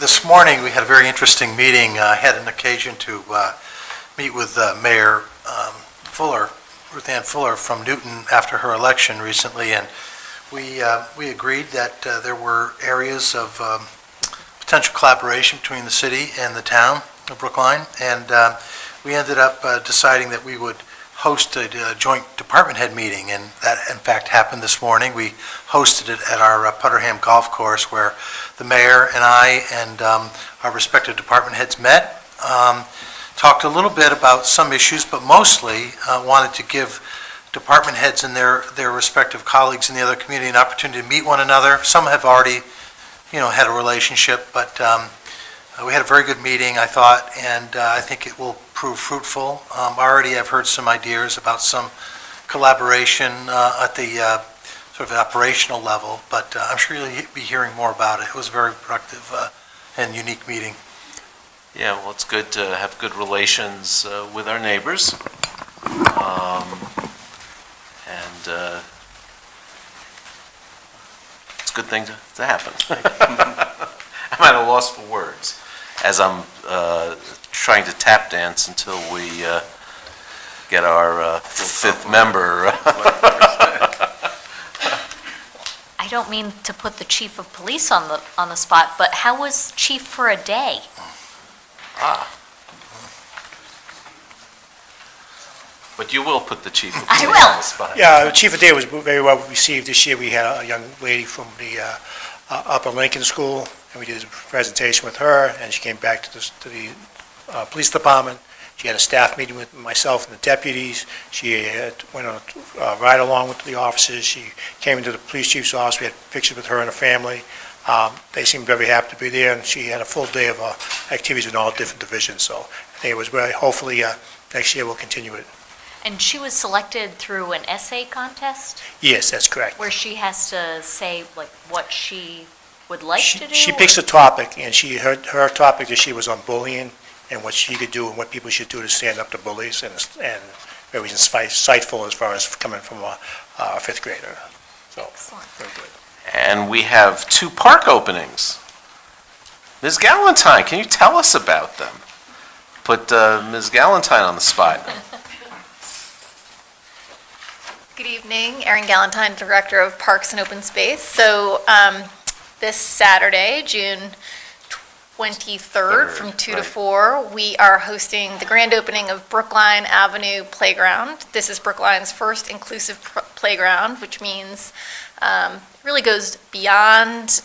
This morning, we had a very interesting meeting. I had an occasion to meet with Mayor Fuller, Ruth Ann Fuller from Newton after her election recently, and we agreed that there were areas of potential collaboration between the city and the town of Brookline, and we ended up deciding that we would host a joint department head meeting, and that in fact happened this morning. We hosted it at our Putterham Golf Course, where the mayor and I and our respective department heads met, talked a little bit about some issues, but mostly wanted to give department heads and their respective colleagues in the other community an opportunity to meet one another. Some have already, had a relationship, but we had a very good meeting, I thought, and I think it will prove fruitful. Already I've heard some ideas about some collaboration at the sort of operational level, but I'm sure you'll be hearing more about it. It was a very productive and unique meeting. Yeah, well, it's good to have good relations with our neighbors. It's a good thing to happen. I'm at a loss for words as I'm trying to tap dance until we get our fifth member. I don't mean to put the chief of police on the spot, but how was chief for a day? But you will put the chief of I police will. on the spot. Yeah, the Chief of Day was very well received this year. We had a young lady from the Upper Lincoln School, and we did a presentation with her, and she came back to the police department. She had a staff meeting with myself and the deputies. She went on a ride along with the officers. She came into the police chief's office. We had pictures with her and her family. They seemed very happy to be there, and she had a full day of activities in all different divisions. So I think it was very, hopefully next year we'll continue it. And she was selected through an essay contest Yes, that's correct. where she has to say like what she would like to do? She picks a topic, and her topic this year was on bullying and what she could do and what people should do to stand up to bullies, and very insightful as far as coming from a fifth grader. So, Excellent. very good. And we have 2 park openings. Ms. Galentine, can you tell us about them? Put Ms. Galentine on the spot. Good evening, Erin Galentine, Director of Parks and Open Space. So this Saturday, June 23rd, from 2 to 4, we are hosting the grand opening of Brookline Avenue Playground. This is Brookline's first inclusive playground, which means really goes beyond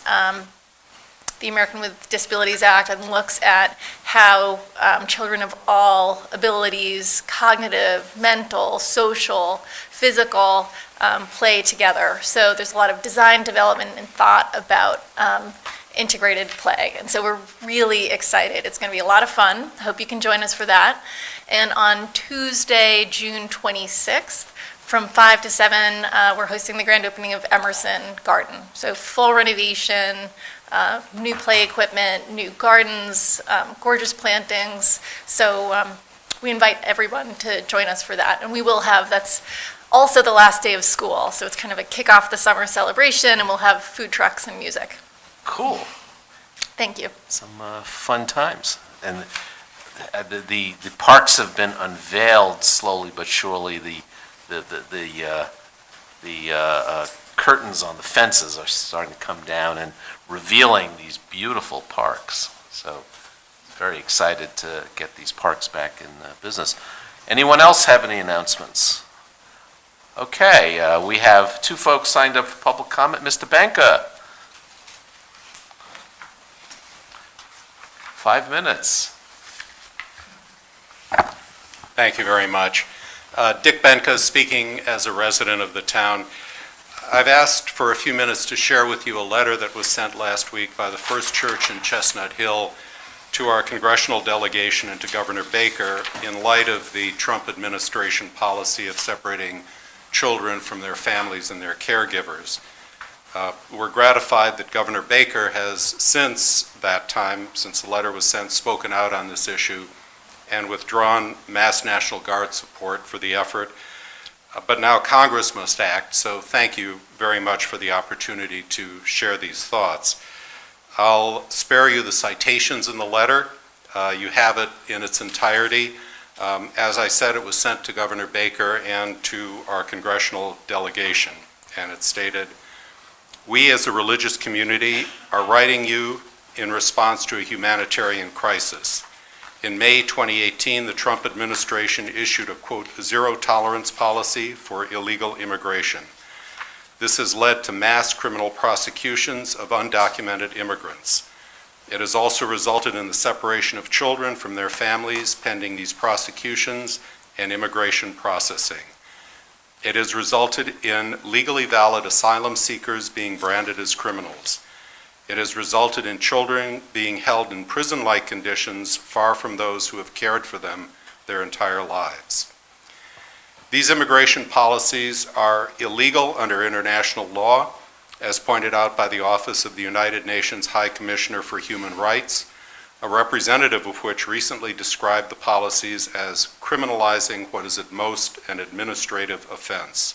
the American with Disabilities Act and looks at how children of all abilities, cognitive, mental, social, physical, play together. So there's a lot of design, development, and thought about integrated play. And so we're really excited. It's going to be a lot of fun. I hope you can join us for that. And on Tuesday, June 26th, from 5 to 7, we're hosting the grand opening of Emerson Garden. So full renovation, new play equipment, new gardens, gorgeous plantings. So we invite everyone to join us for that. And we will have, that's also the last day of school. So it's kind of a kick off the summer celebration, and we'll have food trucks and music. Cool. Thank you. Some fun times. And the parks have been unveiled slowly but surely. The curtains on the fences are starting to come down and revealing these beautiful parks. So very excited to get these parks back in business. Anyone else have any announcements? Okay, we have 2 folks signed up for public comment. Mr. Benka. 5 minutes. Thank you very much. Dick Benka speaking as a resident of the town. I've asked for a few minutes to share with you a letter that was sent last week by the First Church in Chestnut Hill to our congressional delegation and to Governor Baker in light of the Trump administration policy of separating children from their families and their caregivers. We're gratified that Governor Baker has since that time, since the letter was sent, spoken out on this issue and withdrawn Mass National Guard support for the effort. But now Congress must act, so thank you very much for the opportunity to share these thoughts. I'll spare you the citations in the letter. You have it in its entirety. As I said, it was sent to Governor Baker and to our congressional delegation, and it stated, "We as a religious community are writing you in response to a humanitarian crisis. In May 2018, the Trump administration issued a, quote, zero-tolerance policy for illegal immigration. This has led to mass criminal prosecutions of undocumented immigrants. It has also resulted in the separation of children from their families pending these prosecutions and immigration processing. It has resulted in legally valid asylum seekers being branded as criminals. It has resulted in children being held in prison-like conditions far from those who have cared for them their entire lives. These immigration policies are illegal under international law, as pointed out by the Office of the United Nations High Commissioner for Human Rights, a representative of which recently described the policies as criminalizing what is at most an administrative offense.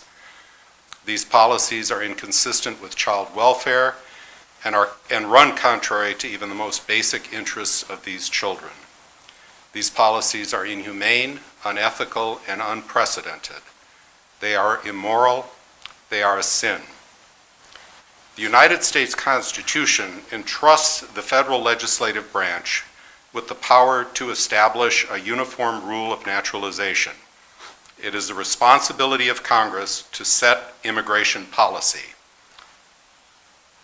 These policies are inconsistent with child welfare and run contrary to even the most basic interests of these children. These policies are inhumane, unethical, and unprecedented. They are immoral. They are a sin. The United States Constitution entrusts the federal legislative branch with the power to establish a uniform rule of naturalization. It is the responsibility of Congress to set immigration policy.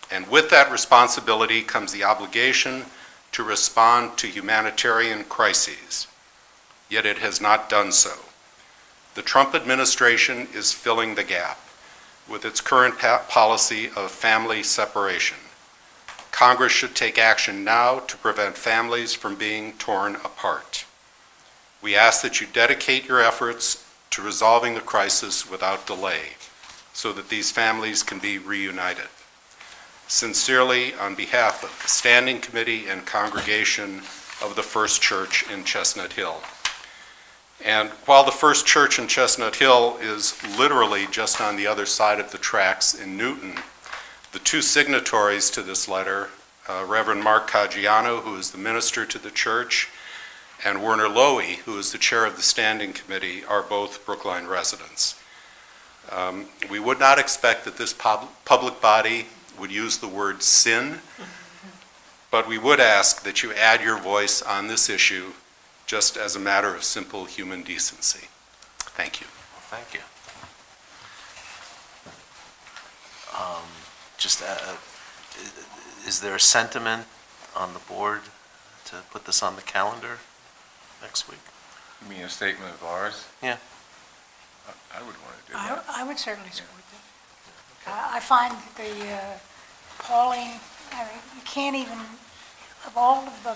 And with that responsibility comes the obligation to respond to humanitarian crises. Yet it has not done so. The Trump administration is filling the gap with its current policy of family separation. Congress should take action now to prevent families from being torn apart. We ask that you dedicate your efforts to resolving the crisis without delay so that these families can be reunited. Sincerely, on behalf of the Standing Committee and Congregation of the First Church in Chestnut Hill. And while the First Church in Chestnut Hill is literally just on the other side of the tracks in Newton, the two signatories to this letter, Reverend Mark Caggiano, who is the minister to the church, and Werner Lowy, who is the chair of the Standing Committee, are both Brookline residents. We would not expect that this public body would use the word sin, but we would ask that you add your voice on this issue just as a matter of simple human decency. Thank you. Thank you. Is there a sentiment on the board to put this on the calendar next week? You mean a statement of ours? Yeah. I would want to do that. I would certainly support that. I find the appalling, I mean, you can't even, of all of the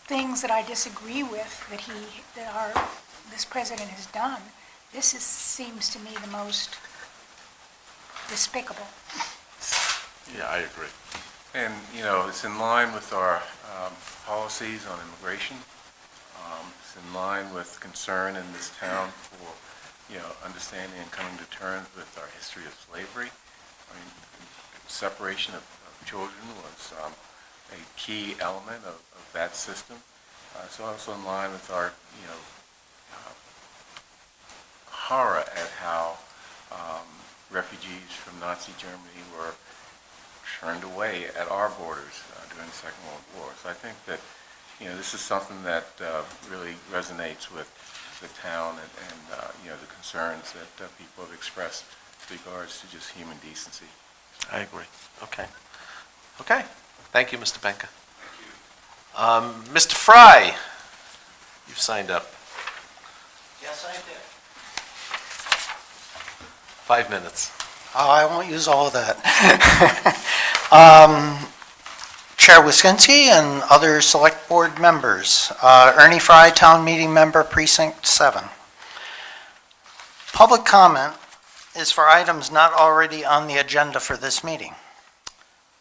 things that I disagree with that this president has done, seems to me the most despicable. Yeah, I agree. And, you know, it's in line with our policies on immigration. It's in line with concern in this town for, you know, understanding and coming to terms with our history of slavery. I mean, separation of children was a key element of that system. It's also in line with our, you know, horror at how refugees from Nazi Germany were turned away at our borders during the Second World War. So I think that, you know, this is something that really resonates with the town and you know, the concerns that people have expressed with regards to just human decency. I agree. Okay. Okay. Thank you, Mr. Benka. Mr. Fry, you've signed up. Yes, I did. 5 minutes. I won't use all of that. Chair Wyszynski and other select board members. Ernie Fry, Town Meeting Member, Precinct 7. Public comment is for items not already on the agenda for this meeting.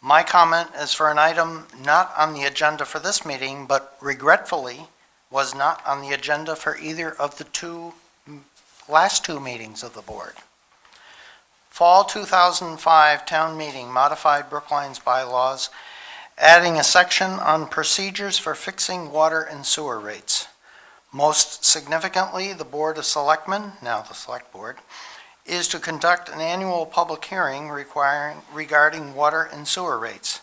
My comment is for an item not on the agenda for this meeting, but regretfully was not on the agenda for either of the last two meetings of the board. Fall 2005 Town Meeting modified Brookline's bylaws adding a section on procedures for fixing water and sewer rates. Most significantly, the Board of Selectmen, now the Select Board, is to conduct an annual public hearing regarding water and sewer rates.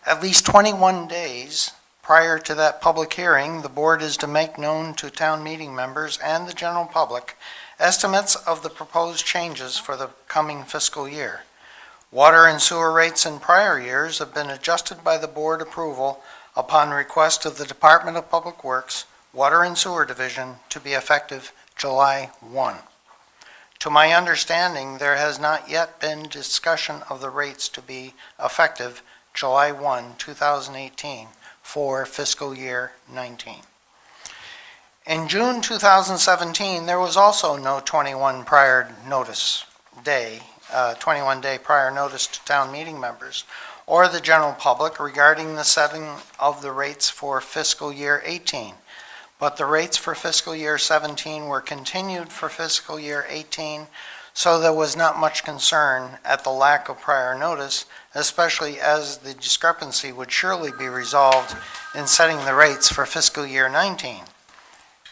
At least 21 days prior to that public hearing, the board is to make known to town meeting members and the general public estimates of the proposed changes for the coming fiscal year. Water and sewer rates in prior years have been adjusted by the board approval upon request of the Department of Public Works, Water and Sewer Division, to be effective July 1. To my understanding, there has not yet been discussion of the rates to be effective July 1, 2018 for fiscal year 19. In June 2017, there was also no 21 day prior notice to town meeting members or the general public regarding the setting of the rates for fiscal year 18. But the rates for fiscal year 17 were continued for fiscal year 18, so there was not much concern at the lack of prior notice, especially as the discrepancy would surely be resolved in setting the rates for fiscal year 19.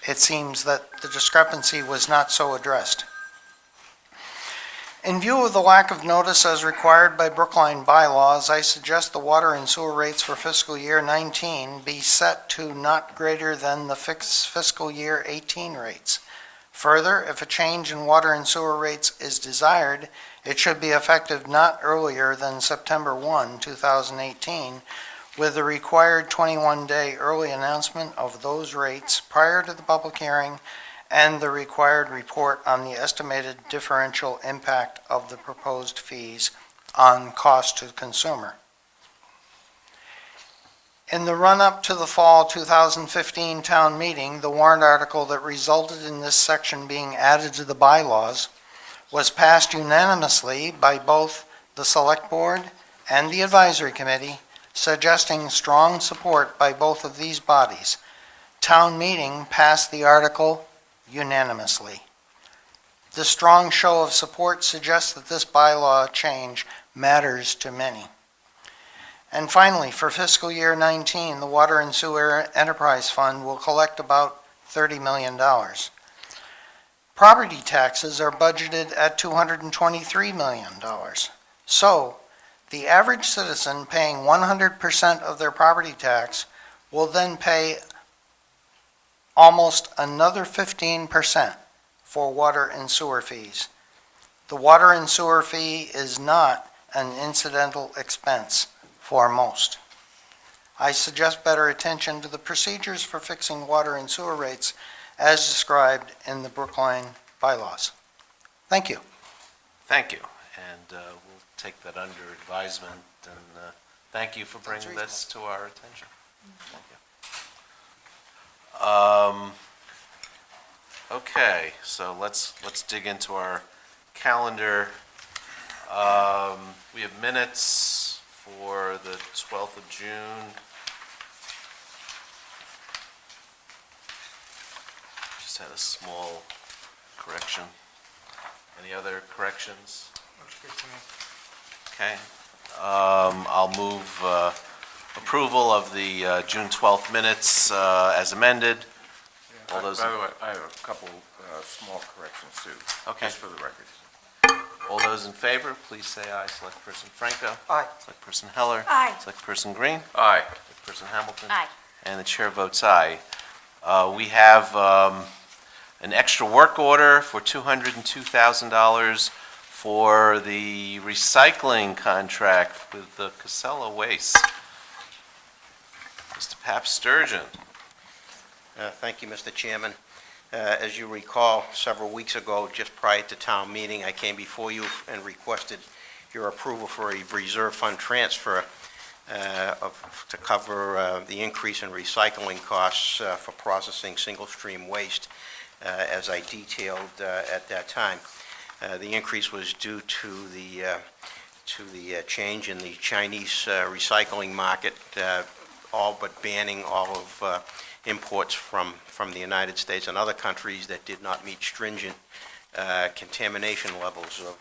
It seems that the discrepancy was not so addressed. In view of the lack of notice as required by Brookline bylaws, I suggest the water and sewer rates for fiscal year 19 be set to not greater than the fixed fiscal year 18 rates. Further, if a change in water and sewer rates is desired, it should be effective not earlier than September 1, 2018, with the required 21-day early announcement of those rates prior to the public hearing and the required report on the estimated differential impact of the proposed fees on cost to the consumer. In the run-up to the fall 2015 town meeting, the warrant article that resulted in this section being added to the bylaws was passed unanimously by both the Select Board and the Advisory Committee, suggesting strong support by both of these bodies. Town meeting passed the article unanimously. This strong show of support suggests that this bylaw change matters to many. And finally, for fiscal year 19, the Water and Sewer Enterprise Fund will collect about $30 million. Property taxes are budgeted at $223 million. So, the average citizen paying 100% of their property tax will then pay almost another 15% for water and sewer fees. The water and sewer fee is not an incidental expense for most. I suggest better attention to the procedures for fixing water and sewer rates as described in the Brookline bylaws. Thank you. Thank you, and we'll take that under advisement, and thank you for bringing this to our attention. Thank you. Okay, so let's dig into our calendar. We have minutes for the 12th of June. Just had a small correction. Any other corrections? Okay. I'll move approval of the June 12th minutes as amended. All those, By the way, I have a couple small corrections too. Okay. Just for the record. all those in favor, please say aye. Select Person Franco. Aye. Select Person Heller. Aye. Select Person Green. Aye. Select Person Hamilton. Aye. And the chair votes aye. We have an extra work order for $202,000 for the recycling contract with the Casella Waste. Mr. Pap Sturgeon. Thank you, Mr. Chairman. As you recall, several weeks ago, just prior to town meeting, I came before you and requested your approval for a reserve fund transfer to cover the increase in recycling costs for processing single-stream waste, as I detailed at that time. The increase was due to the change in the Chinese recycling market, all but banning all of imports from the United States and other countries that did not meet stringent contamination levels of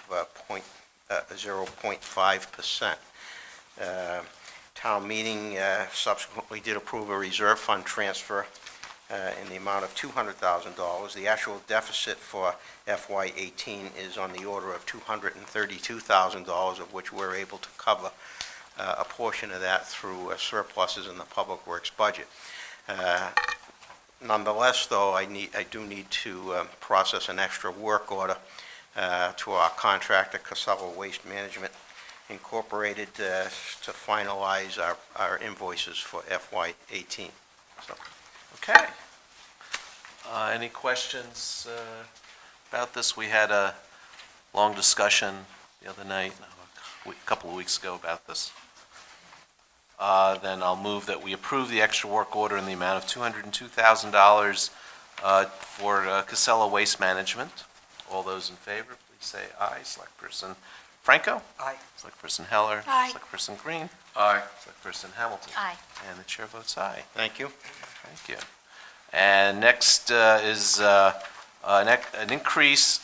0.5%. town meeting subsequently did approve a reserve fund transfer in the amount of $200,000. The actual deficit for FY18 is on the order of $232,000, of which we're able to cover a portion of that through surpluses in the Public Works budget. Nonetheless, though, I do need to process an extra work order to our contractor, Casella Waste Management Incorporated, to finalize our invoices for FY18. So, Okay. Any questions about this? We had a long discussion the other night, a couple of weeks ago about this. Then I'll move that we approve the extra work order in the amount of $202,000 for Casella Waste Management. All those in favor, please say aye. Selectperson Franco? Aye. Selectperson Heller? Aye. Selectperson Green? Aye. Selectperson Hamilton? Aye. And the chair votes aye. thank you. Thank you. And next is an increase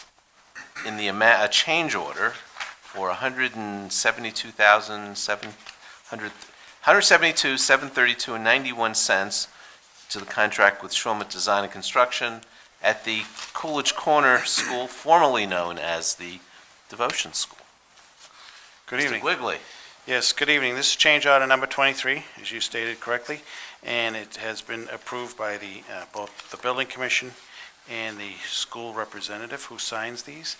in the amount, a change order for $172,732.91 to the contract with Schulman Design and Construction at the Coolidge Corner School, formerly known as the Devotion School. Good evening. Mr. Wiggly. Yes, good evening. This is change order number 23, as you stated correctly, and it has been approved by both the Building Commission and the school representative who signs these.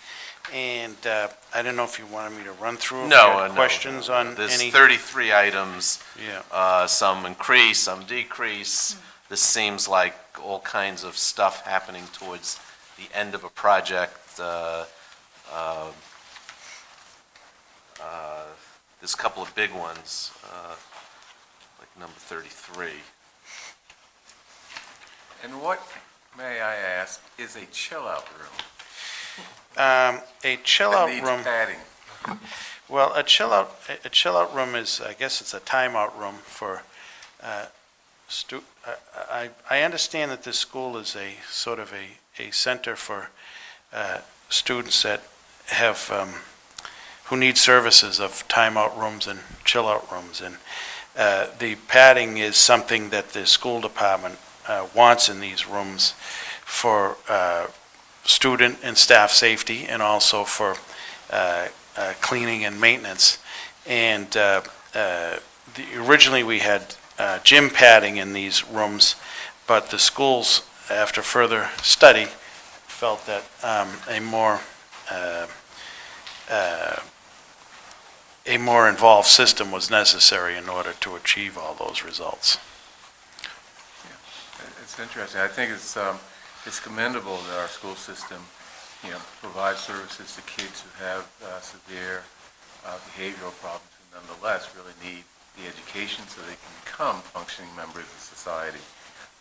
And I don't know if you wanted me to run through if you had questions on There's any. 33 items, Yeah. some increase, some decrease. This seems like all kinds of stuff happening towards the end of a project. There's a couple of big ones, like number 33. And what, may I ask, is a chill-out room? A chill-out That room. needs padding. Well, a chill-out room is, I guess it's a timeout room for I understand that this school is a sort of a center for students that have, who need services of timeout rooms and chill-out rooms. And the padding is something that the school department wants in these rooms for student and staff safety, and also for cleaning and maintenance. And originally we had gym padding in these rooms, but the schools, after further study, felt that a more involved system was necessary in order to achieve all those results. It's interesting. I think it's commendable that our school system, provides services to kids who have severe behavioral problems and nonetheless really need the education so they can become functioning members of society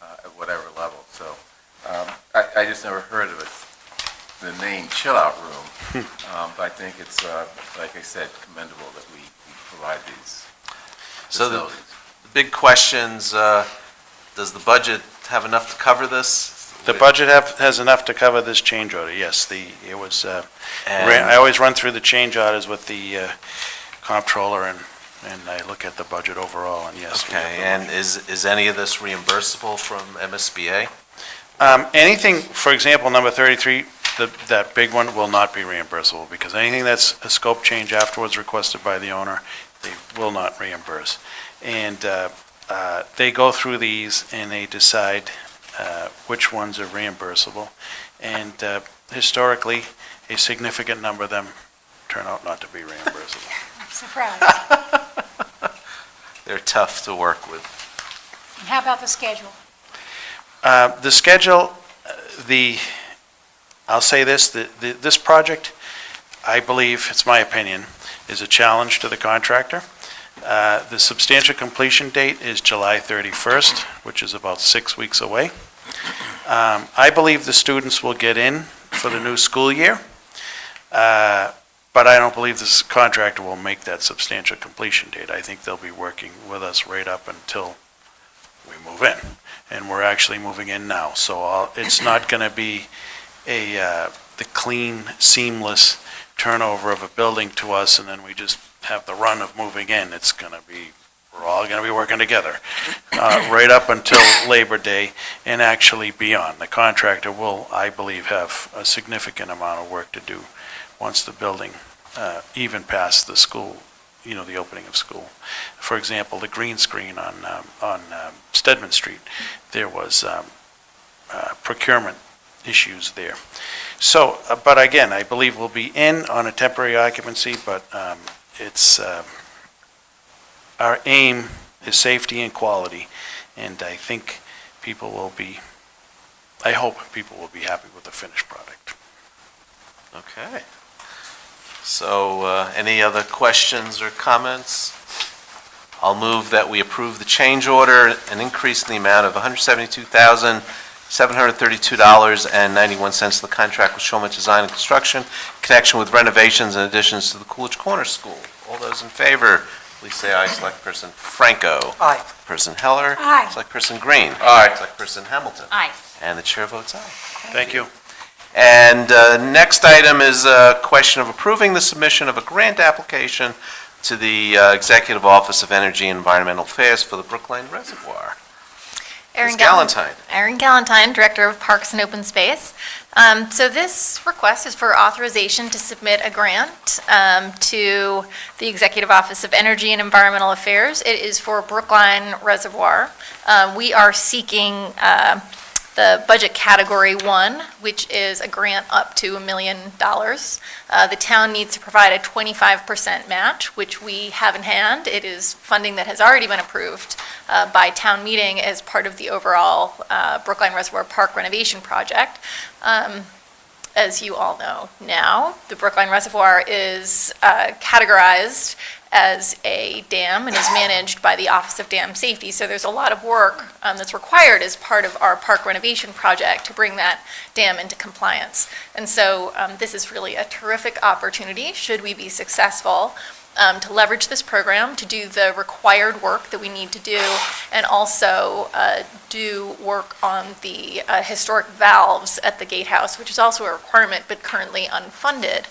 at whatever level. So I just never heard of it, the name chill-out room, but I think it's, like I said, commendable that we provide these So the facilities. big questions, does the budget have enough to cover this? The budget has enough to cover this change order, yes. It was, And- I always run through the change orders with the comptroller, and I look at the budget overall, and yes. we have Okay, the and money. is any of this reimbursable from MSBA? Anything, for example, number 33, that big one will not be reimbursable, because anything that's a scope change afterwards requested by the owner, they will not reimburse. And they go through these and they decide which ones are reimbursable. And historically, a significant number of them turn out not to be reimbursable. I'm surprised. They're tough to work with. And how about the schedule? The schedule, I'll say this, this project, I believe, it's my opinion, is a challenge to the contractor. The substantial completion date is July 31st, which is about 6 weeks away. I believe the students will get in for the new school year, but I don't believe this contractor will make that substantial completion date. I think they'll be working with us right up until we move in, and we're actually moving in now. So it's not going to be the clean, seamless turnover of a building to us, and then we just have the run of moving in. It's going to be we're all going to be working together, right up until Labor Day and actually beyond. The contractor will, I believe, have a significant amount of work to do once the building, even past the school, the opening of school. For example, the green screen on Stedman Street, there was procurement issues there. So, but again, I believe we'll be in on a temporary occupancy, but it's, our aim is safety and quality, and I think people will be, I hope people will be happy with the finished product. Okay. So, any other questions or comments? I'll move that we approve the change order, an increase in the amount of $172,732.91 to the contract with Showman Design and Construction in connection with renovations and additions to the Coolidge Corner School. All those in favor, please say aye. Select person Franco. Aye. Person Heller. Aye. Select person Green. Aye. Select person Hamilton. Aye. And the chair votes aye. Thank you. And next item is a question of approving the submission of a grant application to the Executive Office of Energy and Environmental Affairs for the Brookline Reservoir. Ms. Galantine. Erin Galantine, Director of Parks and Open Space. So this request is for authorization to submit a grant to the Executive Office of Energy and Environmental Affairs. It is for Brookline Reservoir. We are seeking the budget category 1, which is a grant up to $1 million. The town needs to provide a 25% match, which we have in hand. It is funding that has already been approved by town meeting as part of the overall Brookline Reservoir Park renovation project. As you all know now, the Brookline Reservoir is categorized as a dam and is managed by the Office of Dam Safety. So there's a lot of work that's required as part of our park renovation project to bring that dam into compliance. And so this is really a terrific opportunity, should we be successful, to leverage this program, to do the required work that we need to do, and also do work on the historic valves at the gatehouse, which is also a requirement but currently unfunded,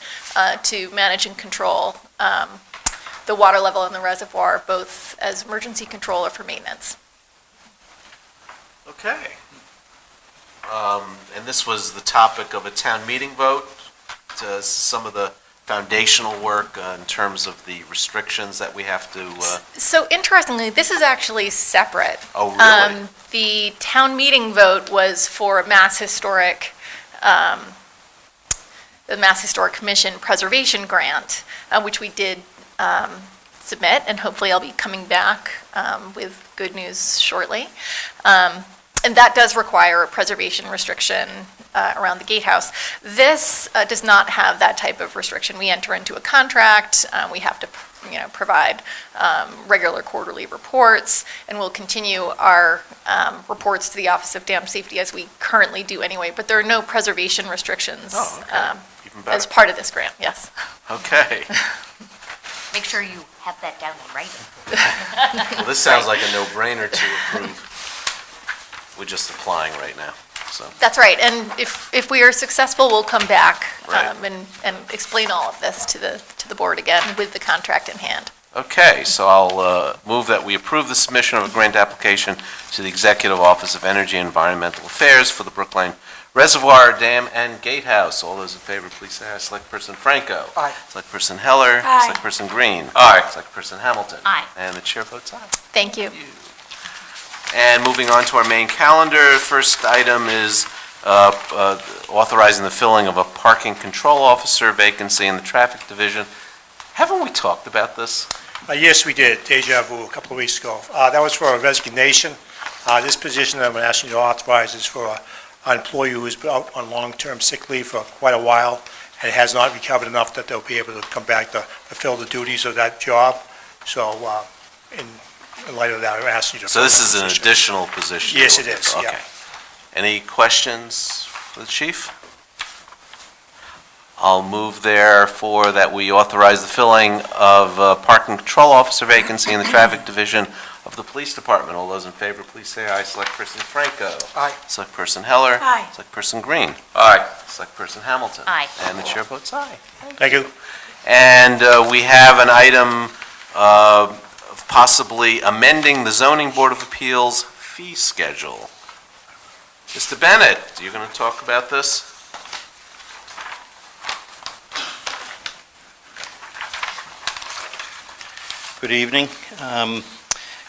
to manage and control the water level in the reservoir, both as emergency control or for maintenance. Okay. And this was the topic of a town meeting vote, to some of the foundational work in terms of the restrictions that we have to, So interestingly, this is actually separate. oh, really? The town meeting vote was for Mass Historic, the Mass Historic Commission Preservation Grant, which we did submit, and hopefully I'll be coming back with good news shortly. And that does require a preservation restriction around the gatehouse. This does not have that type of restriction. We enter into a contract, we have to provide regular quarterly reports, and we'll continue our reports to the Office of Dam Safety as we currently do anyway, but there are no preservation restrictions Oh, okay. Even better. as part of this grant, yes. Okay. Make sure you have that down in writing. Well, this sounds like a no-brainer to approve. We're just applying right now, so. That's right, and if we are successful, we'll come back Right. and explain all of this to the board again with the contract in hand. Okay, so I'll move that we approve the submission of a grant application to the Executive Office of Energy and Environmental Affairs for the Brookline Reservoir, Dam, and Gatehouse. All those in favor, please say aye. Select person Franco. Aye. Select person Heller. Aye. Select person Green. Aye. Select person Hamilton. Aye. And the chair votes aye. Thank you. And moving on to our main calendar, first item is authorizing the filling of a parking control officer vacancy in the traffic division. Haven't we talked about this? Yes, we did, deja vu, a couple of weeks ago. That was for a resignation. This position that I'm asking you to authorize is for an employee who has been out on long-term sick leave for quite a while and has not recovered enough that they'll be able to come back to fulfill the duties of that job. So in light of that, I'm asking you to... So this is an position. additional position? Yes, it is, yeah. Okay. Any questions for the chief? I'll move therefore that we authorize the filling of a parking control officer vacancy in the traffic division of the police department. All those in favor, please say aye. Select person Franco. Aye. Select person Heller. Aye. Select person Green. Aye. Select person Hamilton. Aye. And the chair votes aye. Thank you. And we have an item of possibly amending the zoning board of appeals fee schedule. Mr. Bennett, you're going to talk about this? Good evening.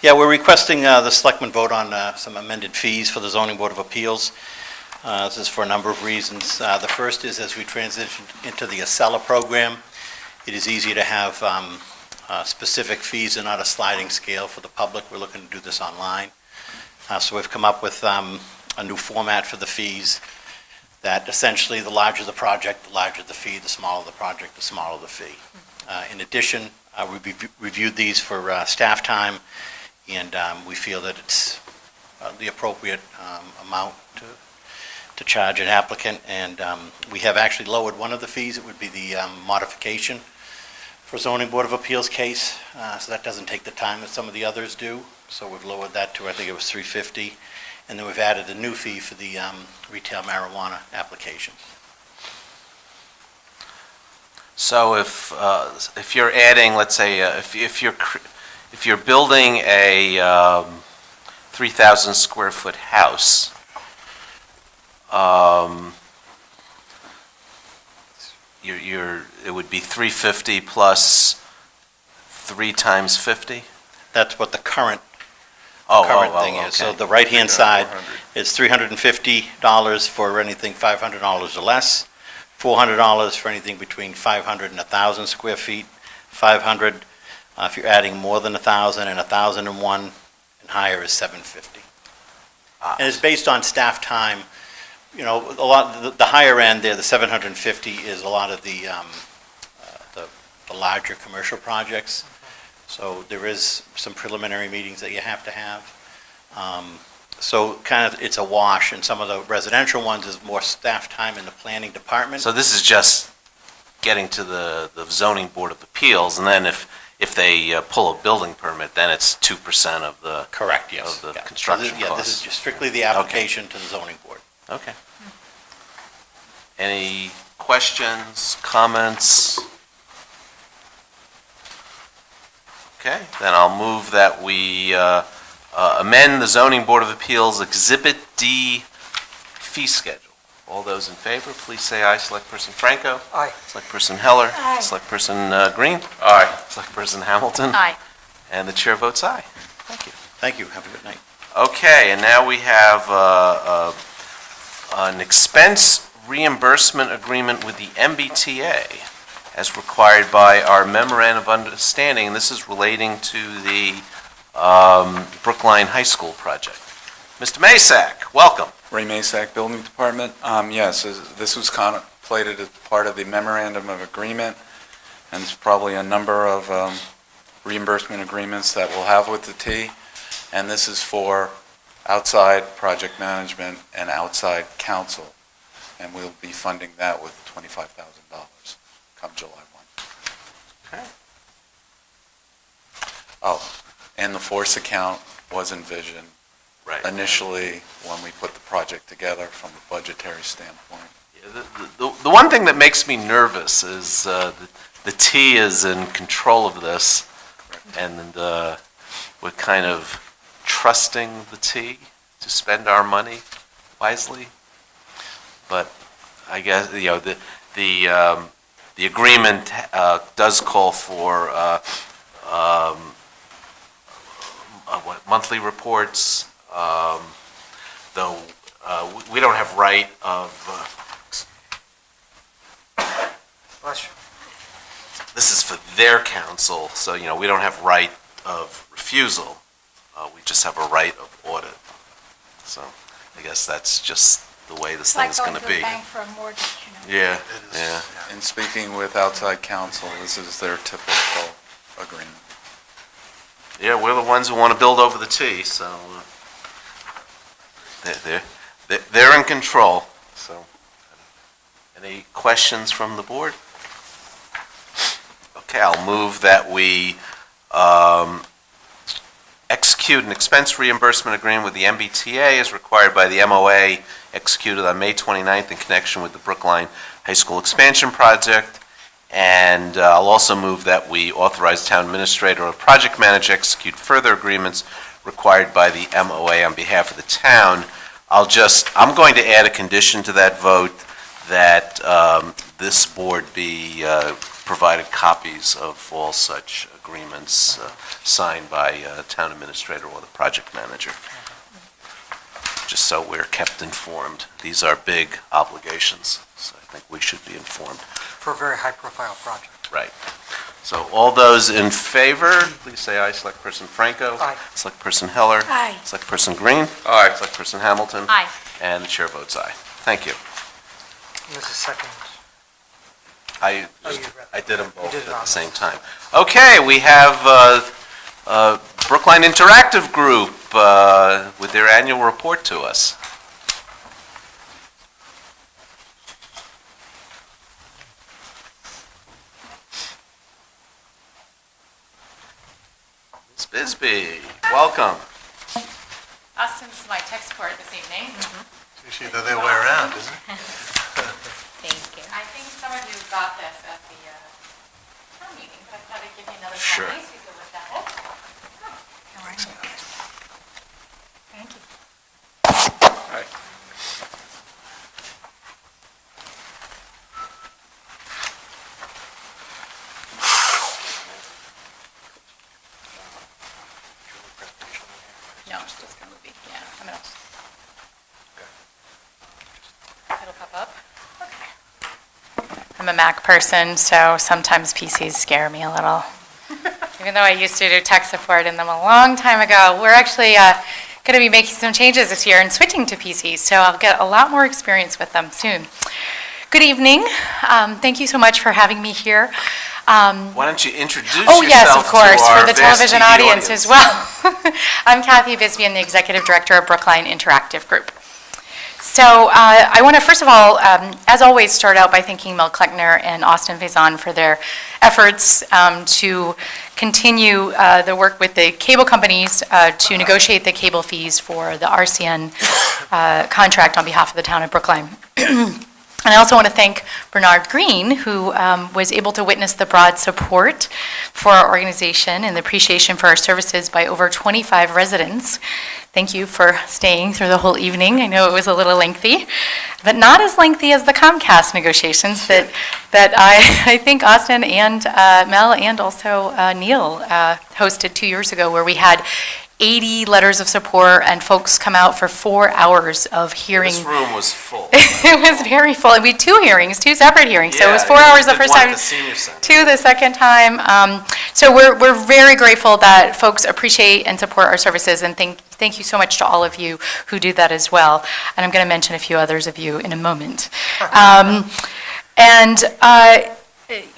Yeah, we're requesting the selectmen vote on some amended fees for the zoning board of appeals. This is for a number of reasons. The first is as we transition into the Acela program, it is easy to have specific fees and not a sliding scale for the public. We're looking to do this online. So we've come up with a new format for the fees that essentially the larger the project, the larger the fee, the smaller the project, the smaller the fee. In addition, we reviewed these for staff time, and we feel that it's the appropriate amount to charge an applicant, and we have actually lowered one of the fees. It would be the modification for zoning board of appeals case, so that doesn't take the time that some of the others do. So we've lowered that to, I think it was $350, and then we've added a new fee for the retail marijuana applications. So if you're adding, let's say, if you're building a 3,000 square foot house, it would be 350 plus 3 times 50? That's what the current thing is. So Okay. the right-hand side is $350 for anything $500 or less, $400 for anything between 500 and 1,000 square feet, 500 if you're adding more than 1,000, and 1,001 and higher is $750. And it's based on staff time. You know, a lot, the higher end there, the 750 is a lot of the larger commercial projects. So there is some preliminary meetings that you have to have. So kind of, it's a wash, and some of the residential ones is more staff time in the planning department. So this is just getting to the zoning board of appeals, and then if they pull a building permit, then it's 2% of the... Correct, yes. Of the Yeah. construction So this costs. is just strictly the application to the zoning board. Okay. Any questions, comments? Okay, then I'll move that we amend the zoning board of appeals Exhibit D fee schedule. All those in favor, please say aye. Select Person Franco. Aye. Select Person Heller. Aye. Select Person Green. Aye. Select Person Hamilton. Aye. And the chair votes aye. Thank you. Thank you, have a good night. Okay, and now we have an expense reimbursement agreement with the MBTA as required by our memorandum of understanding, and this is relating to the Brookline High School project. Mr. Masak, welcome. Ray Masak, Building Department. Yes, this was contemplated as part of the memorandum of agreement, and it's probably a number of reimbursement agreements that we'll have with the T, and this is for outside project management and outside counsel, and we'll be funding that with $25,000 come July 1. Okay. Oh, and the force account was envisioned Right. initially when we put the project together from a budgetary standpoint. The one thing that makes me nervous is the T is in control of this, and we're kind of trusting the T to spend our money wisely. But I guess, you know, the agreement does call for monthly reports, though we don't have right of, this is for their counsel, so, you know, we don't have right of refusal. We just have a right of audit. So I guess that's just the way this thing is going to be. It's like going to the bank for a mortgage, you know. Yeah, yeah. In speaking with outside counsel, this is their typical agreement. Yeah, we're the ones who want to build over the T, so they're in control. So, any questions from the board? Okay, I'll move that we execute an expense reimbursement agreement with the MBTA as required by the MOA executed on May 29th in connection with the Brookline High School expansion project, And I'll also move that we authorize town administrator or project manager to execute further agreements required by the MOA on behalf of the town. I'm going to add a condition to that vote that this board be provided copies of all such agreements signed by town administrator or the project manager, just so we're kept informed. These are big obligations, so I think we should be informed. For a very high-profile project. Right. So all those in favor, please say aye. Select Person Franco. Aye. Select Person Heller. Aye. Select Person Green. Aye. Select Person Hamilton. Aye. And the chair votes aye. Thank you. There's a second. I Oh, you read I did them You both did it at on the same time. Okay, we have Brookline Interactive Group with their annual report to us. Ms. Bisbee, welcome. Austin's my tech support this evening. It's usually the other way around, isn't it? Thank you. I think some of you got this at the town meeting, but I thought I'd give you another Sure. copy so you could look at it. All right. Thank you. No, it's just gonna be, yeah, I'm gonna. It'll pop up. Okay. I'm a Mac person, so sometimes PCs scare me a little. Even though I used to do tech support in them a long time ago, we're actually going to be making some changes this year and switching to PCs, so I'll get a lot more experience with them soon. Good evening. Thank you so much for having me here. Why don't you introduce Oh, yourself yes, of course, to our for the vast television TV audience as well. I'm Kathy Bisbee, I'm the Executive Director of Brookline Interactive Group. So I want to, first of all, as always, start out by thanking Mel Kleckner and Austin Faison for their efforts to continue the work with the cable companies to negotiate the cable fees for the RCN contract on behalf of the town of Brookline. And I also want to thank Bernard Green, who was able to witness the broad support for our organization and the appreciation for our services by over 25 residents. Thank you for staying through the whole evening. I know it was a little lengthy, but not as lengthy as the Comcast negotiations that I think Austin and Mel and also Neil hosted 2 years ago, where we had 80 letters of support and folks come out for 4 hours of hearing. This room was full. It was very full. And we had 2 hearings, 2 separate hearings. So it was 4 Yeah, hours the did first one at time, the senior center. 2 the second time. So we're very grateful that folks appreciate and support our services, and thank you so much to all of you who do that as well. And I'm going to mention a few others of you in a moment.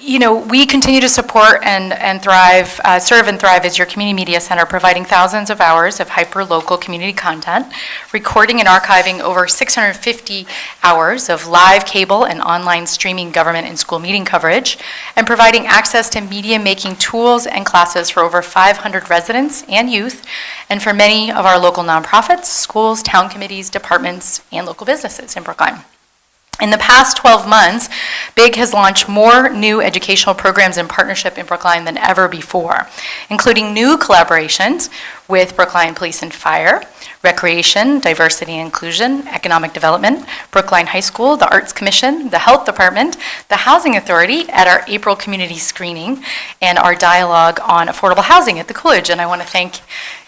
You know, we continue to support and thrive, serve and thrive as your community media center, providing thousands of hours of hyper-local community content, recording and archiving over 650 hours of live cable and online streaming government and school meeting coverage, and providing access to media-making tools and classes for over 500 residents and youth, and for many of our local nonprofits, schools, town committees, departments, and local businesses in Brookline. In the past 12 months, BIG has launched more new educational programs in partnership in Brookline than ever before, including new collaborations with Brookline Police and Fire, Recreation, Diversity and Inclusion, Economic Development, Brookline High School, the Arts Commission, the Health Department, the Housing Authority at our April community screening, and our dialogue on affordable housing at the Coolidge. And I want to thank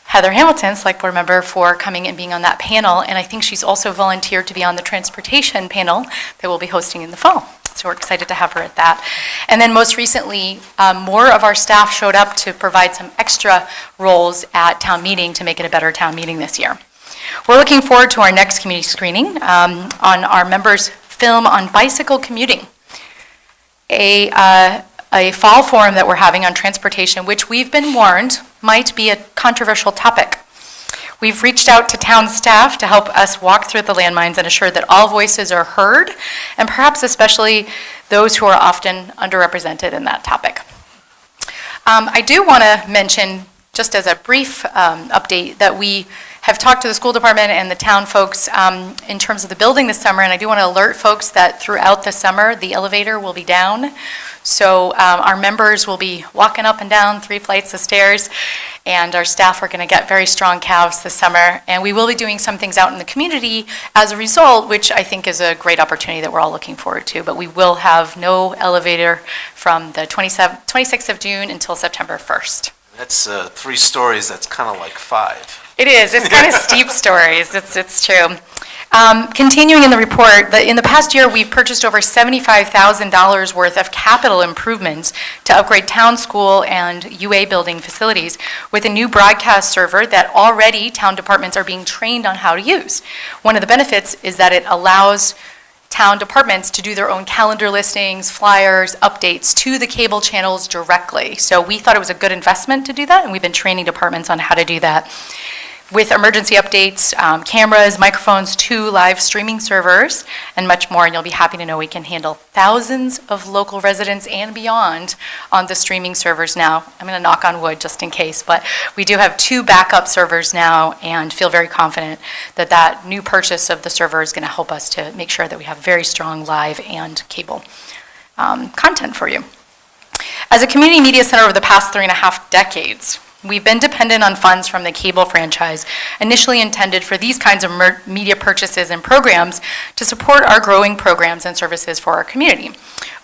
Heather Hamilton, Select Board Member, for coming and being on that panel, and I think she's also volunteered to be on the transportation panel that we'll be hosting in the fall. So we're excited to have her at that. And then most recently, more of our staff showed up to provide some extra roles at town meeting to make it a better town meeting this year. We're looking forward to our next community screening on our members' film on bicycle commuting, a fall forum that we're having on transportation, which we've been warned might be a controversial topic. We've reached out to town staff to help us walk through the landmines and assure that all voices are heard, and perhaps especially those who are often underrepresented in that topic. I do want to mention, just as a brief update, that we have talked to the school department and the town folks in terms of the building this summer, and I do want to alert folks that throughout the summer, the elevator will be down So our members will be walking up and down 3 flights of stairs, and our staff are going to get very strong calves this summer. And we will be doing some things out in the community as a result, which I think is a great opportunity that we're all looking forward to. But we will have no elevator from the 26th of June until September 1st. That's 3 stories, that's kind of like 5. It is. It's kind of steep stories. It's true. Continuing in the report, in the past year, we've purchased over $75,000 worth of capital improvements to upgrade town school and UA building facilities with a new broadcast server that already town departments are being trained on how to use. One of the benefits is that it allows town departments to do their own calendar listings, flyers, updates to the cable channels directly. So we thought it was a good investment to do that, and we've been training departments on how to do that. With emergency updates, cameras, microphones, 2 live streaming servers, and much more. And you'll be happy to know we can handle thousands of local residents and beyond on the streaming servers now. I'm going to knock on wood just in case, but we do have 2 backup servers now and feel very confident that that new purchase of the server is going to help us to make sure that we have very strong live and cable content for you. As a community media center over the past 3.5 decades, we've been dependent on funds from the cable franchise, initially intended for these kinds of media purchases and programs to support our growing programs and services for our community.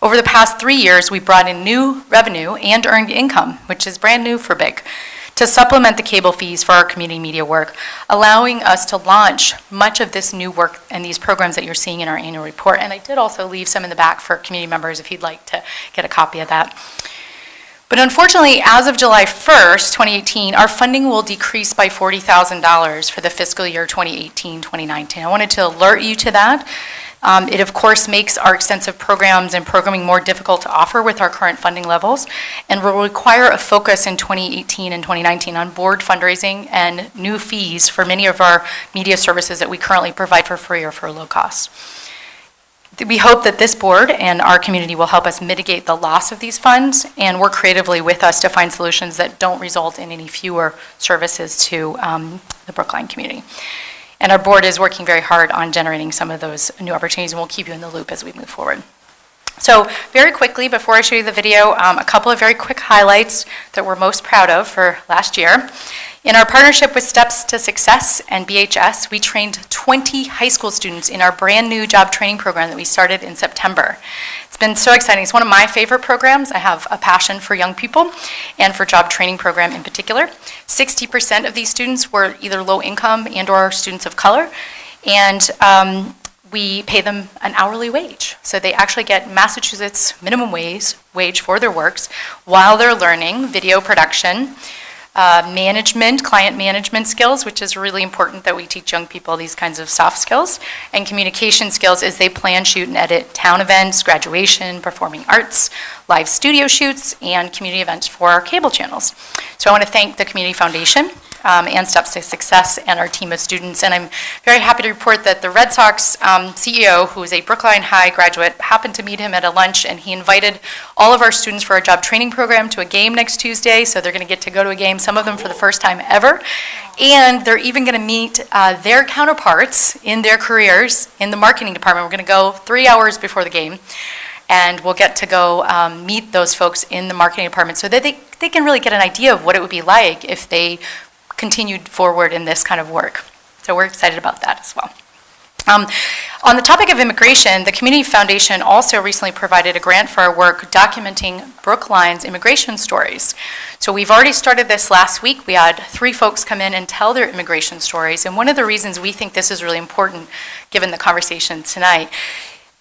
Over the past 3 years, we brought in new revenue and earned income, which is brand new for BIC, to supplement the cable fees for our community media work, allowing us to launch much of this new work and these programs that you're seeing in our annual report. And I did also leave some in the back for community members if you'd like to get a copy of that. But unfortunately, as of July 1st, 2018, our funding will decrease by $40,000 for the fiscal year 2018-2019. I wanted to alert you to that. It, of course, makes our extensive programs and programming more difficult to offer with our current funding levels, and will require a focus in 2018 and 2019 on board fundraising and new fees for many of our media services that we currently provide for free or for low cost. We hope that this board and our community will help us mitigate the loss of these funds and work creatively with us to find solutions that don't result in any fewer services to the Brookline community. And our board is working very hard on generating some of those new opportunities, and we'll keep you in the loop as we move forward. So very quickly, before I show you the video, a couple of very quick highlights that we're most proud of for last year. In our partnership with Steps to Success and BHS, we trained 20 high school students in our brand new job training program that we started in September. It's been so exciting. It's one of my favorite programs. I have a passion for young people and for job training program in particular. 60% of these students were either low income and or students of color, and we pay them an hourly wage. So they actually get Massachusetts minimum wage for their works while they're learning video production, management, client management skills, which is really important that we teach young people these kinds of soft skills, and communication skills as they plan, shoot, and edit town events, graduation, performing arts, live studio shoots, and community events for our cable channels. So I want to thank the Community Foundation and Steps to Success and our team of students. And I'm very happy to report that the Red Sox CEO, who is a Brookline High graduate, happened to meet him at a lunch, and he invited all of our students for our job training program to a game next Tuesday. So they're going to get to go to a game, some of them for the first time ever. And they're even going to meet their counterparts in their careers in the marketing department. We're going to go 3 hours before the game, and we'll get to go meet those folks in the marketing department so that they can really get an idea of what it would be like if they continued forward in this kind of work. So we're excited about that as well. On the topic of immigration, the Community Foundation also recently provided a grant for our work documenting Brookline's immigration stories. So we've already started this last week. We had 3 folks come in and tell their immigration stories. And one of the reasons we think this is really important, given the conversation tonight,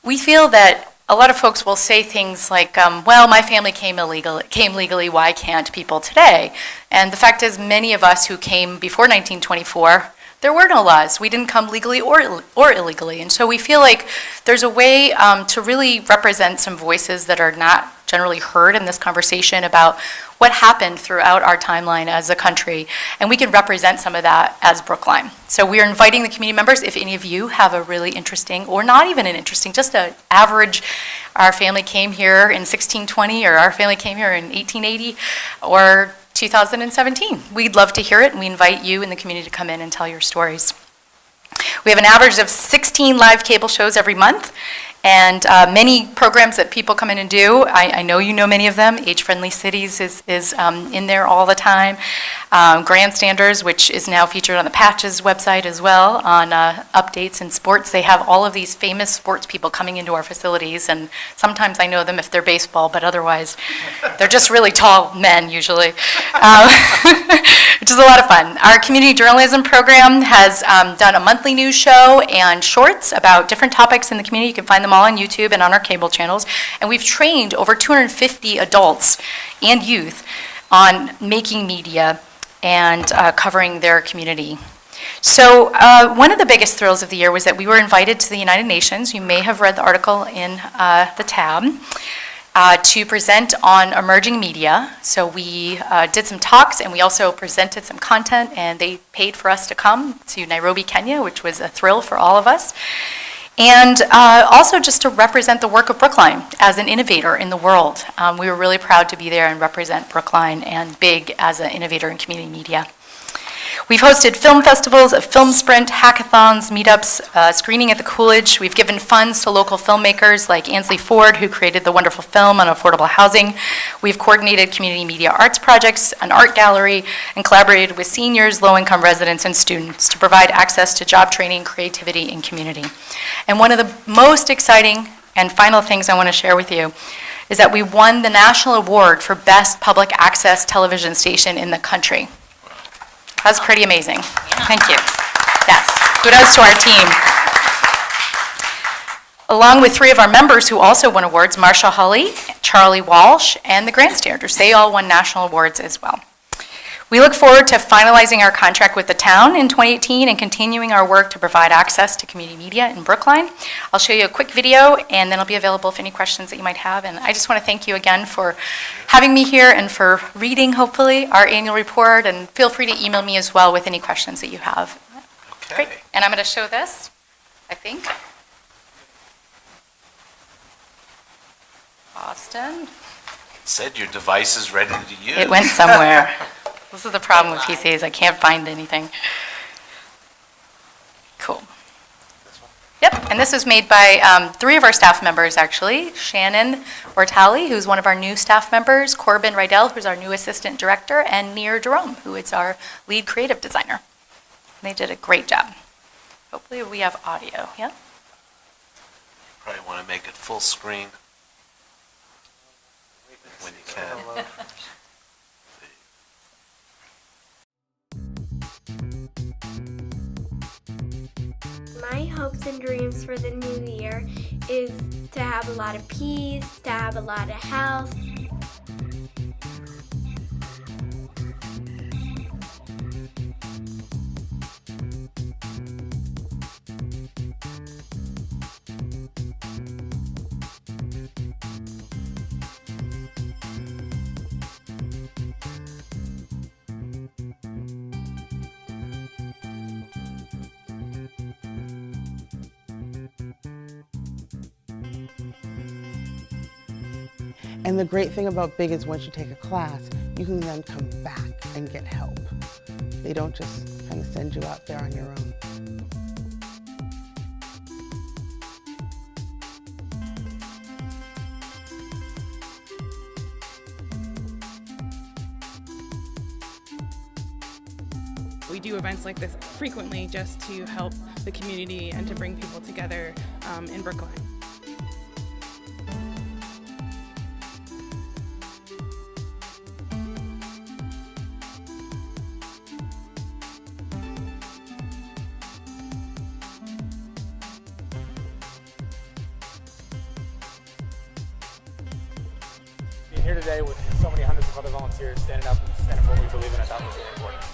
we feel that a lot of folks will say things like, well, my family came legally, why can't people today? And the fact is, many of us who came before 1924, there were no laws. We didn't come legally or illegally. And so we feel like there's a way to really represent some voices that are not generally heard in this conversation about what happened throughout our timeline as a country, and we can represent some of that as Brookline. So we are inviting the community members, if any of you have a really interesting, or not even an interesting, just an average, our family came here in 1620, or our family came here in 1880, or 2017. We'd love to hear it, and we invite you in the community to come in and tell your stories. We have an average of 16 live cable shows every month, And many programs that people come in and do, I know you know many of them. Age-Friendly Cities is in there all the time. Grandstanders, which is now featured on the Patches website as well, on updates in sports. They have all of these famous sports people coming into our facilities, and sometimes I know them if they're baseball, but otherwise, they're just really tall men usually, which is a lot of fun. Our community journalism program has done a monthly news show and shorts about different topics in the community. You can find them all on YouTube and on our cable channels. And we've trained over 250 adults and youth on making media and covering their community. So one of the biggest thrills of the year was that we were invited to the United Nations. You may have read the article in the tab. To present on emerging media. So we did some talks, and we also presented some content, and they paid for us to come to Nairobi, Kenya, which was a thrill for all of us. And also just to represent the work of Brookline as an innovator in the world. We were really proud to be there and represent Brookline and BIG as an innovator in community media. We've hosted film festivals, a film sprint, hackathons, meetups, screening at the Coolidge. We've given funds to local filmmakers like Ansley Ford, who created the wonderful film on affordable housing. We've coordinated community media arts projects, an art gallery, and collaborated with seniors, low-income residents, and students to provide access to job training, creativity, and community. And one of the most exciting and final things I want to share with you is that we won the national award for Best Public Access Television Station in the country. That's pretty amazing. Thank you. Yes, kudos to our team. Along with 3 of our members who also won awards, Marsha Hulley, Charlie Walsh, and the Grandstanders. They all won national awards as well. We look forward to finalizing our contract with the town in 2018 and continuing our work to provide access to community media in Brookline. I'll show you a quick video, and then it'll be available for any questions that you might have. And I just want to thank you again for having me here and for reading, hopefully, our annual report. And feel free to email me as well with any questions that you have. Okay. Great. And I'm going to show this, I think. Austin. Said your device is ready to use. It went somewhere. This is the problem with PCs. I can't find anything. Cool. Yep, and this was made by 3 of our staff members, actually. Shannon Ortali, who's one of our new staff members, Corbin Rydell, who's our new assistant director, and Neer Jerome, who is our lead creative designer. They did a great job. Hopefully we have audio, yeah? Probably want to make it full screen when you can. My hopes and dreams for the new year is to have a lot of peace, to have a lot of health. And the great thing about BIG is once you take a class, you can then come back and get help. They don't just kind of send you out there on your own. We do events like this frequently just to help the community and to bring people together in Brookline. Being here today with so many hundreds of other volunteers standing up for what we believe in, I thought was really important.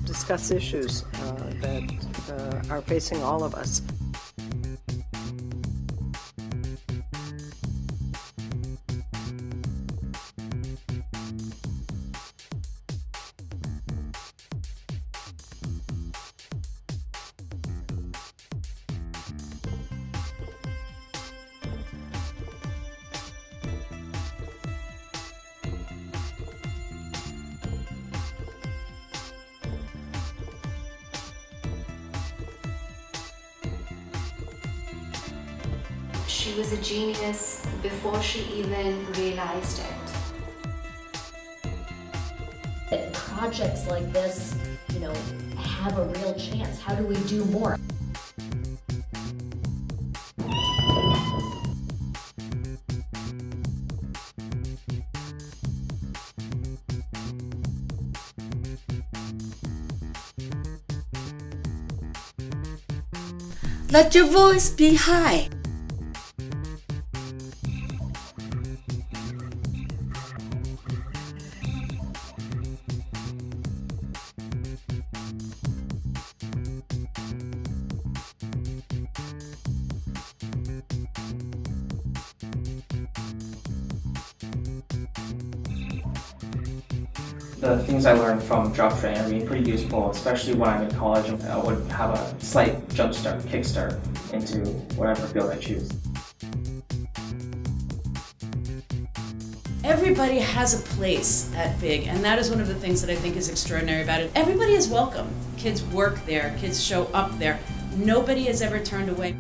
Discuss issues that are facing all of us. she was a genius before she even realized it. That projects like this, have a real chance. How do we do more? Let your voice be high. The things I learned from job training are pretty useful, especially when I'm in college and I would have a slight jumpstart, kickstart into whatever field I choose. Everybody has a place at Big, and that is one of the things that I think is extraordinary about it. Everybody is welcome. Kids work there, kids show up there. Nobody is ever turned away.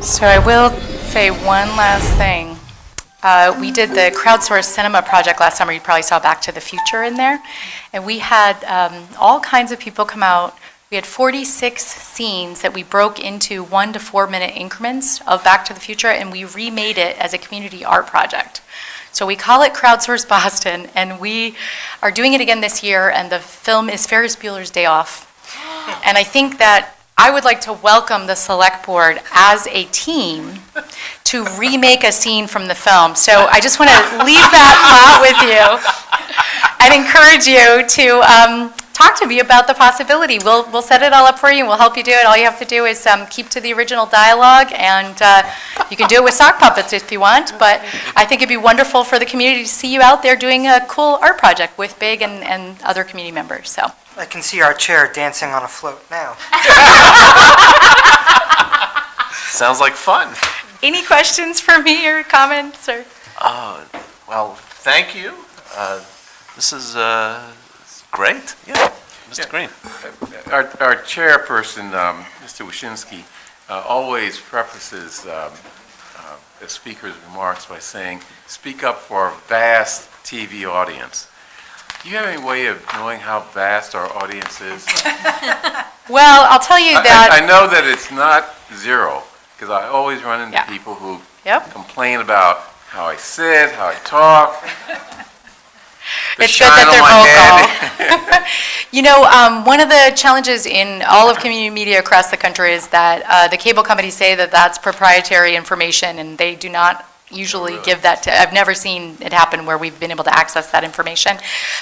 So I will say one last thing. We did the crowdsourced cinema project last summer. You probably saw Back to the Future in there. And we had all kinds of people come out. We had 46 scenes that we broke into 1 to 4 minute increments of Back to the Future, and we remade it as a community art project. So we call it Crowdsourced Boston, and we are doing it again this year, and the film is Ferris Bueller's Day Off. And I think that I would like to welcome the select board as a team to remake a scene from the film. So I just want to leave that thought with you and encourage you to talk to me about the possibility. We'll set it all up for you and we'll help you do it. All you have to do is keep to the original dialogue, and you can do it with sock puppets if you want, but I think it'd be wonderful for the community to see you out there doing a cool art project with Big and other community members. So I can see our chair dancing on a float now. Sounds like fun. any questions for me or comments or? Well, thank you. This is great. Yeah, Mr. Green. Our chairperson, Mr. Wyszynski, always prefaces the speaker's remarks by saying, "Speak up for our vast TV audience." Do you have any way of knowing how vast our audience is? Well, I'll tell you that. I know that it's not zero, because I always run into people who complain about how I sit, how I talk. It's good that they're vocal. You know, one of the challenges in all of community media across the country is that the cable companies say that that's proprietary information, and they do not usually give that to, I've never seen it happen where we've been able to access that information.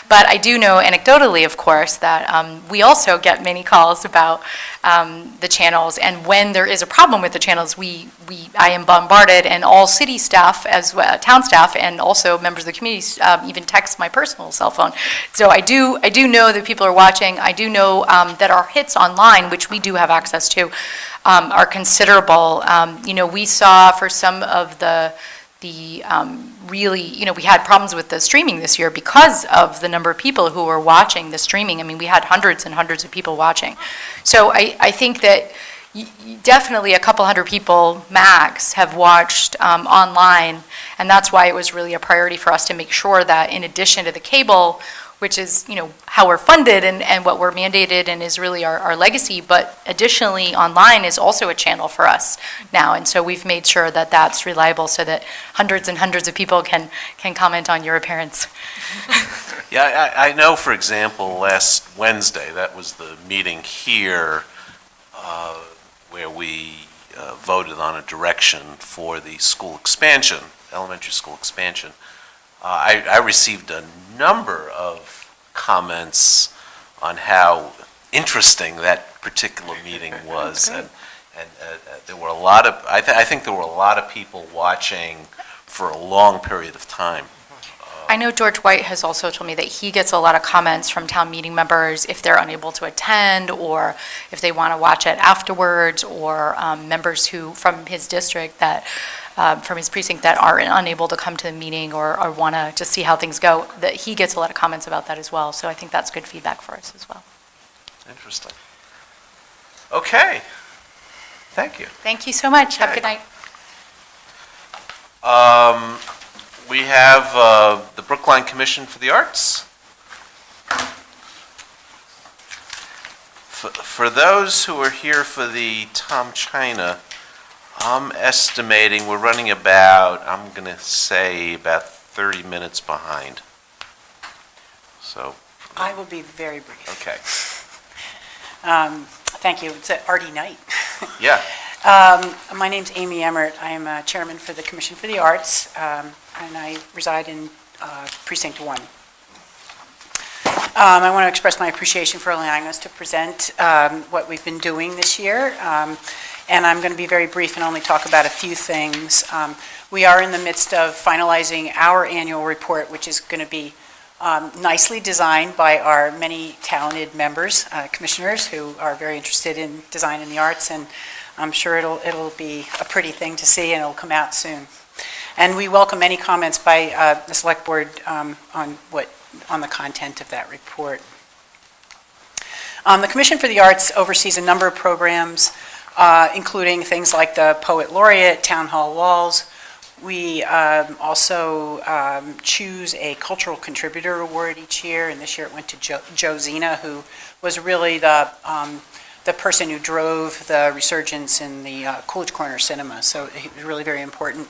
But I do know anecdotally, of course, that we also get many calls about the channels, and when there is a problem with the channels, I am bombarded, and all city staff, as well, town staff, and also members of the community even text my personal cell phone. So I do know that people are watching. I do know that our hits online, which we do have access to, are considerable. You know, we saw for some of the really, you know, we had problems with the streaming this year because of the number of people who were watching the streaming. I mean, we had hundreds and hundreds of people watching. So I think that definitely a couple hundred people max have watched online, and that's why it was really a priority for us to make sure that in addition to the cable, which is, you know, how we're funded and what we're mandated and is really our legacy, but additionally online is also a channel for us now. And so we've made sure that that's reliable so that hundreds and hundreds of people can comment on your appearance. Yeah, I know, for example, last Wednesday, that was the meeting here where we voted on a direction for the school expansion, elementary school expansion. I received a number of comments on how interesting that particular meeting was, and there were a lot of, I think there were a lot of people watching for a long period of time. I know George White has also told me that he gets a lot of comments from town meeting members if they're unable to attend, or if they want to watch it afterwards, or members who, from his district that, from his precinct that are unable to come to the meeting or want to just see how things go, that he gets a lot of comments about that as well. So I think that's good feedback for us as well. Interesting. Okay. Thank you. Thank you so much. Have a Okay. good night. We have the Brookline Commission for the Arts. For those who are here for the Tom China, I'm estimating we're running about, I'm going to say, about 30 minutes behind. So, I will be very brief. okay. Thank you. It's an arty night. Yeah. My name's Amy Emmert. I am chairman for the Commission for the Arts, and I reside in Precinct 1. I want to express my appreciation for allowing us to present what we've been doing this year, and I'm going to be very brief and only talk about a few things. We are in the midst of finalizing our annual report, which is going to be nicely designed by our many talented members, commissioners, who are very interested in design and the arts, and I'm sure it'll be a pretty thing to see, and it'll come out soon. And we welcome any comments by the select board on the content of that report. The Commission for the Arts oversees a number of programs, including things like the Poet Laureate, Town Hall Walls. We also choose a Cultural Contributor Award each year, and this year it went to Joe Zena, who was really the person who drove the resurgence in the Coolidge Corner Cinema, so he was really very important.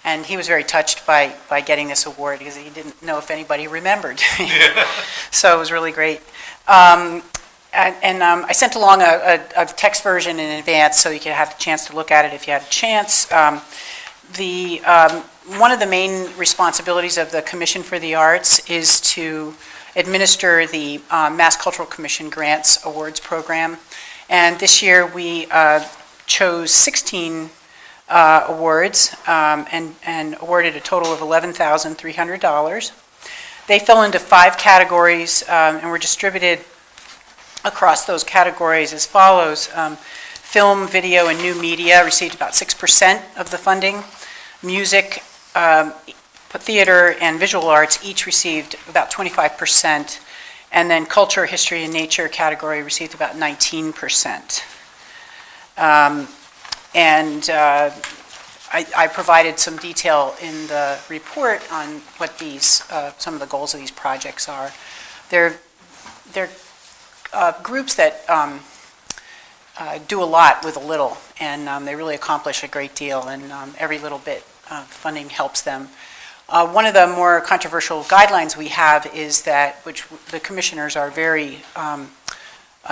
And he was very touched by getting this award because he didn't know if anybody remembered. So it was really great. I sent along a text version in advance so you could have a chance to look at it if you had a chance. One of the main responsibilities of the Commission for the Arts is to administer the Mass Cultural Commission Grants Awards Program. And this year we chose 16 awards and awarded a total of $11,300. They fell into 5 categories and were distributed across those categories as follows. Film, video, and new media received about 6% of the funding. Music, theater, and visual arts each received about 25%. And then culture, history, and nature category received about 19%. I provided some detail in the report on what these, some of the goals of these projects are. They're groups that do a lot with a little, and they really accomplish a great deal, and every little bit of funding helps them. One of the more controversial guidelines we have is that, which the commissioners are very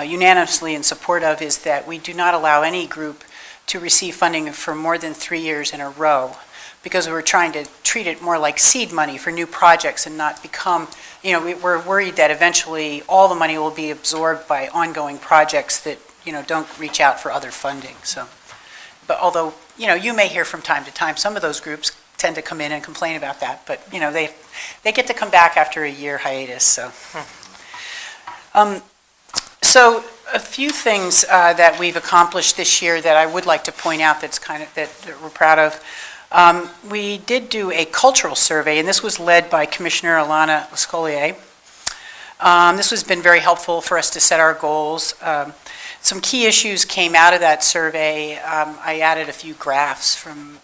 unanimously in support of, is that we do not allow any group to receive funding for more than 3 years in a row, because we're trying to treat it more like seed money for new projects and not become, we're worried that eventually all the money will be absorbed by ongoing projects that, don't reach out for other funding. So, but although, you may hear from time to time, some of those groups tend to come in and complain about that, but, they get to come back after a year hiatus, so. So a few things that we've accomplished this year that I would like to point out that we're proud of. We did do a cultural survey, and this was led by Commissioner Alana Lescolier. This has been very helpful for us to set our goals. Some key issues came out of that survey. I added a few graphs from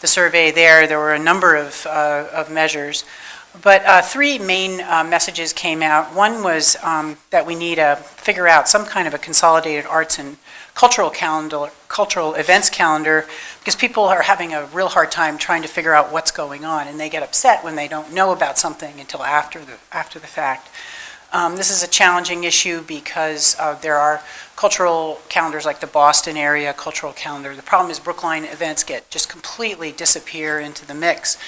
the survey there. There were a number of measures. But 3 main messages came out. One was that we need to figure out some kind of a consolidated arts and cultural events calendar, because people are having a real hard time trying to figure out what's going on, and they get upset when they don't know about something until after the fact. This is a challenging issue because there are cultural calendars like the Boston area cultural calendar. The problem is Brookline events just completely disappear into the mix.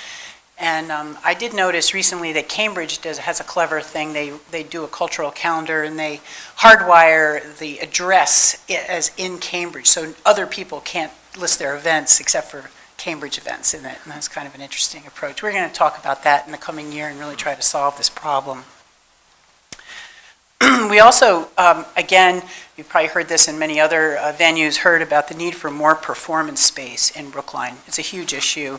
And I did notice recently that Cambridge has a clever thing. They do a cultural calendar, and they hardwire the address as in Cambridge, so other people can't list their events except for Cambridge events in it, and that's kind of an interesting approach. We're going to talk about that in the coming year and really try to solve this problem. We also, again, you've probably heard this in many other venues, heard about the need for more performance space in Brookline. It's a huge issue.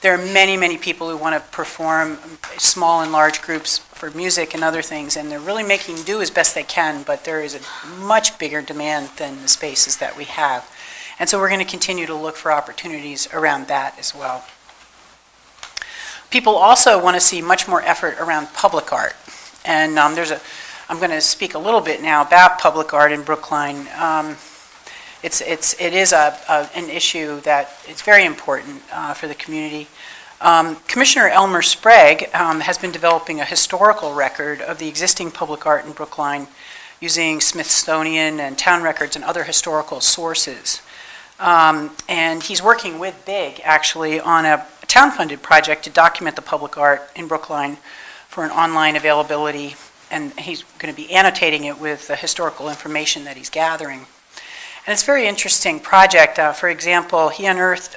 There are many, many people who want to perform, small and large groups for music and other things, and they're really making do as best they can, but there is a much bigger demand than the spaces that we have. And so we're going to continue to look for opportunities around that as well. People also want to see much more effort around public art. And I'm going to speak a little bit now about public art in Brookline. It is an issue that is very important for the community. Commissioner Elmer Sprague has been developing a historical record of the existing public art in Brookline using Smithsonian and town records and other historical sources. And he's working with BIG, actually, on a town-funded project to document the public art in Brookline for an online availability, and he's going to be annotating it with the historical information that he's gathering. And it's a very interesting project. For example, he unearthed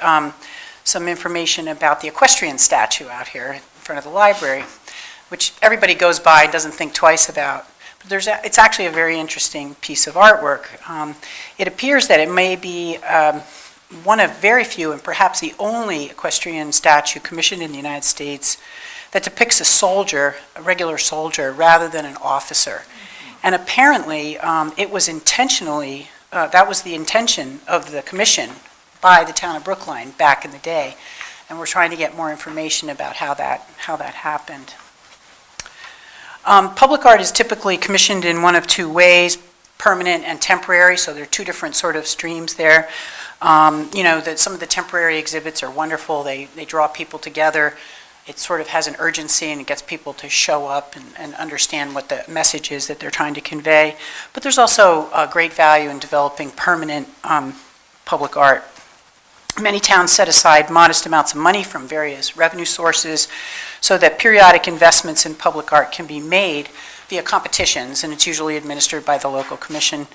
some information about the equestrian statue out here in front of the library, which everybody goes by and doesn't think twice about. But it's actually a very interesting piece of artwork. It appears that it may be one of very few, and perhaps the only equestrian statue commissioned in the United States that depicts a soldier, a regular soldier, rather than an officer. And apparently, it was intentionally, that was the intention of the commission by the town of Brookline back in the day. And we're trying to get more information about how that happened. Public art is typically commissioned in one of two ways, permanent and temporary, so there are two different sort of streams there. Some of the temporary exhibits are wonderful. They draw people together. It sort of has an urgency and it gets people to show up and understand what the message is that they're trying to convey. But there's also great value in developing permanent public art. Many towns set aside modest amounts of money from various revenue sources so that periodic investments in public art can be made via competitions, and it's usually administered by the local commission.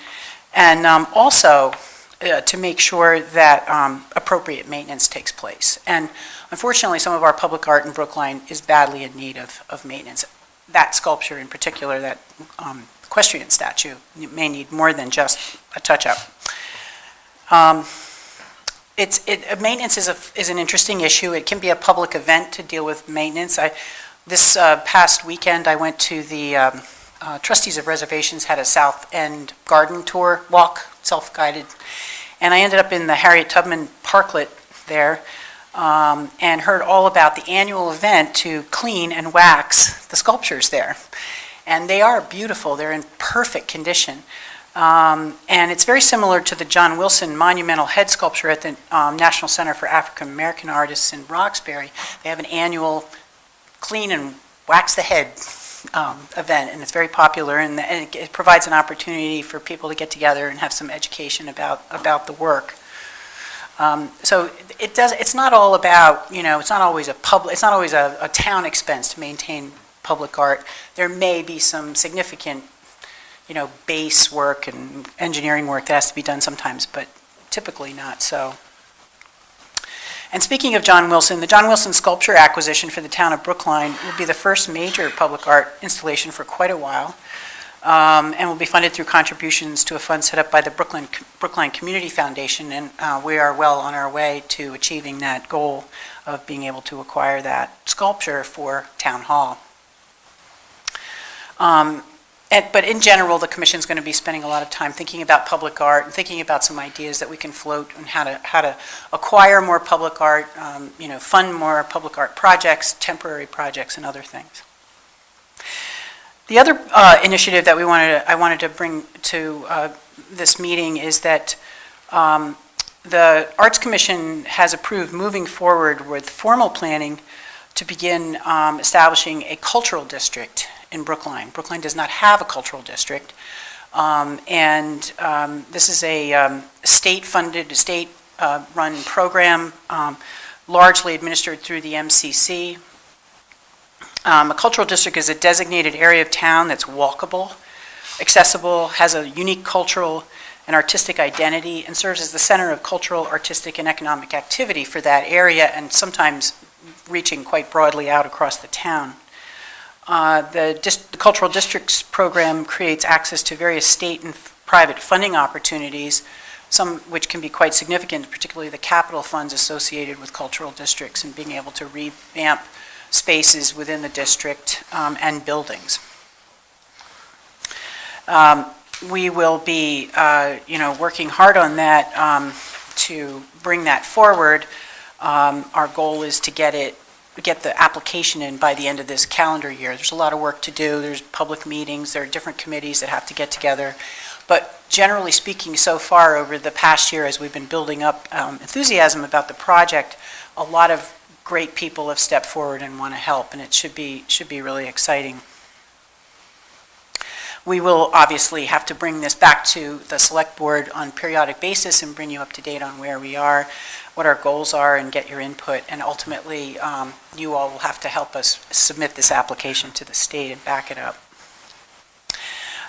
And also to make sure that appropriate maintenance takes place. And unfortunately, some of our public art in Brookline is badly in need of maintenance. That sculpture in particular, that equestrian statue, may need more than just a touch-up. Maintenance is an interesting issue. It can be a public event to deal with maintenance. This past weekend, I went to the Trustees of Reservations had a South End garden tour walk, self-guided, and I ended up in the Harriet Tubman Parklet there and heard all about the annual event to clean and wax the sculptures there. And they are beautiful. They're in perfect condition. And it's very similar to the John Wilson monumental head sculpture at the National Center for African American Artists in Roxbury. They have an annual clean and wax the head event, and it's very popular, and it provides an opportunity for people to get together and have some education about the work. So it's not all about, it's not always a town expense to maintain public art. There may be some significant base work and engineering work that has to be done sometimes, but typically not so. And speaking of John Wilson, the John Wilson sculpture acquisition for the town of Brookline will be the first major public art installation for quite a while, and will be funded through contributions to a fund set up by the Brookline Community Foundation, and we are well on our way to achieving that goal of being able to acquire that sculpture for Town Hall. But in general, the Commission's going to be spending a lot of time thinking about public art and thinking about some ideas that we can float on how to acquire more public art, fund more public art projects, temporary projects, and other things. The other initiative that I wanted to bring to this meeting is that the Arts Commission has approved moving forward with formal planning to begin establishing a cultural district in Brookline. Brookline does not have a cultural district, and this is a state-funded, state-run program, largely administered through the MCC. A cultural district is a designated area of town that's walkable, accessible, has a unique cultural and artistic identity, and serves as the center of cultural, artistic, and economic activity for that area, and sometimes reaching quite broadly out across the town. The Cultural Districts program creates access to various state and private funding opportunities, some which can be quite significant, particularly the capital funds associated with cultural districts and being able to revamp spaces within the district and buildings. We will be, working hard on that to bring that forward. Our goal is to get the application in by the end of this calendar year. There's a lot of work to do. There's public meetings. There are different committees that have to get together. But generally speaking, so far over the past year, as we've been building up enthusiasm about the project, a lot of great people have stepped forward and want to help, and it should be really exciting. We will obviously have to bring this back to the select board on a periodic basis and bring you up to date on where we are, what our goals are, and get your input. And ultimately, you all will have to help us submit this application to the state and back it up.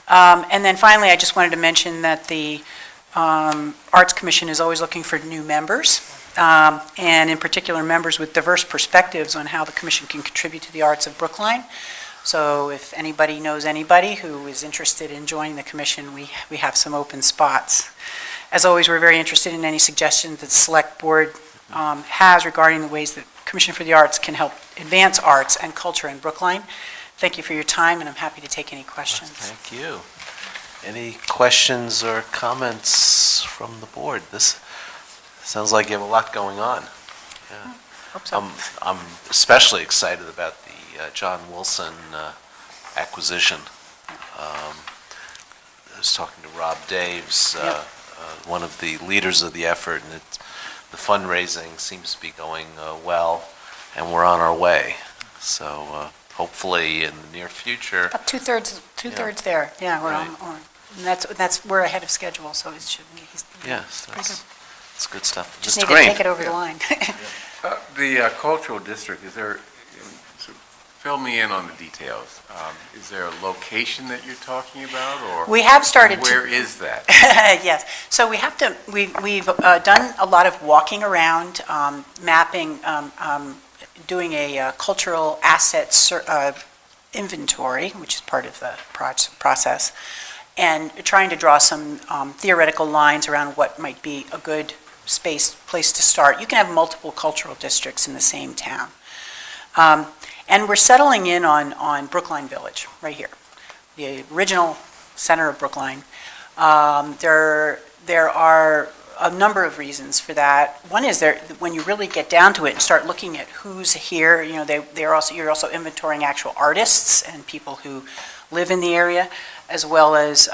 And then finally, I just wanted to mention that the Arts Commission is always looking for new members, and in particular, members with diverse perspectives on how the commission can contribute to the arts of Brookline. So if anybody knows anybody who is interested in joining the commission, we have some open spots. As always, we're very interested in any suggestions that the select board has regarding the ways that Commission for the Arts can help advance arts and culture in Brookline. Thank you for your time, and I'm happy to take any questions. Thank you. Any questions or comments from the board? This sounds like you have a lot going on. Yeah. Hope so. I'm especially excited about the John Wilson acquisition. I was talking to Rob Daves, one of the leaders of the effort, and the fundraising seems to be going well, and we're on our way. So hopefully in the near future. About two-thirds there. Yeah, we're Right. on. And we're ahead of schedule, so it should be. Yes, pretty good. it's good stuff. Just It's need great. to take it over the line. The cultural district, fill me in on the details. Is there a location that you're talking about, or? We have started to. Where is that? Yes. So we've done a lot of walking around, mapping, doing a cultural assets inventory, which is part of the process, and trying to draw some theoretical lines around what might be a good place to start. You can have multiple cultural districts in the same town. And we're settling in on Brookline Village, right here, the original center of Brookline. There are a number of reasons for that. One is when you really get down to it and start looking at who's here, you're also inventorying actual artists and people who live in the area, as well as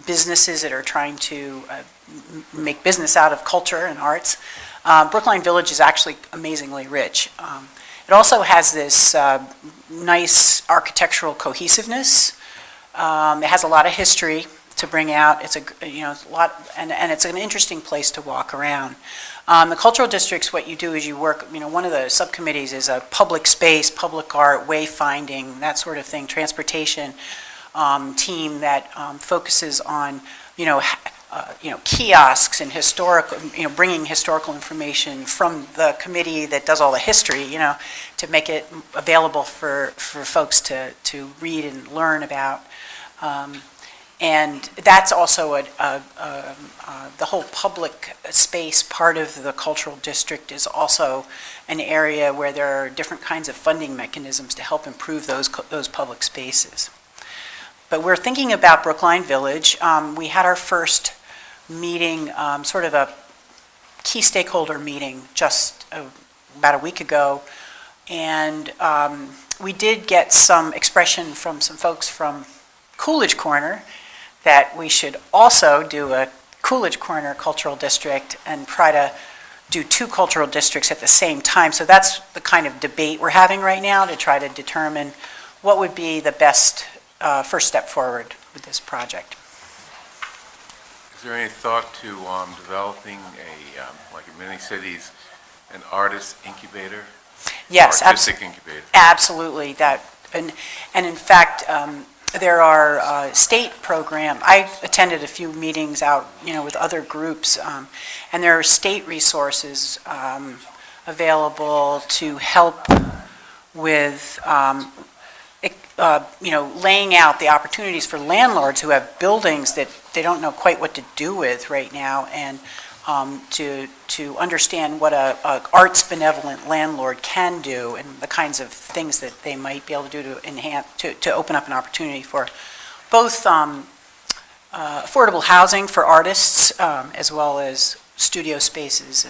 businesses that are trying to make business out of culture and arts. Brookline Village is actually amazingly rich. It also has this nice architectural cohesiveness. It has a lot of history to bring out. It's a lot, and it's an interesting place to walk around. The cultural districts, what you do is you work. One of the subcommittees is a public space, public art, wayfinding, that sort of thing, transportation team that focuses on kiosks and historical, bringing historical information from the committee that does all the history, to make it available for folks to read and learn about. And that's also the whole public space part of the cultural district is also an area where there are different kinds of funding mechanisms to help improve those public spaces. But we're thinking about Brookline Village. We had our first meeting, sort of a key stakeholder meeting just about a week ago. And we did get some expression from some folks from Coolidge Corner that we should also do a Coolidge Corner Cultural District and try to do two cultural districts at the same time. So that's the kind of debate we're having right now to try to determine what would be the best first step forward with this project. Is there any thought to developing like in many cities, an artist incubator? Yes, artistic incubator. Absolutely. And in fact, There are state program, I attended a few meetings out, with other groups, and there are state resources available to help with, laying out the opportunities for landlords who have buildings that they don't know quite what to do with right now, and to understand what a arts benevolent landlord can do and the kinds of things that they might be able to do to enhance, to open up an opportunity for both affordable housing for artists as well as studio spaces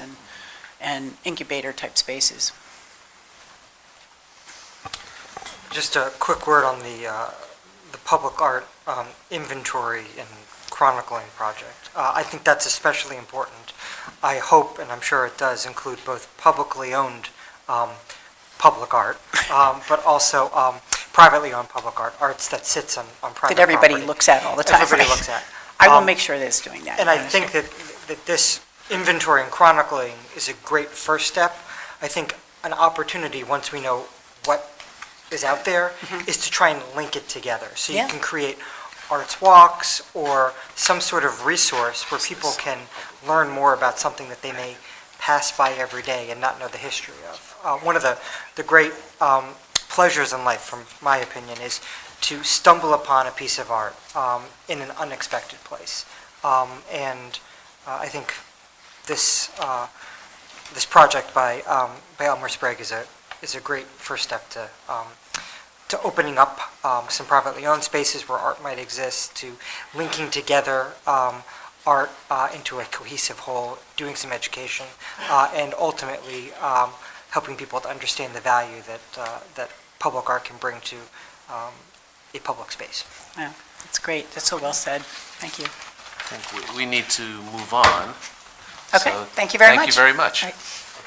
and incubator type spaces. Just a quick word on the public art inventory and chronicling project. I think that's especially important. I hope, and I'm sure it does, include both publicly owned public art, but also privately owned public art, arts that sits on private That everybody property. looks at all the time. Everybody right? looks at. I will make sure that it's doing that. And I think that this inventory and chronicling is a great first step. I think an opportunity, once we know what is out there, is to try and link it together. So you can create arts walks or some sort of resource where people can learn more about something that they may pass by every day and not know the history of. One of the great pleasures in life, from my opinion, is to stumble upon a piece of art in an unexpected place. And I think this this project by Elmer Sprague is a great first step to opening up some privately owned spaces where art might exist, to linking together art into a cohesive whole, doing some education, and ultimately helping people to understand the value that public art can bring to a public space. Yeah, that's great. That's so well said. Thank you. I think we need to move on. Okay, So, thank you very much. Thank you very much. Right.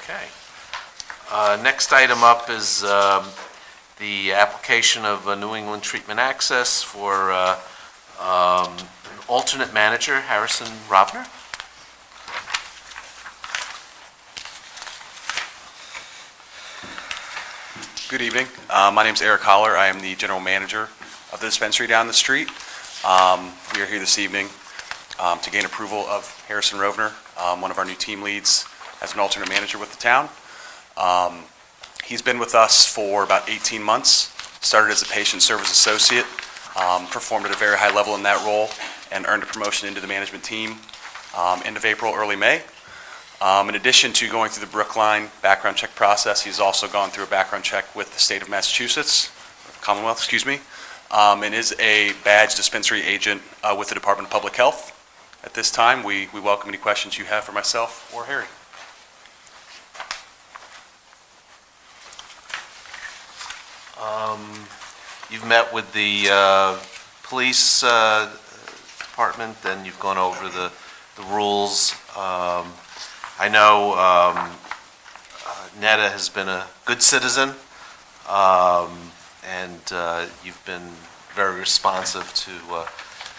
Okay. Next item up is the application of New England Treatment Access for alternate manager, Harrison Rovner. Good evening. My name is Eric Holler. I am the general manager of the dispensary down the street. We are here this evening to gain approval of Harrison Rovner, one of our new team leads, as an alternate manager with the town. He's been with us for about 18 months, started as a patient service associate, performed at a very high level in that role, and earned a promotion into the management team end of April, early May. In addition to going through the Brookline background check process, he's also gone through a background check with the state of Massachusetts, Commonwealth, excuse me, and is a badge dispensary agent with the Department of Public Health. At this time, we welcome any questions you have for myself or Harry. You've met with the police department, and you've gone over the rules. I know Netta has been a good citizen, and you've been very responsive to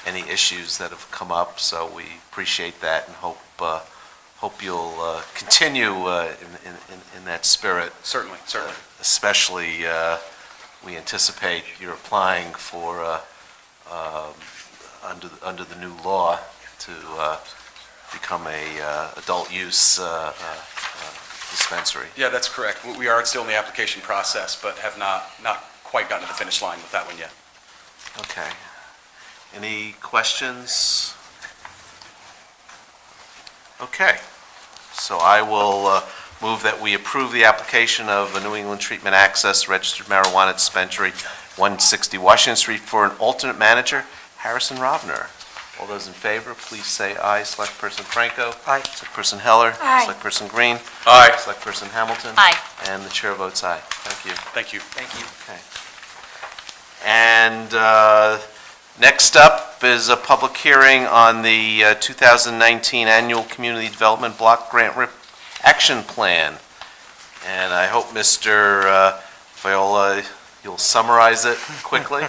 any issues that have come up, so we appreciate that and hope you'll continue in that spirit. Certainly. Especially, we anticipate you're applying for, under the new law, to become a adult use dispensary. Yeah, that's correct. We are still in the application process, but have not quite gotten to the finish line with that one yet. Okay. Any questions? Okay. So I will move that we approve the application of a New England Treatment Access Registered Marijuana Dispensary, 160 Washington Street, for an alternate manager, Harrison Rovner. All those in favor, please say aye. Select Person Franco. Aye. Select Person Heller. Aye. Select Person Green. Aye. Select Person Hamilton. Aye. And the chair votes aye. Thank you. Thank you. Okay. And next up is a public hearing on the 2019 Annual Community Development Block Grant Action Plan. And I hope, Mr. Viola, you'll summarize it quickly,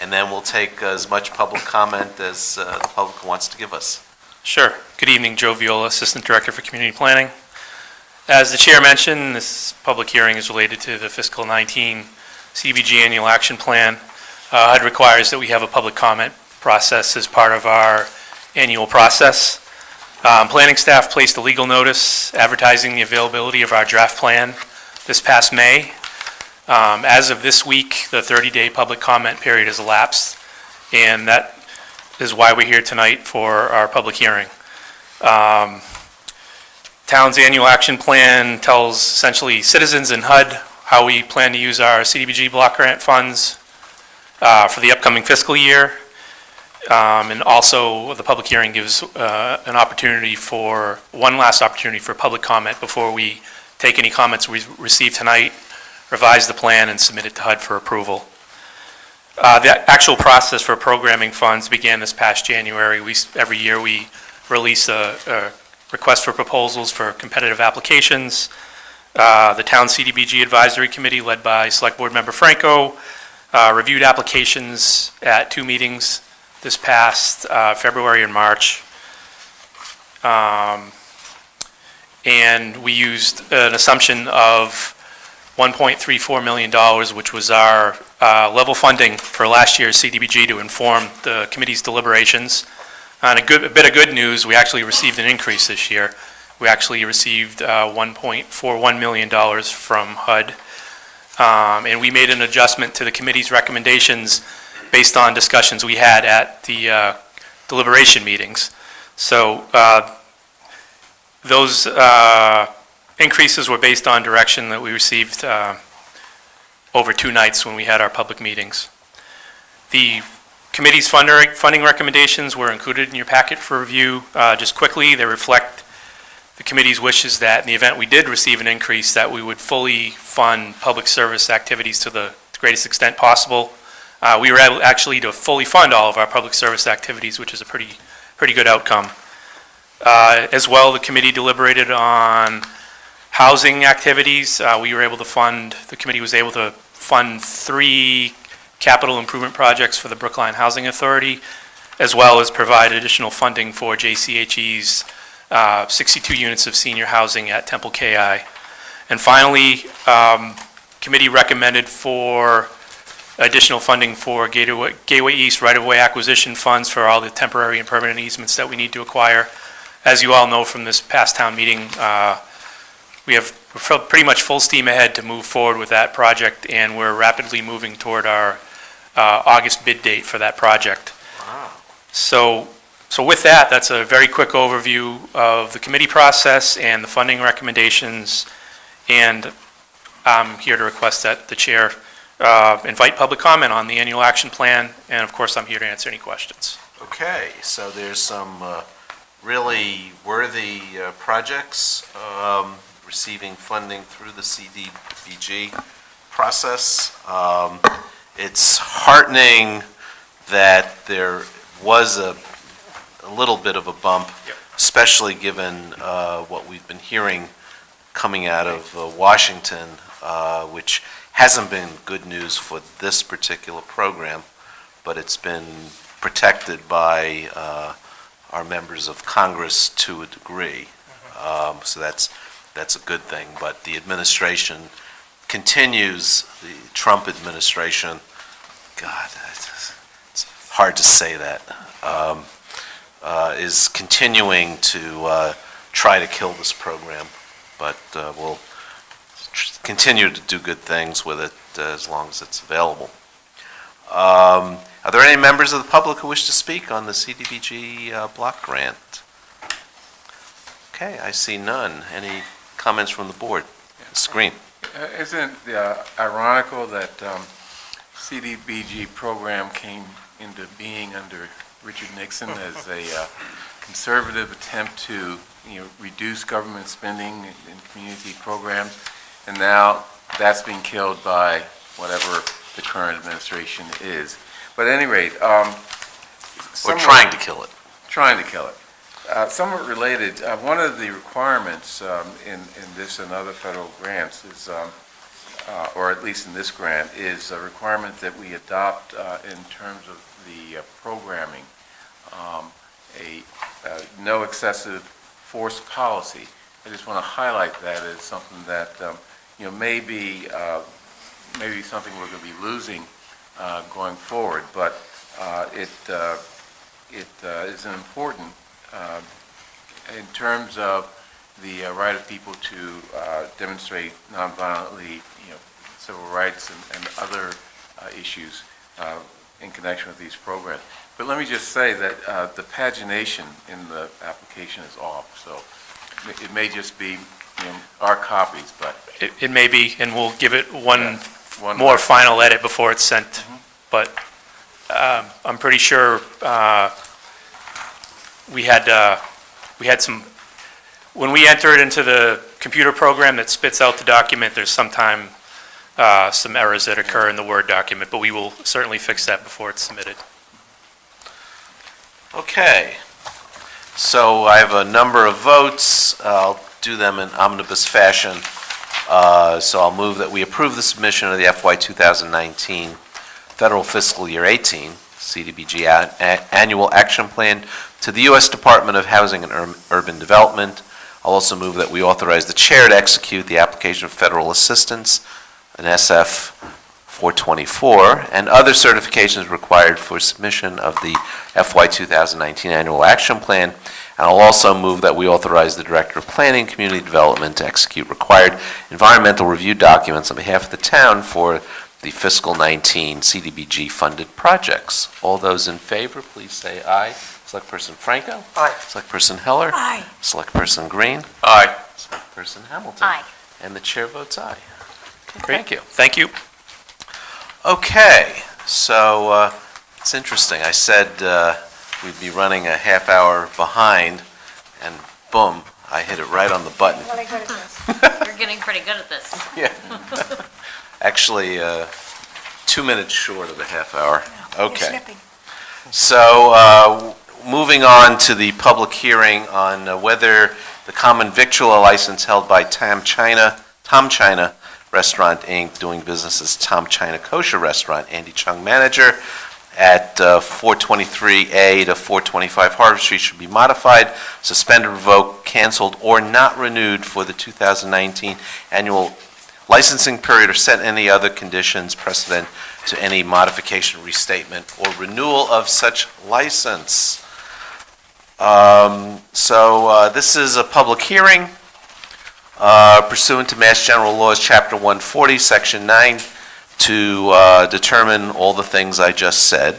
and then we'll take as much public comment as the public wants to give us. Sure. Good evening, Joe Viola, Assistant Director for Community Planning. As the Chair mentioned, this public hearing is related to the fiscal 19 CBG Annual Action Plan. HUD requires that we have a public comment process as part of our annual process. Planning staff placed a legal notice advertising the availability of our draft plan this past May. As of this week, the 30-day public comment period has elapsed, and that is why we're here tonight for our public hearing. Town's annual action plan tells essentially citizens and HUD how we plan to use our CDBG block grant funds for the upcoming fiscal year. And also, the public hearing gives one last opportunity for public comment before we take any comments we receive tonight, revise the plan, and submit it to HUD for approval. The actual process for programming funds began this past January. Every year we release a request for proposals for competitive applications. The Town CDBG Advisory Committee, led by Select Board Member Franco, reviewed applications at 2 meetings this past February and March. And we used an assumption of $1.34 million, which was our level funding for last year's CDBG to inform the committee's deliberations. And a bit of good news, we actually received an increase this year. We actually received $1.41 million from HUD. And we made an adjustment to the committee's recommendations based on discussions we had at the deliberation meetings. So those increases were based on direction that we received over 2 nights when we had our public meetings. The committee's funding recommendations were included in your packet for review. Just quickly, they reflect the committee's wishes that in the event we did receive an increase, that we would fully fund public service activities to the greatest extent possible. We were able actually to fully fund all of our public service activities, which is a pretty good outcome. As well, the committee deliberated on housing activities. The committee was able to fund 3 capital improvement projects for the Brookline Housing Authority, as well as provide additional funding for JCHE's 62 units of senior housing at Temple KI. And finally, committee recommended for additional funding for Gateway East right-of-way acquisition funds for all the temporary and permanent easements that we need to acquire. As you all know from this past town meeting, we're pretty much full steam ahead to move forward with that project, and we're rapidly moving toward our August bid date for that project. Wow. So with that, that's a very quick overview of the committee process and the funding recommendations, and I'm here to request that the chair invite public comment on the annual action plan, and of course, I'm here to answer any questions. Okay, so there's some really worthy projects receiving funding through the CDBG process. It's heartening that there was a little bit of a bump, especially given what we've been hearing coming out of Washington, which hasn't been good news for this particular program, but it's been protected by our members of Congress to a degree. So that's a good thing. But the administration continues, the Trump administration, God, it's hard to say that, is continuing to try to kill this program. But we'll continue to do good things with it as long as it's available. Are there any members of the public who wish to speak on the CDBG block grant? Okay, I see none. Any comments from the board? Mr. Green. Isn't it ironical that CDBG program came into being under Richard Nixon as a conservative attempt to reduce government spending in community programs, and now that's being killed by whatever the current administration is. But at any rate, we're trying to kill it. Trying to kill it. Somewhat related, one of the requirements in this and other federal grants is, or at least in this grant, is a requirement that we adopt in terms of the programming, a no excessive force policy. I just want to highlight that as something that maybe something we're going to be losing going forward. But it is important in terms of the right of people to demonstrate nonviolently, civil rights and other issues in connection with these programs. But let me just say that the pagination in the application is off, so it may just be our copies, but... It may be, and we'll give it one more final edit before it's sent. But I'm pretty sure we had some, when we enter it into the computer program that spits out the document, there's sometimes some errors that occur in the Word document, but we will certainly fix that before it's submitted. Okay, so I have a number of votes. I'll do them in omnibus fashion. So I'll move that we approve the submission of the FY 2019 Federal Fiscal Year 18 CDBG Annual Action Plan to the U.S. Department of Housing and Urban Development. I'll also move that we authorize the chair to execute the application of federal assistance, an SF 424, and other certifications required for submission of the FY 2019 Annual Action Plan. And I'll also move that we authorize the Director of Planning and Community Development to execute required environmental review documents on behalf of the town for the fiscal 19 CDBG funded projects. All those in favor, please say aye. Select Person Franco? Aye. Select Person Heller? Aye. Select Person Green? Aye. Select Person Hamilton? Aye. And the chair votes aye. Okay, Great. thank you. Thank you. Okay, so it's interesting. I said we'd be running a half hour behind, and boom, I hit it right on the button. Really good at this. You're getting pretty good at this. Yeah. Actually, 2 minutes short of the half hour. You're Okay. slipping. So, moving on to the public hearing on whether the common victualler license held by Tom China Restaurant, Inc., doing business as Tom China Kosher Restaurant, Andy Chung, manager, at 423A to 425 Harvard Street should be modified, suspended, revoked, canceled, or not renewed for the 2019 annual licensing period, or set any other conditions precedent to any modification, restatement, or renewal of such license. This is a public hearing pursuant to Mass General Laws, Chapter 140, Section 9, to determine all the things I just said,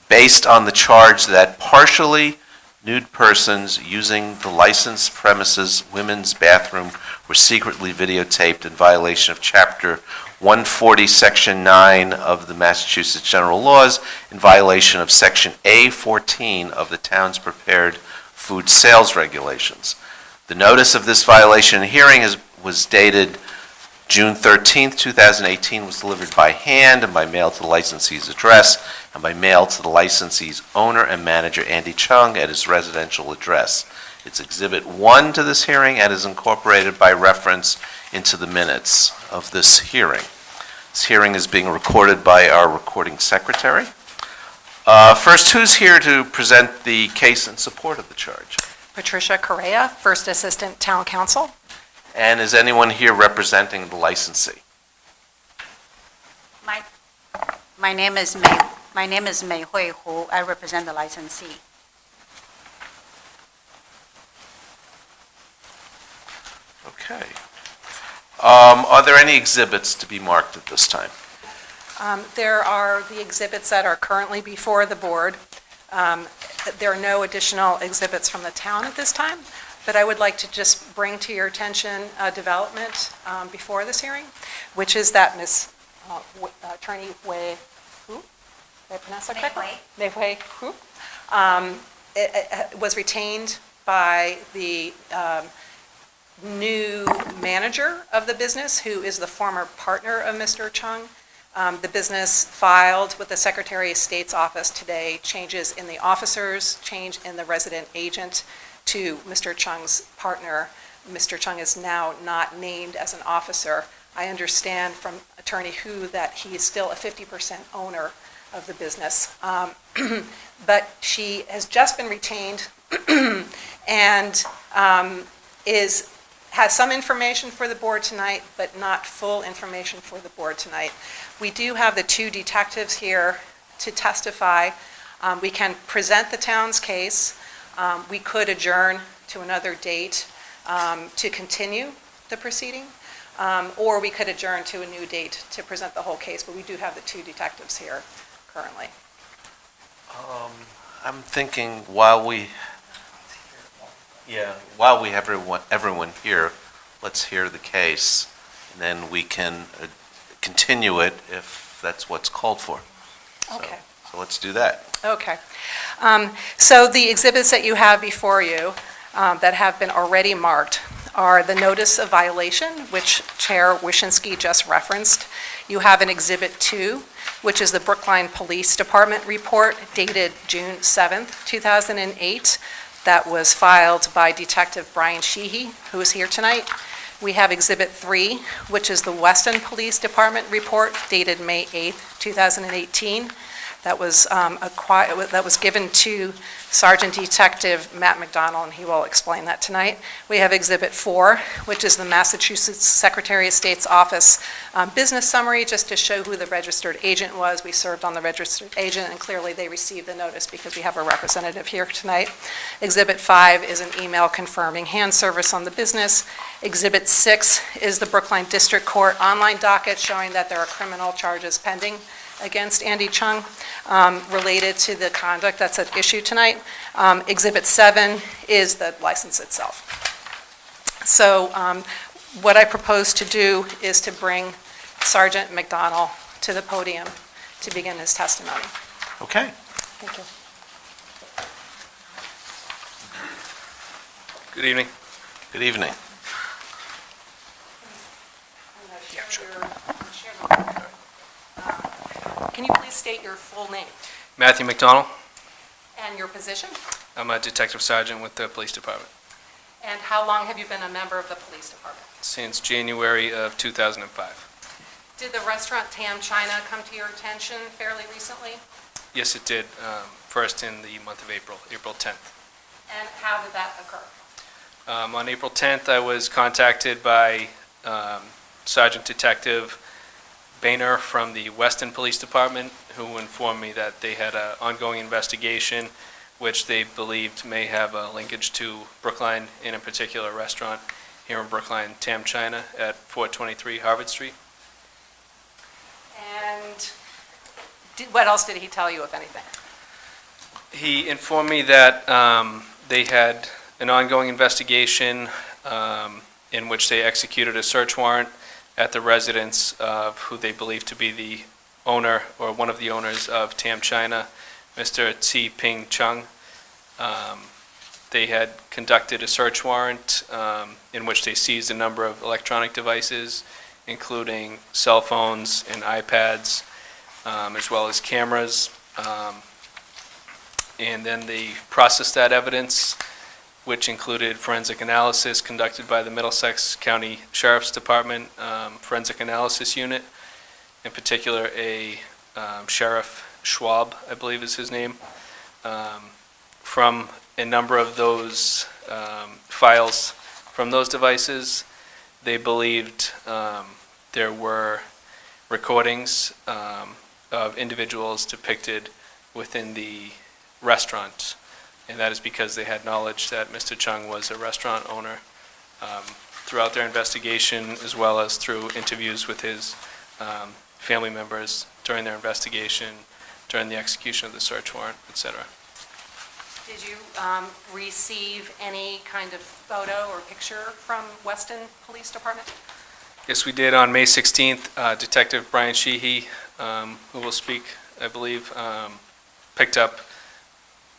based on the charge that partially nude persons using the licensed premises women's bathroom were secretly videotaped in violation of Chapter 140, Section 9 of the Massachusetts General Laws, in violation of Section A14 of the town's prepared food sales regulations. The notice of this violation hearing was dated June 13th, 2018, was delivered by hand and by mail to the licensee's address, and by mail to the licensee's owner and manager, Andy Chung, at his residential address. It's Exhibit 1 to this hearing and is incorporated by reference into the minutes of this hearing. This hearing is being recorded by our recording secretary. First, who's here to present the case in support of the charge? Patricia Correa, First Assistant Town Council. And is anyone here representing the licensee? My name is Mei Hui Hu. I represent the licensee. Okay. Are there any exhibits to be marked at this time? There are the exhibits that are currently before the board. There are no additional exhibits from the town at this time, but I would like to just bring to your attention a development before this hearing, which is that Ms. Attorney Wei Hu, did I pronounce that correctly? Mei Hui Hu, was retained by the new manager of the business, who is the former partner of Mr. Chung. The business filed with the Secretary of State's office today changes in the officers, change in the resident agent to Mr. Chung's partner. Mr. Chung is now not named as an officer. I understand from Attorney Hu that he is still a 50% owner of the business. But she has just been retained and is has some information for the board tonight, but not full information for the board tonight. We do have the two detectives here to testify. We can present the town's case. We could adjourn to another date to continue the proceeding, or we could adjourn to a new date to present the whole case, but we do have the two detectives here currently. I'm thinking while we have everyone here, let's hear the case, and then we can continue it if that's what's called for. Okay. So let's do that. Okay. So the exhibits that you have before you that have been already marked are the notice of violation, which Chair Wyszynski just referenced. You have an Exhibit 2, which is the Brookline Police Department report dated June 7th, 2008, that was filed by Detective Brian Sheehy, who is here tonight. We have Exhibit 3, which is the Weston Police Department report dated May 8th, 2018. That was given to Sergeant Detective Matt McDonald, and he will explain that tonight. We have Exhibit 4, which is the Massachusetts Secretary of State's Office business summary, just to show who the registered agent was. We served on the registered agent, and clearly they received the notice because we have a representative here tonight. Exhibit 5 is an email confirming hand service on the business. Exhibit 6 is the Brookline District Court online docket showing that there are criminal charges pending against Andy Chung related to the conduct that's at issue tonight. Exhibit 7 is the license itself. So what I propose to do is to bring Sergeant McDonald to the podium to begin his testimony. Okay. Thank you. Good evening. Good evening. Can you please state your full name Matthew McDonald. and your position? I'm a detective sergeant with the police department And how long have you been a member of the police department? since January of 2005. Did the restaurant Tam China come to your attention fairly recently? Yes, it did. First in the month of April 10th. And how did that occur? On April 10th, I was contacted by Sergeant Detective Boehner from the Weston Police Department, who informed me that they had an ongoing investigation which they believed may have a linkage to Brookline, in a particular restaurant here in Brookline, Tam China at 423 Harvard Street. And what else did he tell you, if anything? He informed me that they had an ongoing investigation in which they executed a search warrant at the residence of who they believe to be the owner or one of the owners of Tam China, Mr. Tse Ping Chung. They had conducted a search warrant in which they seized a number of electronic devices, including cell phones and iPads, as well as cameras. And then they processed that evidence, which included forensic analysis conducted by the Middlesex County Sheriff's Department Forensic Analysis Unit, in particular a Sheriff Schwab, I believe is his name. From a number of those files from those devices, they believed there were recordings of individuals depicted within the restaurant, and that is because they had knowledge that Mr. Chung was a restaurant owner. Throughout their investigation, as well as through interviews with his family members during their investigation, during the execution of the search warrant, etc. Did you receive any kind of photo or picture from Weston Police Department? Yes, we did. On May 16th, Detective Brian Sheehy, who will speak, I believe, picked up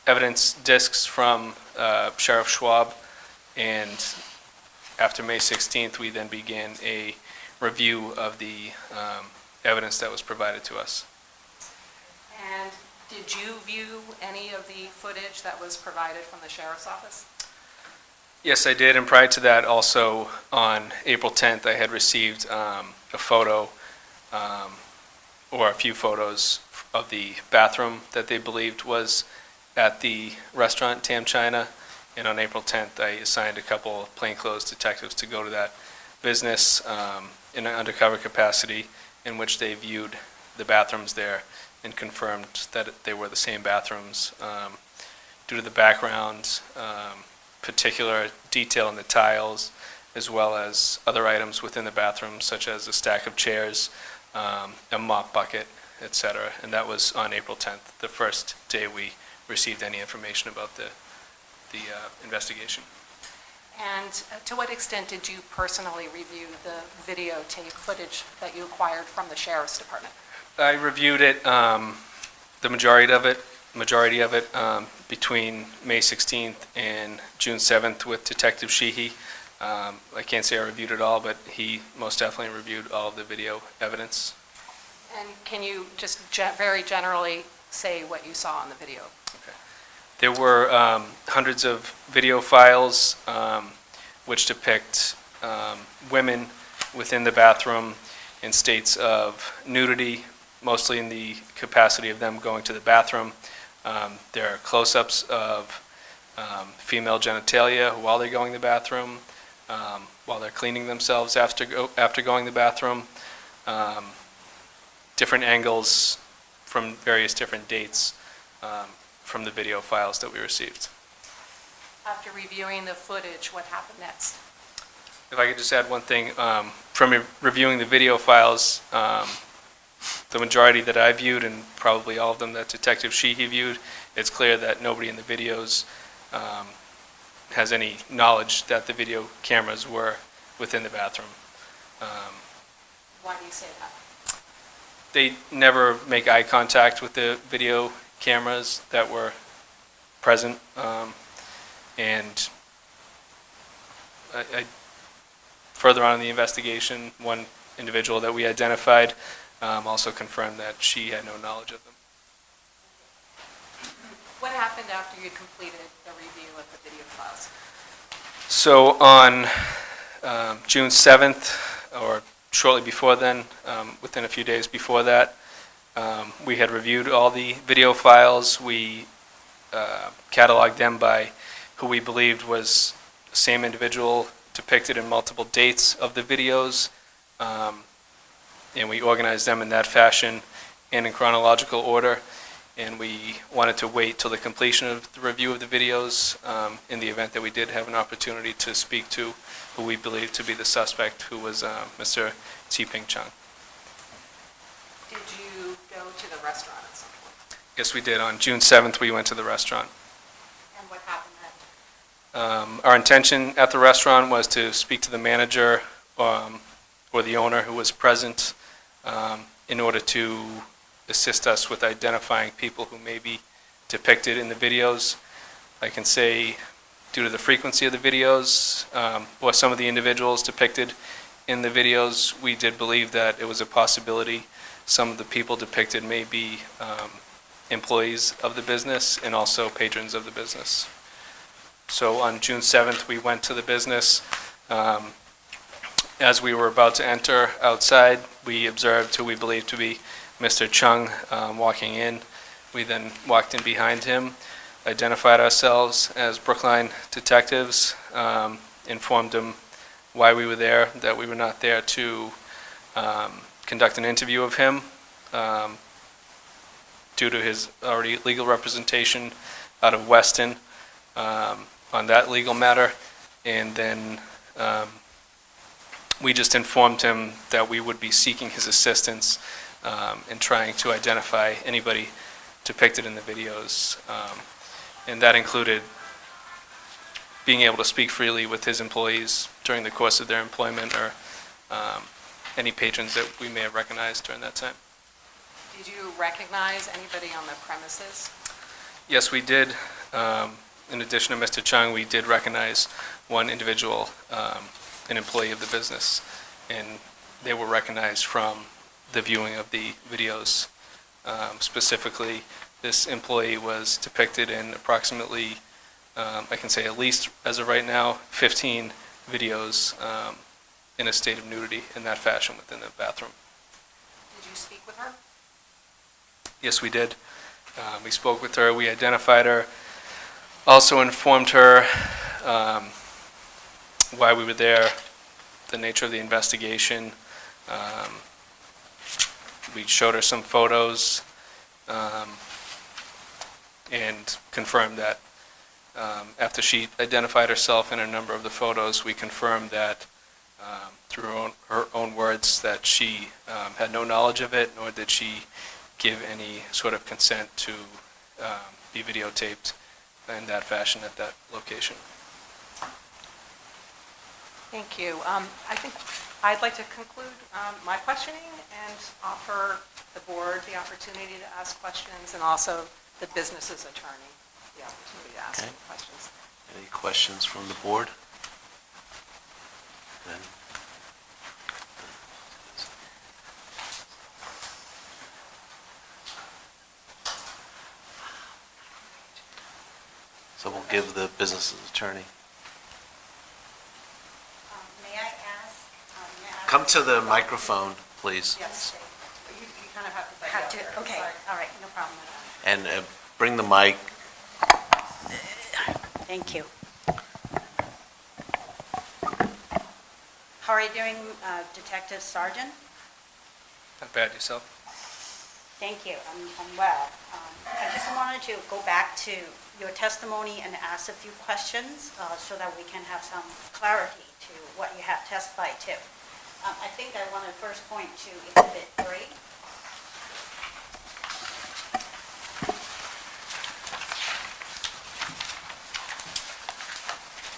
evidence discs from Sheriff Schwab, and after May 16th, we then began a review of the evidence that was provided to us. And did you view any of the footage that was provided from the Sheriff's Office? Yes, I did, and prior to that, also on April 10th, I had received a photo, or a few photos of the bathroom that they believed was at the restaurant Tam China, And on April 10th, I assigned a couple of plainclothes detectives to go to that business in an undercover capacity in which they viewed the bathrooms there and confirmed that they were the same bathrooms. Due to the background, particular detail in the tiles, as well as other items within the bathroom, such as a stack of chairs, a mop bucket, etc. And that was on April 10th, the first day we received any information about the investigation. And to what extent did you personally review the videotape footage that you acquired from the Sheriff's Department? I reviewed it, the majority of it, between May 16th and June 7th with Detective Sheehy. I can't say I reviewed it all, but he most definitely reviewed all of the video evidence. And can you just very generally say what you saw on the video? There were hundreds of video files which depict women within the bathroom in states of nudity, mostly in the capacity of them going to the bathroom. There are close-ups of female genitalia while they're going to the bathroom, while they're cleaning themselves after going to the bathroom, different angles from various different dates from the video files that we received. After reviewing the footage, what happened next? If I could just add one thing, from reviewing the video files, the majority that I viewed, and probably all of them that Detective Sheehy viewed, it's clear that nobody in the videos has any knowledge that the video cameras were within the bathroom. Why do you say that? They never make eye contact with the video cameras that were present, and I further on in the investigation, one individual that we identified also confirmed that she had no knowledge of them. What happened after you completed the review of the video files? So on June 7th, or shortly before then, within a few days before that, we had reviewed all the video files. We cataloged them by who we believed was the same individual depicted in multiple dates of the videos, and we organized them in that fashion and in chronological order. And we wanted to wait till the completion of the review of the videos in the event that we did have an opportunity to speak to who we believed to be the suspect, who was Mr. T-Ping Chung. Did you go to the restaurant at some point? Yes, we did. On June 7th, we went to the restaurant. And what happened then? Our intention at the restaurant was to speak to the manager or the owner who was present in order to assist us with identifying people who may be depicted in the videos. I can say, due to the frequency of the videos, or some of the individuals depicted in the videos, we did believe that it was a possibility some of the people depicted may be employees of the business and also patrons of the business. So on June 7th, we went to the business. As we were about to enter outside, we observed who we believed to be Mr. Chung walking in. We then walked in behind him, identified ourselves as Brookline detectives, informed him why we were there, that we were not there to conduct an interview of him due to his already legal representation out of Weston on that legal matter. And then we just informed him that we would be seeking his assistance in trying to identify anybody depicted in the videos. And that included being able to speak freely with his employees during the course of their employment, or any patrons that we may have recognized during that time. Did you recognize anybody on the premises? Yes, we did. In addition to Mr. Chung, we did recognize one individual, an employee of the business, and they were recognized from the viewing of the videos. Specifically, this employee was depicted in approximately, I can say at least as of right now, 15 videos in a state of nudity in that fashion within the bathroom. Did you speak with her? Yes, we did. We spoke with her. We identified her. Also informed her why we were there, the nature of the investigation. We showed her some photos and confirmed that after she identified herself in a number of the photos, we confirmed that through her own words that she had no knowledge of it, nor did she give any sort of consent to be videotaped in that fashion at that location. Thank you. I think I'd like to conclude my questioning and offer the board the opportunity to ask questions, and also the business's attorney the opportunity to ask Okay. any questions. Any questions from the board? Then- So we'll give the business's attorney. May I ask? Come to the microphone, please, Yes. You kind of have to. Have to, okay, all right, no problem. and bring the mic. Thank you. How are you doing, Detective Sergeant? Not bad, yourself? Thank you, I'm well. I just wanted to go back to your testimony and ask a few questions so that we can have some clarity to what you have testified to. I think I want to first point to Exhibit 3.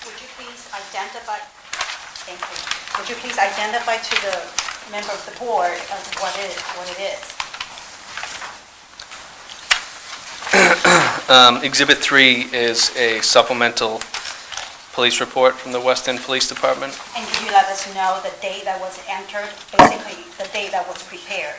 Would you please identify, thank you. Would you please identify to the member of the board as what it is? Exhibit 3 is a supplemental police report from the West End Police Department. And could you let us know the date that was entered, basically the date that was prepared?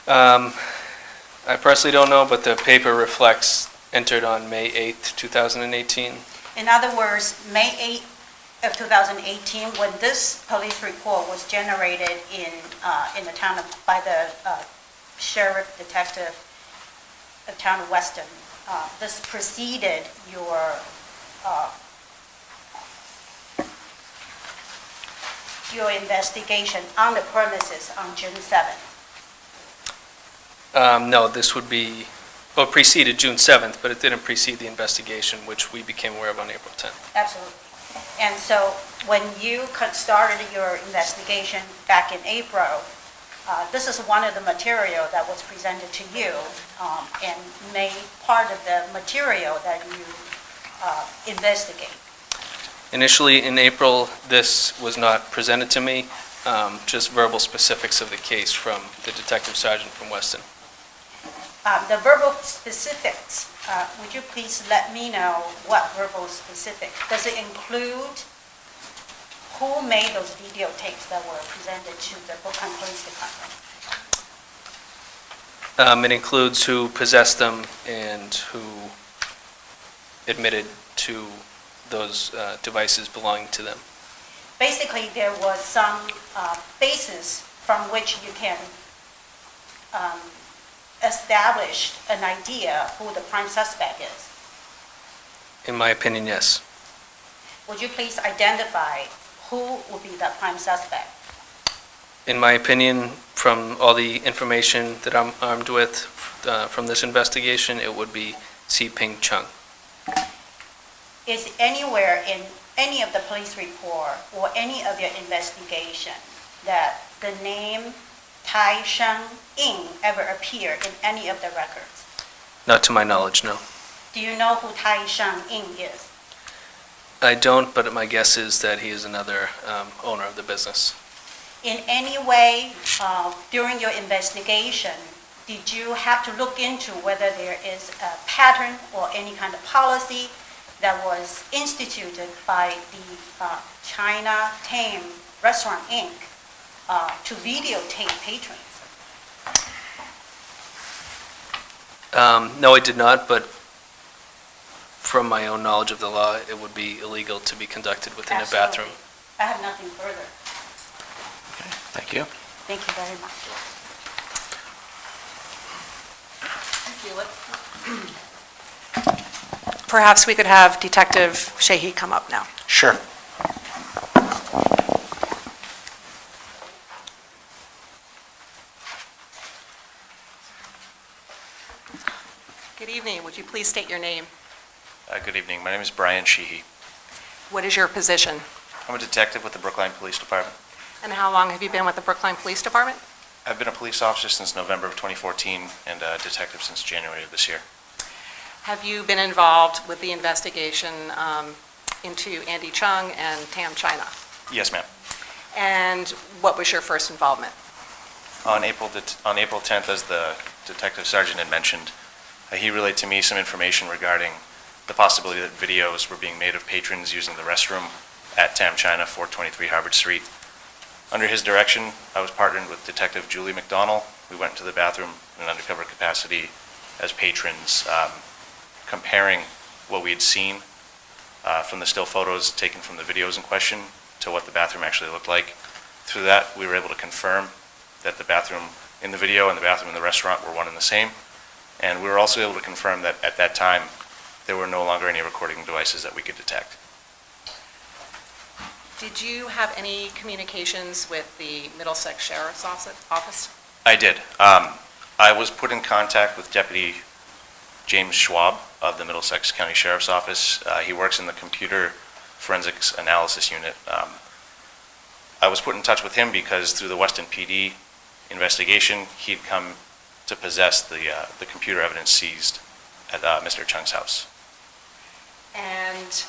I personally don't know, but the paper reflects entered on May 8th, 2018. In other words, May 8th of 2018, when this police report was generated in the town of, by the sheriff detective of town of Weston, this preceded your investigation on the premises on June 7th. No, this would be, well, preceded June 7th, but it didn't precede the investigation, which we became aware of on April 10th. Absolutely. And so when you started your investigation back in April, this is one of the material that was presented to you and made part of the material that you investigate. Initially, in April, this was not presented to me, just verbal specifics of the case from the detective sergeant from Weston. The verbal specifics, would you please let me know what verbal specific? Does it include who made those videotapes that were presented to the Brooklyn Police Department? It includes who possessed them and who admitted to those devices belonging to them. Basically, there was some basis from which you can establish an idea who the prime suspect is. In my opinion, yes. Would you please identify who would be the prime suspect? In my opinion, from all the information that I'm armed with from this investigation, it would be Si-Ping Chung. Is anywhere in any of the police report or any of your investigation that the name Tai Sheng-ing ever appeared in any of the records? Not to my knowledge, no. Do you know who Tai Sheng-ing is? I don't, but my guess is that he is another owner of the business. In any way, during your investigation, did you have to look into whether there is a pattern or any kind of policy that was instituted by the China Tame Restaurant Inc. To videotape patrons? No, I did not, but from my own knowledge of the law, it would be illegal to be conducted within a bathroom. I have nothing further. Thank you. Thank you very much. Thank you. Perhaps we could have Detective Sheehy come up now. Sure. Good evening. Would you please state your name? Good evening. My name is Brian Sheehy. What is your position? I'm a detective with the Brookline Police Department. And how long have you been with the Brookline Police Department? I've been a police officer since November of 2014 and a detective since January of this year. Have you been involved with the investigation into Andy Chung and Tam China? Yes, ma'am. And what was your first involvement? On April 10th, as the detective sergeant had mentioned, he relayed to me some information regarding the possibility that videos were being made of patrons using the restroom at Tam China, 423 Harvard Street. Under his direction, I was partnered with Detective Julie McDonnell. We went into the bathroom in an undercover capacity as patrons, comparing what we had seen from the still photos taken from the videos in question to what the bathroom actually looked like. Through that, we were able to confirm that the bathroom in the video and the bathroom in the restaurant were one and the same. And we were also able to confirm that at that time, there were no longer any recording devices that we could detect. Did you have any communications with the Middlesex Sheriff's Office? I did. I was put in contact with Deputy James Schwab of the Middlesex County Sheriff's Office. He works in the Computer Forensics Analysis Unit. I was put in touch with him because through the Weston PD investigation, he'd come to possess the computer evidence seized at Mr. Chung's house. And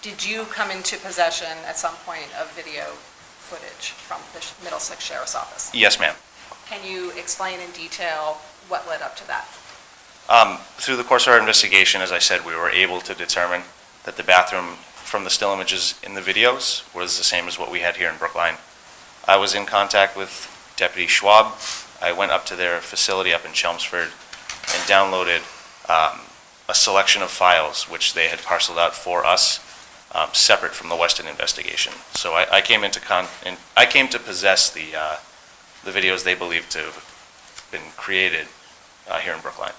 did you come into possession at some point of video footage from the Middlesex Sheriff's Office? Yes, ma'am. Can you explain in detail what led up to that? Through the course of our investigation, as I said, we were able to determine that the bathroom from the still images in the videos was the same as what we had here in Brookline. I was in contact with Deputy Schwab. I went up to their facility up in Chelmsford and downloaded a selection of files which they had parceled out for us, separate from the Weston investigation. So I came to possess the videos they believed to have been created here in Brookline.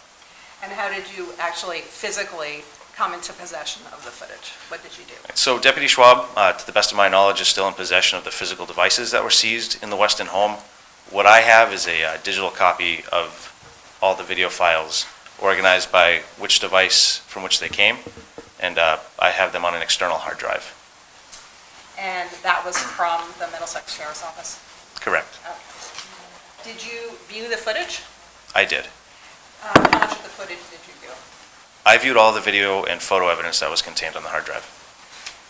And how did you actually physically come into possession of the footage? What did you do? So Deputy Schwab, to the best of my knowledge, is still in possession of the physical devices that were seized in the Weston home. What I have is a digital copy of all the video files organized by which device from which they came, and I have them on an external hard drive. And that was from the Middlesex Sheriff's Office? Correct. Okay. Did you view the footage? I did. How much of the footage did you view? I viewed all the video and photo evidence that was contained on the hard drive.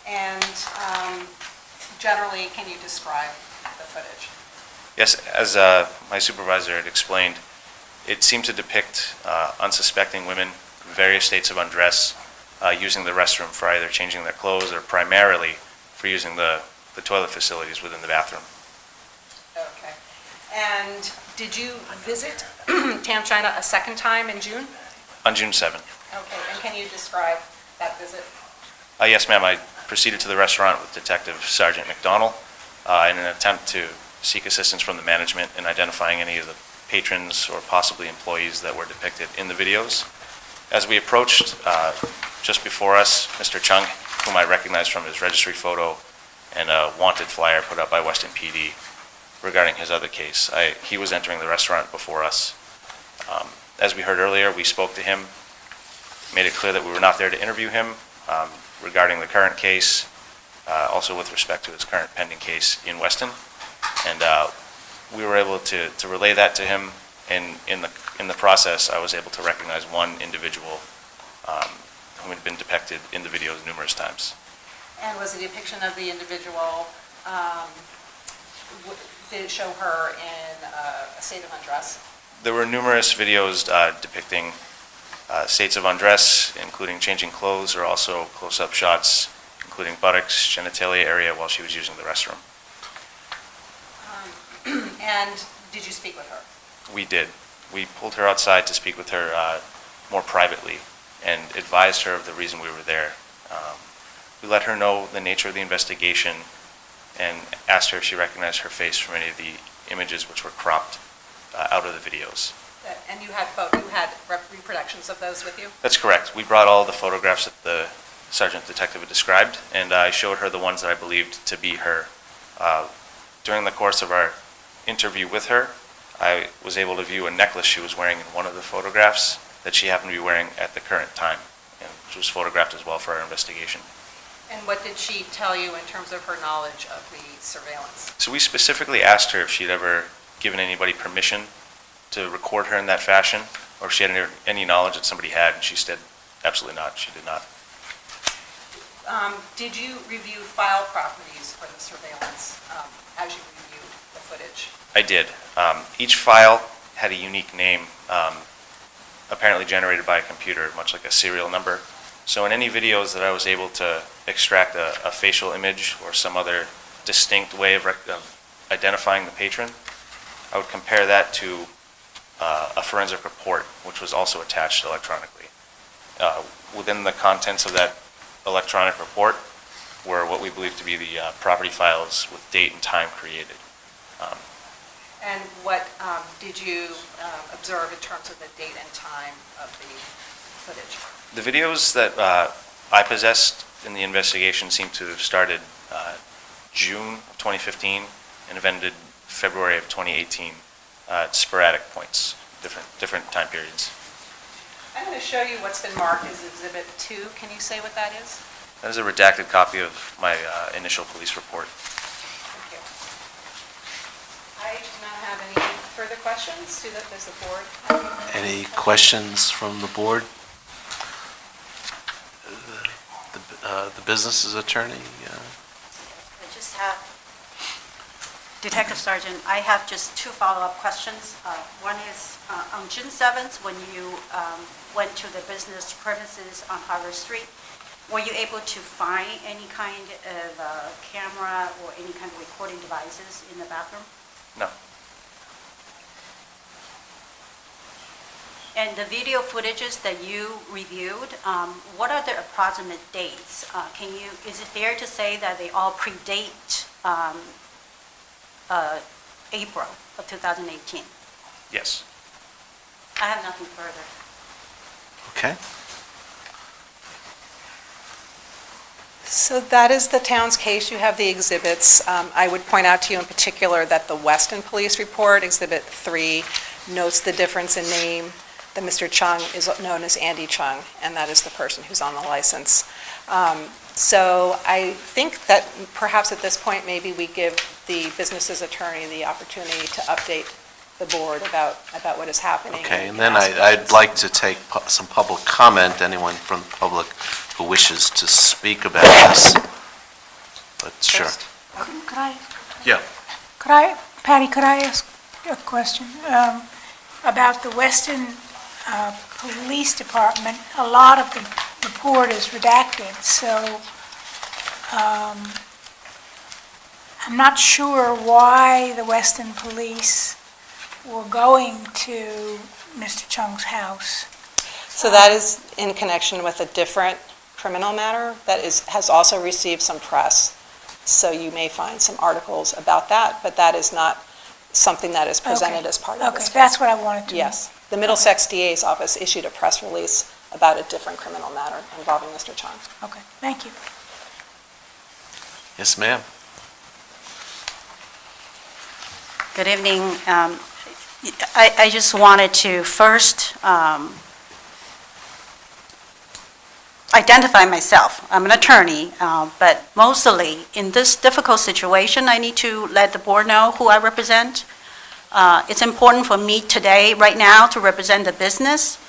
And generally, can you describe the footage? Yes, as my supervisor had explained, it seemed to depict unsuspecting women in various states of undress using the restroom for either changing their clothes or primarily for using the toilet facilities within the bathroom. Okay. And did you visit Tam China a second time in June? On June 7th. Okay, and can you describe that visit? Yes, ma'am. I proceeded to the restaurant with Detective Sergeant McDonnell in an attempt to seek assistance from the management in identifying any of the patrons or possibly employees that were depicted in the videos. As we approached, just before us, Mr. Chung, whom I recognized from his registry photo and a wanted flyer put up by Weston PD regarding his other case, he was entering the restaurant before us. As we heard earlier, we spoke to him, made it clear that we were not there to interview him regarding the current case, also with respect to his current pending case in Weston. And we were able to relay that to him, and in the process, I was able to recognize one individual who had been depicted in the videos numerous times. And was the depiction of the individual, did it show her in a state of undress? There were numerous videos depicting states of undress, including changing clothes, or also close-up shots, including buttocks, genitalia area while she was using the restroom. And did you speak with her? We did. We pulled her outside to speak with her more privately and advised her of the reason we were there. We let her know the nature of the investigation and asked her if she recognized her face from any of the images which were cropped out of the videos. And you had reproductions of those with you? That's correct. We brought all the photographs that the sergeant detective had described, and I showed her the ones that I believed to be her. During the course of our interview with her, I was able to view a necklace she was wearing in one of the photographs that she happened to be wearing at the current time, and which was photographed as well for our investigation. And what did she tell you in terms of her knowledge of the surveillance? So we specifically asked her if she'd ever given anybody permission to record her in that fashion, or if she had any knowledge that somebody had, and she said absolutely not, she did not. Did you review file properties for the surveillance as you reviewed the footage? I did. Each file had a unique name, apparently generated by a computer, much like a serial number. So in any videos that I was able to extract a facial image or some other distinct way of identifying the patron, I would compare that to a forensic report, which was also attached electronically. Within the contents of that electronic report were what we believe to be the property files with date and time created. And what did you observe in terms of the date and time of the footage? The videos that I possessed in the investigation seem to have started June of 2015 and have ended February of 2018 at sporadic points, different time periods. I'm going to show you what's been marked as Exhibit 2. Can you say what that is? That is a redacted copy of my initial police report. Thank you. I do not have any further questions. Does the board have any? Any questions from the board? The business's attorney? I just have, Detective Sergeant, I have just two follow-up questions. One is, on June 7th, when you went to the business premises on Harvard Street, were you able to find any kind of camera or any kind of recording devices in the bathroom? No. And the video footages that you reviewed, what are the approximate dates? Is it fair to say that they all predate April of 2018? Yes. I have nothing further. Okay. So that is the town's case. You have the exhibits. I would point out to you in particular that the Weston Police Report, Exhibit 3, notes the difference in name, that Mr. Chung is known as Andy Chung, and that is the person who's on the license. So I think that perhaps at this point, maybe we give the business's attorney the opportunity to update the board about what is happening. Okay, and then I'd like to take some public comment, anyone from the public who wishes to speak about this. But sure. Could I? Yeah. Patty, could I ask a question about the Weston Police Department? A lot of the report is redacted, so I'm not sure why the Weston Police were going to Mr. Chung's house. So that is in connection with a different criminal matter that has also received some press. So you may find some articles about that, but that is not something that is presented as part of this case. Okay, that's what I wanted to know. Yes. The Middlesex DA's office issued a press release about a different criminal matter involving Mr. Chung. Okay, thank you. Yes, ma'am. Good evening. I just wanted to first identify myself. I'm an attorney, but mostly in this difficult situation, I need to let the board know who I represent. It's important for me today, right now, to represent the business,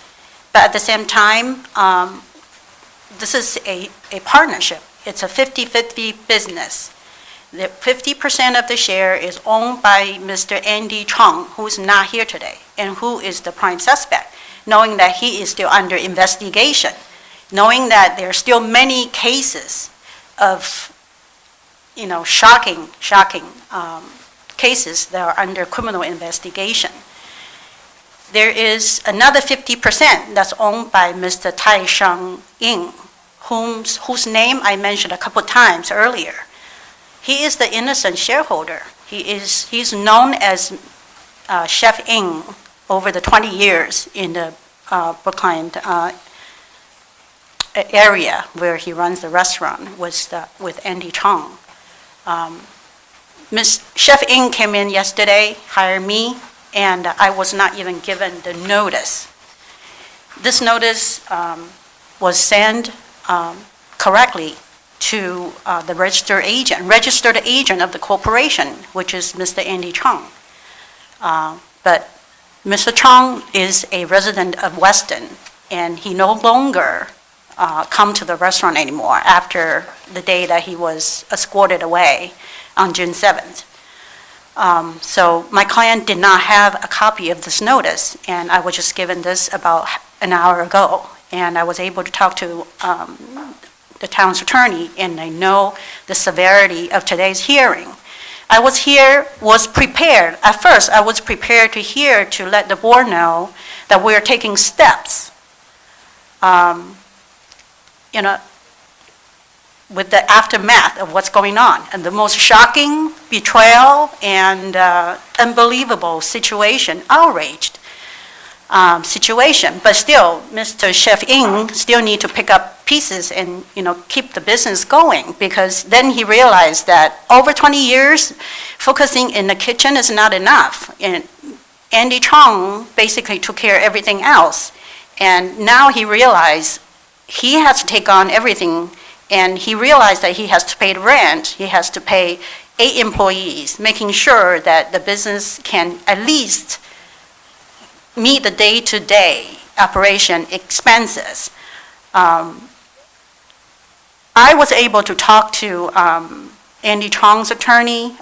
but at the same time, this is a partnership. It's a 50-50 business. The 50% of the share is owned by Mr. Andy Chung, who is not here today, and who is the prime suspect, knowing that he is still under investigation, knowing that there are still many cases of, shocking cases that are under criminal investigation. There is another 50% that's owned by Mr. Tai Sheng Ying, whose name I mentioned a couple times earlier. He is the innocent shareholder. He's known as Chef Ying over the 20 years in the Brookline area where he runs the restaurant was with Andy Chong. Chef Ng came in yesterday, hired me, and I was not even given the notice. This notice was sent correctly to the registered agent of the corporation, which is Mr. Andy Chong. But Mr. Chong is a resident of Weston, and he no longer come to the restaurant anymore after the day that he was escorted away on June 7th. So my client did not have a copy of this notice, and I was just given this about an hour ago. And I was able to talk to the town's attorney, and I know the severity of today's hearing. I was prepared. At first, I was prepared to let the board know that we are taking steps, with the aftermath of what's going on. And the most shocking betrayal and unbelievable situation, outraged situation. But still, Mr. Chef Ng still need to pick up pieces and, keep the business going, because then he realized that over 20 years, focusing in the kitchen is not enough. And Andy Chong basically took care of everything else. And now he realized he has to take on everything, and he realized that he has to pay the rent, he has to pay 8 employees, making sure that the business can at least meet the day-to-day operation expenses. I was able to talk to Andy Chong's attorney,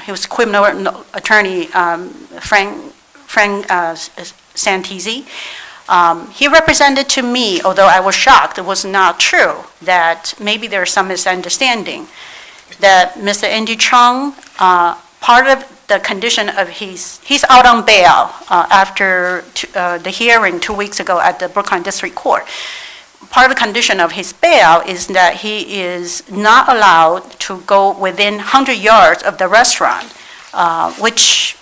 his criminal attorney, Frank Santisi. He represented to me, although I was shocked, it was not true, that maybe there's some misunderstanding, that Mr. Andy Chong, part of the condition of he's out on bail after the hearing 2 weeks ago at the Brookline District Court. Part of the condition of his bail is that he is not allowed to go within 100 yards of the restaurant, which,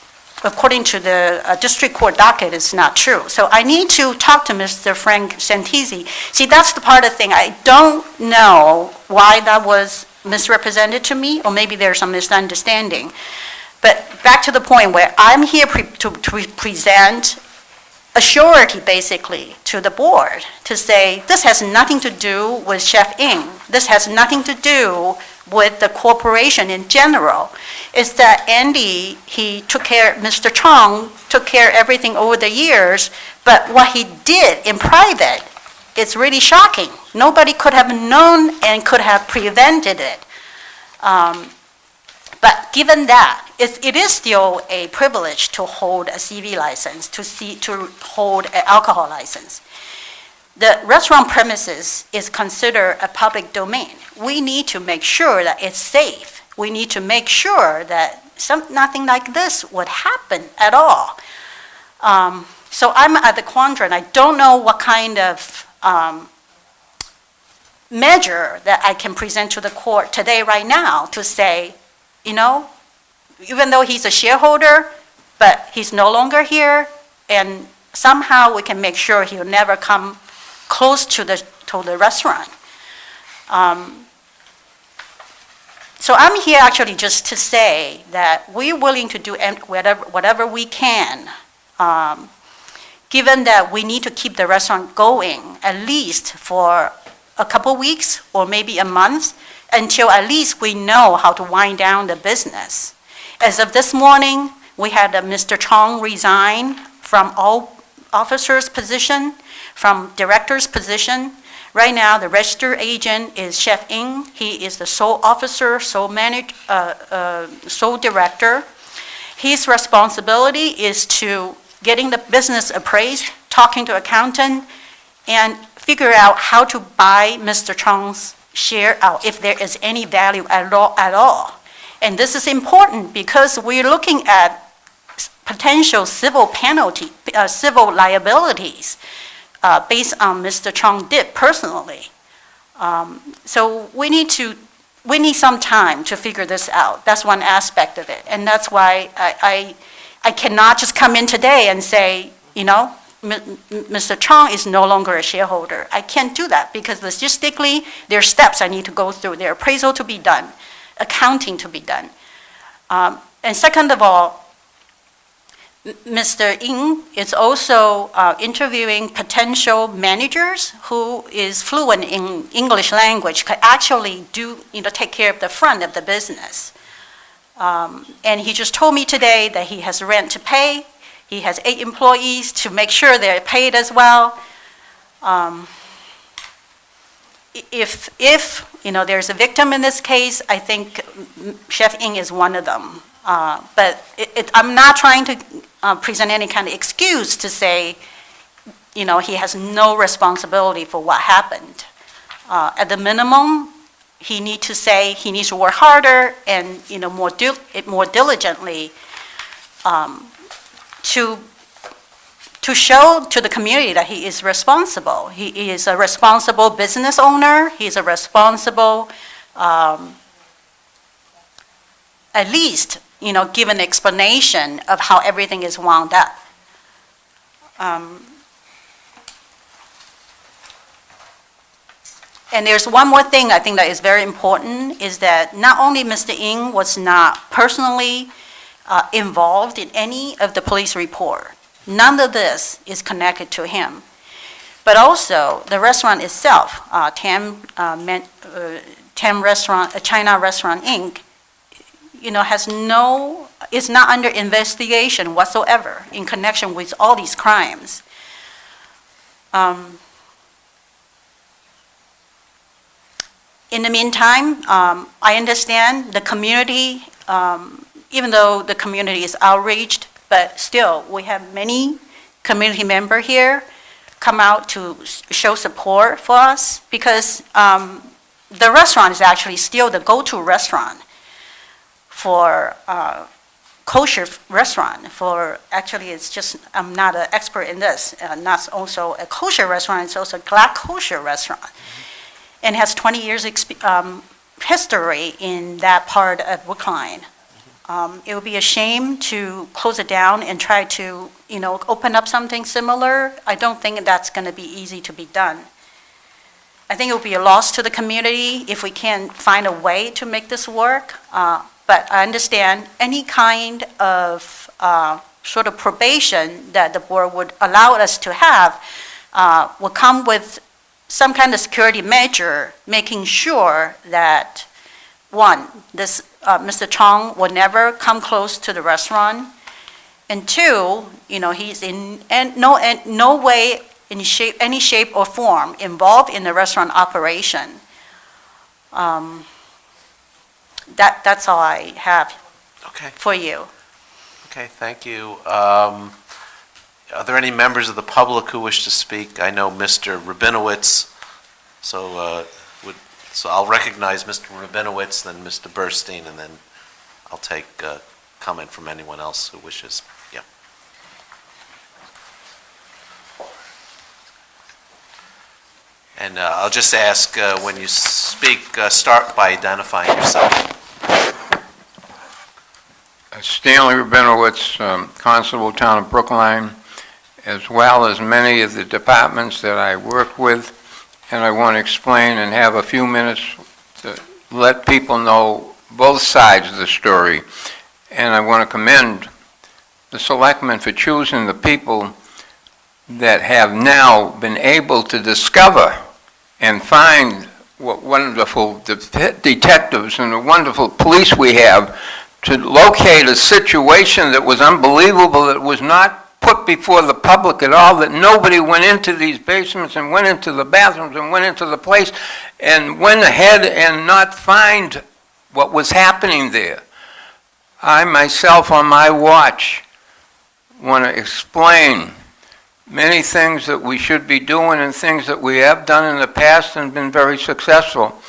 according to the district court docket, is not true. So I need to talk to Mr. Frank Santisi. See, that's the part of the thing. I don't know why that was misrepresented to me, or maybe there's some misunderstanding. But back to the point where I'm here to present a surety, basically, to the board, to say, this has nothing to do with Chef Ng. This has nothing to do with the corporation in general. It's that Andy, Mr. Chong took care of everything over the years, but what he did in private, it's really shocking. Nobody could have known and could have prevented it. But given that, it is still a privilege to hold a CV license, to hold an alcohol license. The restaurant premises is considered a public domain. We need to make sure that it's safe. We need to make sure that nothing like this would happen at all. So I'm at the quadrant. I don't know what kind of measure that I can present to the court today, right now, to say, even though he's a shareholder, but he's no longer here, and somehow we can make sure he'll never come close to the restaurant. So I'm here actually just to say that we're willing to do whatever we can, given that we need to keep the restaurant going at least for a couple weeks or maybe a month, until at least we know how to wind down the business. As of this morning, we had Mr. Chong resign from all officers' position, from director's position. Right now, the registered agent is Chef Ng. He is the sole officer, sole director. His responsibility is to getting the business appraised, talking to accountant, and figure out how to buy Mr. Chong's share out, if there is any value at all. And this is important because we're looking at potential civil liabilities based on Mr. Chong did personally. So we need some time to figure this out. That's one aspect of it. And that's why I cannot just come in today and say, Mr. Chong is no longer a shareholder. I can't do that because logistically, there are steps I need to go through. There are appraisal to be done, accounting to be done. And second of all, Mr. Ng is also interviewing potential managers who is fluent in English language, could actually take care of the front of the business. And he just told me today that he has rent to pay. He has 8 employees to make sure they're paid as well. If there's a victim in this case, I think Chef Ng is one of them. But I'm not trying to present any kind of excuse to say, he has no responsibility for what happened. At the minimum, he needs to work harder and, more diligently to show to the community that he is responsible. He is a responsible business owner. He's a responsible, at least, give an explanation of how everything is wound up. And there's one more thing I think that is very important, is that not only Mr. Ng was not personally involved in any of the police report, none of this is connected to him, but also the restaurant itself, Tam Restaurant, China Restaurant Inc., is not under investigation whatsoever in connection with all these crimes. In the meantime, I understand the community, even though the community is outraged, but still, we have many community members here come out to show support for us, because the restaurant is actually still the go-to restaurant for kosher restaurant. Actually, it's just, I'm not an expert in this, not also a kosher restaurant, it's also a black kosher restaurant. And has 20 years history in that part of Brookline. It would be a shame to close it down and try to, open up something similar. I don't think that's going to be easy to be done. I think it will be a loss to the community if we can't find a way to make this work. But I understand any kind of sort of probation that the board would allow us to have will come with some kind of security measure, making sure that, one, this Mr. Chong will never come close to the restaurant, and two, he's in no way, any shape or form involved in the restaurant operation. That's all I have for you. Okay, thank you. Are there any members of the public who wish to speak? I know Mr. Rabinowitz, so I'll recognize Mr. Rabinowitz, then Mr. Burstein, and then I'll take comment from anyone else who wishes. Yeah. And I'll just ask, when you speak, start by identifying yourself. Stanley Rabinowitz, Constable, Town of Brookline, as well as many of the departments that I work with, and I want to explain and have a few minutes to let people know both sides of the story. And I want to commend the selectmen for choosing the people that have now been able to discover and find what wonderful detectives and the wonderful police we have to locate a situation that was unbelievable, that was not put before the public at all, that nobody went into these basements and went into the bathrooms and went into the place and went ahead and not find what was happening there. I myself, on my watch, want to explain many things that we should be doing and things that we have done in the past and been very successful.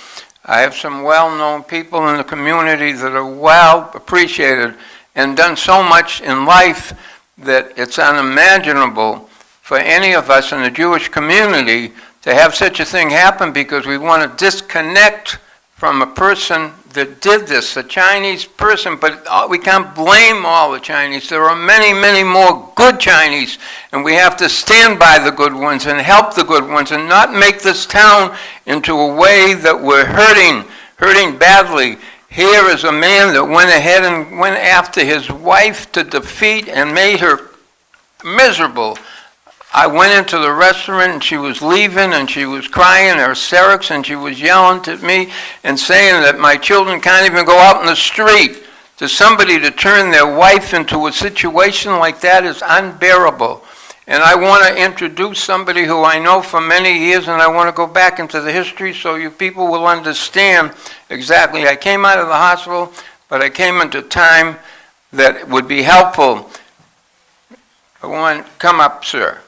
I have some well-known people in the community that are well appreciated and done so much in life that it's unimaginable for any of us in the Jewish community to have such a thing happen, because we want to disconnect from a person that did this, a Chinese person, but we can't blame all the Chinese. There are many, many more good Chinese, and we have to stand by the good ones and help the good ones and not make this town into a way that we're hurting badly. Here is a man that went ahead and went after his wife to defeat and made her miserable. I went into the restaurant and she was leaving and she was crying her hysterics and she was yelling at me and saying that my children can't even go out in the street. To somebody to turn their wife into a situation like that is unbearable. And I want to introduce somebody who I know for many years, and I want to go back into the history so you people will understand exactly. I came out of the hospital, but I came into time that would be helpful. Come up, sir.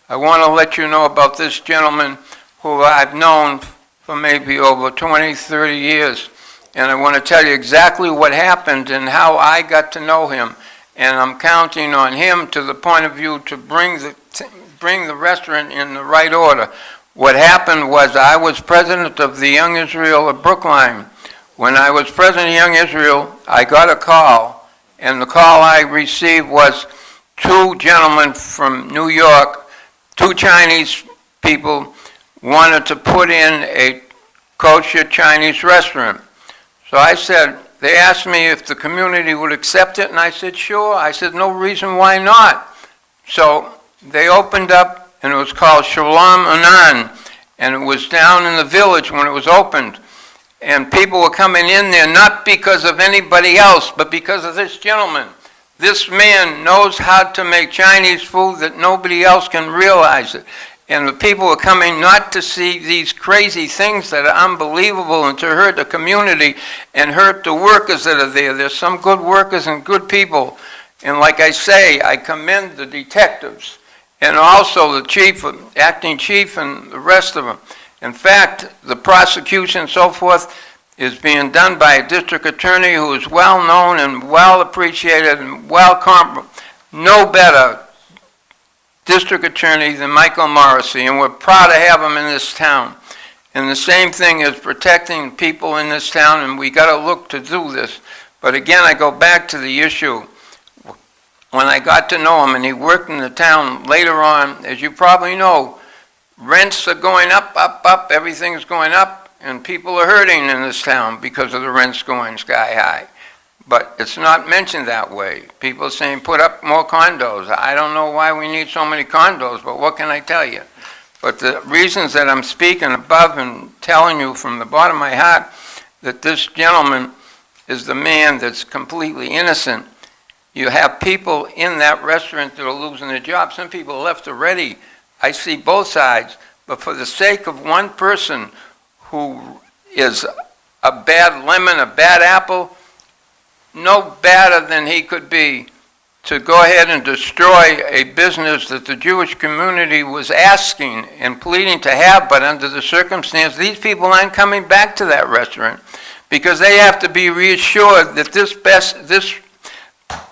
I want to let you know about this gentleman who I've known for maybe over 20, 30 years. And I want to tell you exactly what happened and how I got to know him. And I'm counting on him to the point of view to bring the restaurant in the right order. What happened was I was president of the Young Israel of Brookline. When I was president of Young Israel, I got a call, and the call I received was two gentlemen from New York, two Chinese people, wanted to put in a kosher Chinese restaurant. So I said, they asked me if the community would accept it, and I said, sure. I said, no reason why not. So they opened up, and it was called Shalom Anan, and it was down in the village when it was opened. And people were coming in there not because of anybody else, but because of this gentleman. This man knows how to make Chinese food that nobody else can realize it. And the people are coming not to see these crazy things that are unbelievable and to hurt the community and hurt the workers that are there. There's some good workers and good people. And like I say, I commend the detectives and also the chief, acting chief, and the rest of them. In fact, the prosecution and so forth is being done by a district attorney who is well known and well appreciated and no better district attorney than Michael Morrissey, and we're proud to have him in this town. And the same thing is protecting people in this town, and we got to look to do this. But again, I go back to the issue. When I got to know him, and he worked in the town later on, as you probably know, rents are going up, everything's going up, and people are hurting in this town because of the rents going sky high. But it's not mentioned that way. People are saying, put up more condos. I don't know why we need so many condos, but what can I tell you? But the reasons that I'm speaking above and telling you from the bottom of my heart that this gentleman is the man that's completely innocent. You have people in that restaurant that are losing their jobs. Some people left already. I see both sides. But for the sake of one person who is a bad lemon, a bad apple, no badder than he could be, to go ahead and destroy a business that the Jewish community was asking and pleading to have, but under the circumstance, these people aren't coming back to that restaurant because they have to be reassured that this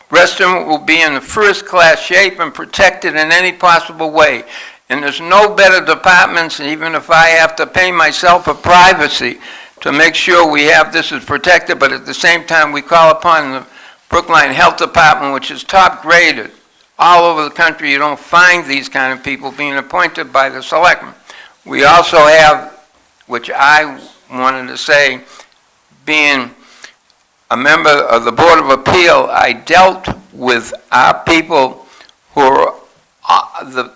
restaurant will be in the first-class shape and protected in any possible way. And there's no better departments, even if I have to pay myself for privacy, to make sure we have this is protected, but at the same time, we call upon the Brookline Health Department, which is top graded. All over the country, you don't find these kind of people being appointed by the selectmen. We also have, which I wanted to say, being a member of the Board of Appeal, I dealt with our people who are the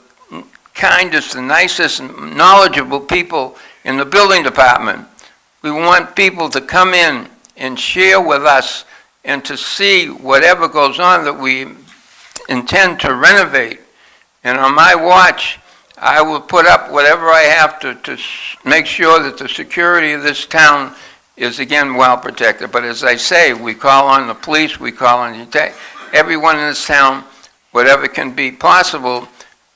kindest, the nicest, knowledgeable people in the building department. We want people to come in and share with us and to see whatever goes on that we intend to renovate. And on my watch, I will put up whatever I have to make sure that the security of this town is again well protected. But as I say, we call on the police, we call on everyone in this town, whatever can be possible,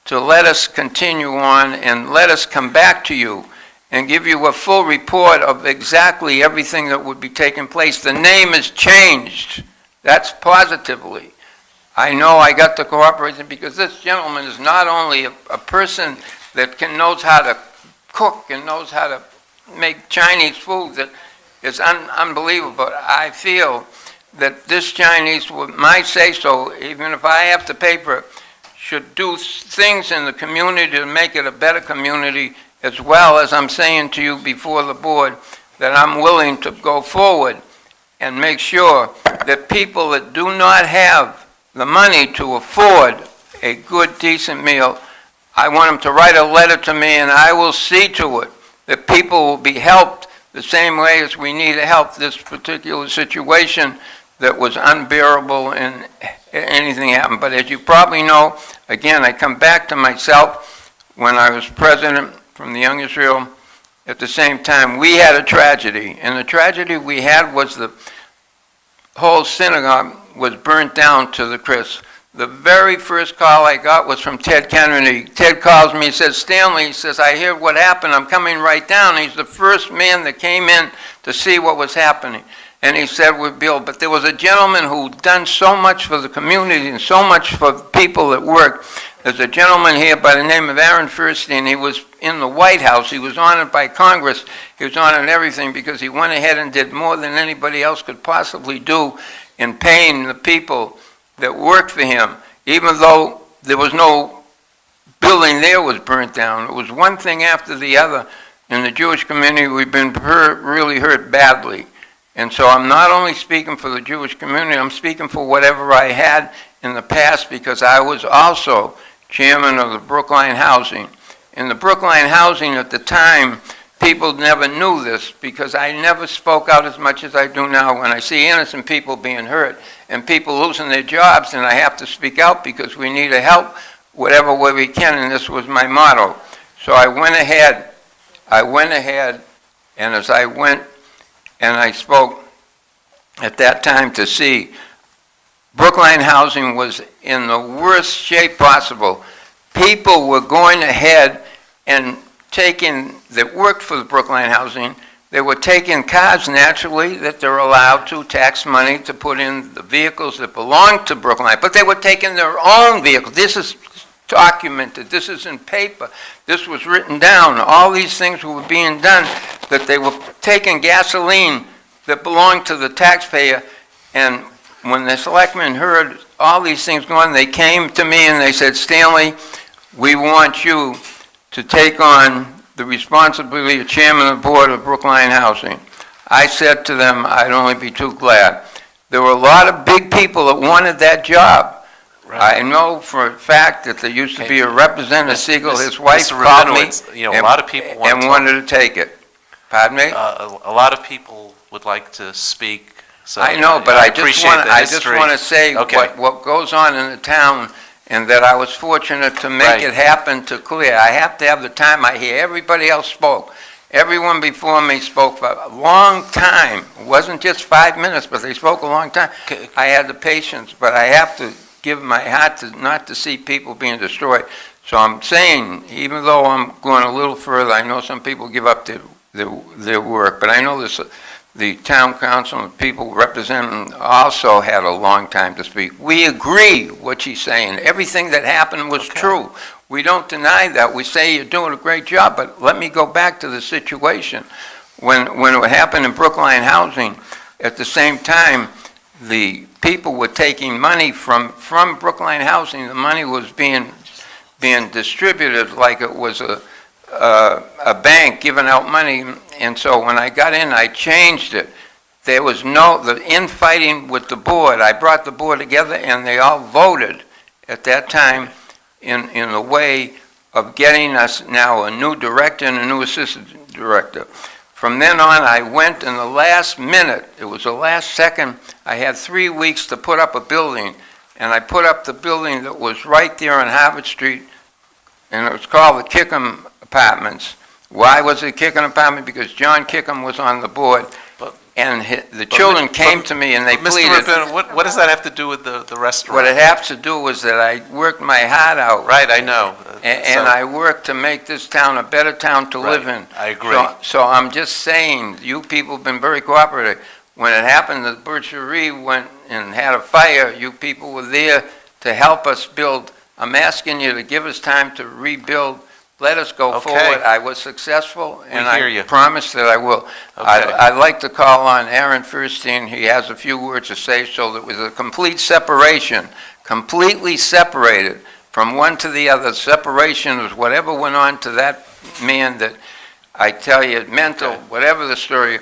to let us continue on and let us come back to you and give you a full report of exactly everything that would be taking place. The name is changed. That's positively. I know I got the cooperation because this gentleman is not only a person that knows how to cook and knows how to make Chinese food, that is unbelievable. I feel that this Chinese, with my say-so, even if I have to pay for it, should do things in the community to make it a better community, as well as I'm saying to you before the board, that I'm willing to go forward and make sure that people that do not have the money to afford a good, decent meal, I want them to write a letter to me, and I will see to it that people will be helped the same way as we need to help this particular situation that was unbearable and anything happened. But as you probably know, again, I come back to myself. When I was president from the Young Israel, at the same time, we had a tragedy. And the tragedy we had was the whole synagogue was burnt down to the crisp. The very first call I got was from Ted Kennedy. Ted calls me, he says, Stanley, he says, I hear what happened, I'm coming right down. He's the first man that came in to see what was happening. And he said, we're Bill, but there was a gentleman who'd done so much for the community and so much for people that work. There's a gentleman here by the name of Aaron Furstein. He was in the White House. He was honored by Congress. He was honored everything because he went ahead and did more than anybody else could possibly do in paying the people that worked for him, even though there was no building there was burnt down. It was one thing after the other. In the Jewish community, we've been really hurt badly. And so I'm not only speaking for the Jewish community, I'm speaking for whatever I had in the past, because I was also chairman of the Brookline Housing. In the Brookline Housing at the time, people never knew this because I never spoke out as much as I do now when I see innocent people being hurt and people losing their jobs, and I have to speak out because we need to help whatever way we can, and this was my motto. So I went ahead, and as I went and I spoke at that time to see Brookline Housing was in the worst shape possible. People were going ahead and that worked for the Brookline Housing, they were taking cars naturally that they're allowed to, tax money to put in the vehicles that belong to Brookline, but they were taking their own vehicles. This is documented, this is in paper, this was written down. All these things were being done, that they were taking gasoline that belonged to the taxpayer, and when the selectmen heard all these things going, they came to me and they said, Stanley, we want you to take on the responsibility of chairman of the board of Brookline Housing. I said to them, I'd only be too glad. There were a lot of big people that wanted that job. Right. I know for a fact that there used to be a Representative Siegel, his wife called me a lot of people wanted to take it. Pardon me? A lot of people would like to speak. So I know, but I just want to say what goes on in the town, and that I was fortunate to make it happen to clear. I have to have the time. I hear everybody else spoke. Everyone before me spoke for a long time. It wasn't just 5 minutes, but they spoke a long time. I had the patience, but I have to give my heart not to see people being destroyed. So I'm saying, even though I'm going a little further, I know some people give up their work, but I know the town council and people representing also had a long time to speak. We agree what she's saying. Everything that happened was true. We don't deny that. We say you're doing a great job, but let me go back to the situation. When it happened in Brookline Housing, at the same time, the people were taking money from Brookline Housing. The money was being distributed like it was a bank giving out money. And so when I got in, I changed it. There was the infighting with the board. I brought the board together and they all voted at that time in the way of getting us now a new director and a new assistant director. From then on, I went in the last minute, it was the last second, I had 3 weeks to put up a building, and I put up the building that was right there on Harvard Street, and it was called the Kickham Apartments. Why was it Kickham Apartment? Because John Kickham was on the board, and the children came to me and they pleaded. Mr. Rabin, what does that have to do with the restaurant? What it has to do was that I worked my heart out. Right, I know. And I worked to make this town a better town to live in. I agree. So I'm just saying, you people have been very cooperative. When it happened that Butchery went and had a fire, you people were there to help us build. I'm asking you to give us time to rebuild let us go Okay. forward. I was successful, and hear I you. promise that I will. Okay. I'd like to call on Aaron Furstein. He has a few words to say, so there was a complete separation, completely separated from one to the other. Separation was whatever went on to that man that, I tell you, mental, Okay. whatever the story,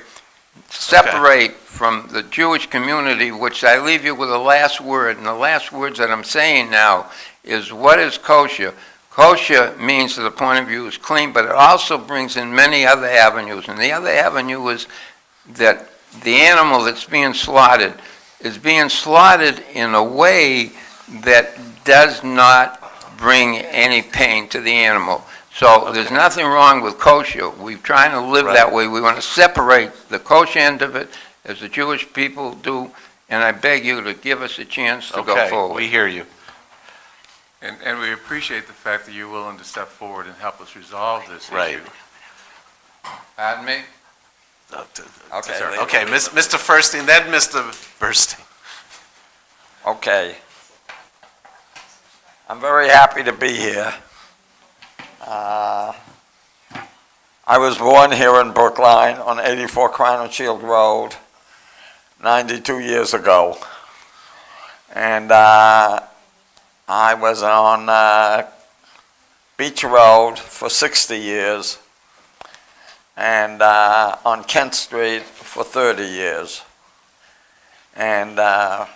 separate from the Jewish community, which I leave you with the last word, and the last words that I'm saying now is, what is kosher? Kosher means, to the point of view, is clean, but it also brings in many other avenues. And the other avenue is that the animal that's being slaughtered is being slaughtered in a way that does not bring any pain to the animal. So there's nothing wrong with kosher. We're trying to live that way. We want to separate the kosher end of it, as the Jewish people do, and I beg you to give us a chance to go Okay, forward. we hear you. And we appreciate the fact that you're willing to step forward and help us resolve this Right. issue. Pardon me? Okay, Mr. Furstein, then Mr. Burstein. Okay. I'm very happy to be here. I was born here in Brookline on 84 Crown and Shield Road 92 years ago. And I was on Beach Road for 60 years and on Kent Street for 30 years. And I'm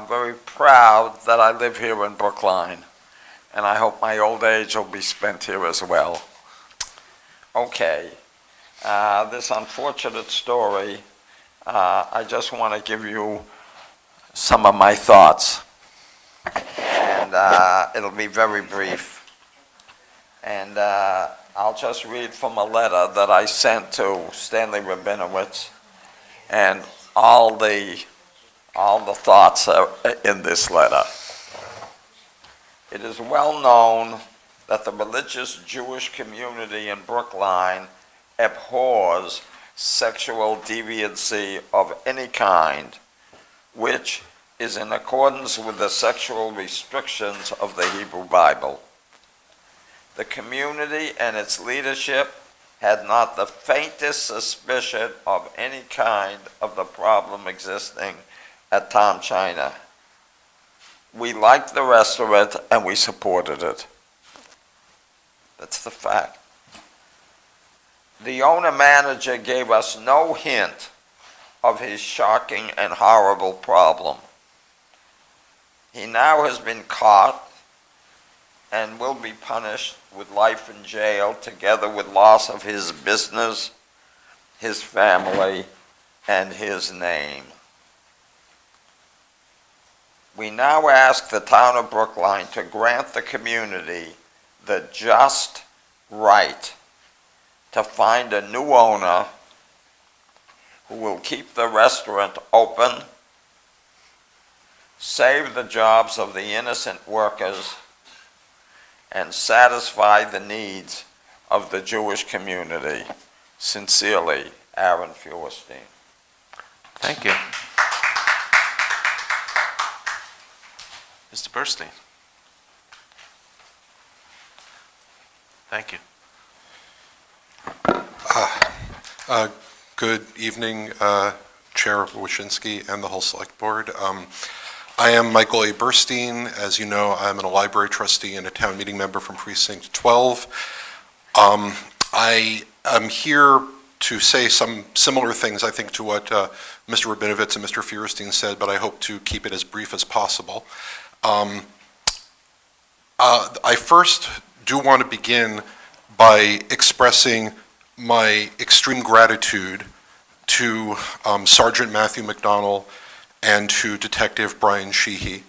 very proud that I live here in Brookline, and I hope my old age will be spent here as well. Okay, this unfortunate story, I just want to give you some of my thoughts, and it'll be very brief. And I'll just read from a letter that I sent to Stanley Rabinowitz, and all the thoughts are in this letter. It is well known that the religious Jewish community in Brookline abhors sexual deviancy of any kind, which is in accordance with the sexual restrictions of the Hebrew Bible. The community and its leadership had not the faintest suspicion of any kind of the problem existing at Tom China. We liked the restaurant and we supported it. That's the fact. The owner-manager gave us no hint of his shocking and horrible problem. He now has been caught and will be punished with life in jail, together with loss of his business, his family, and his name. We now ask the town of Brookline to grant the community the just right to find a new owner who will keep the restaurant open, save the jobs of the innocent workers, and satisfy the needs of the Jewish community. Sincerely, Aaron Feuerstein. Thank you. Mr. Burstein. Thank you. Good evening, Chair Wyszynski and the whole Select Board. I am Michael A. Burstein. As you know, I'm a library trustee and a town meeting member from Precinct 12. I am here to say some similar things, I think, to what Mr. Rabinowitz and Mr. Feuerstein said, but I hope to keep it as brief as possible. I first do want to begin by expressing my extreme gratitude to Sergeant Matthew McDonald and to Detective Brian Sheehy.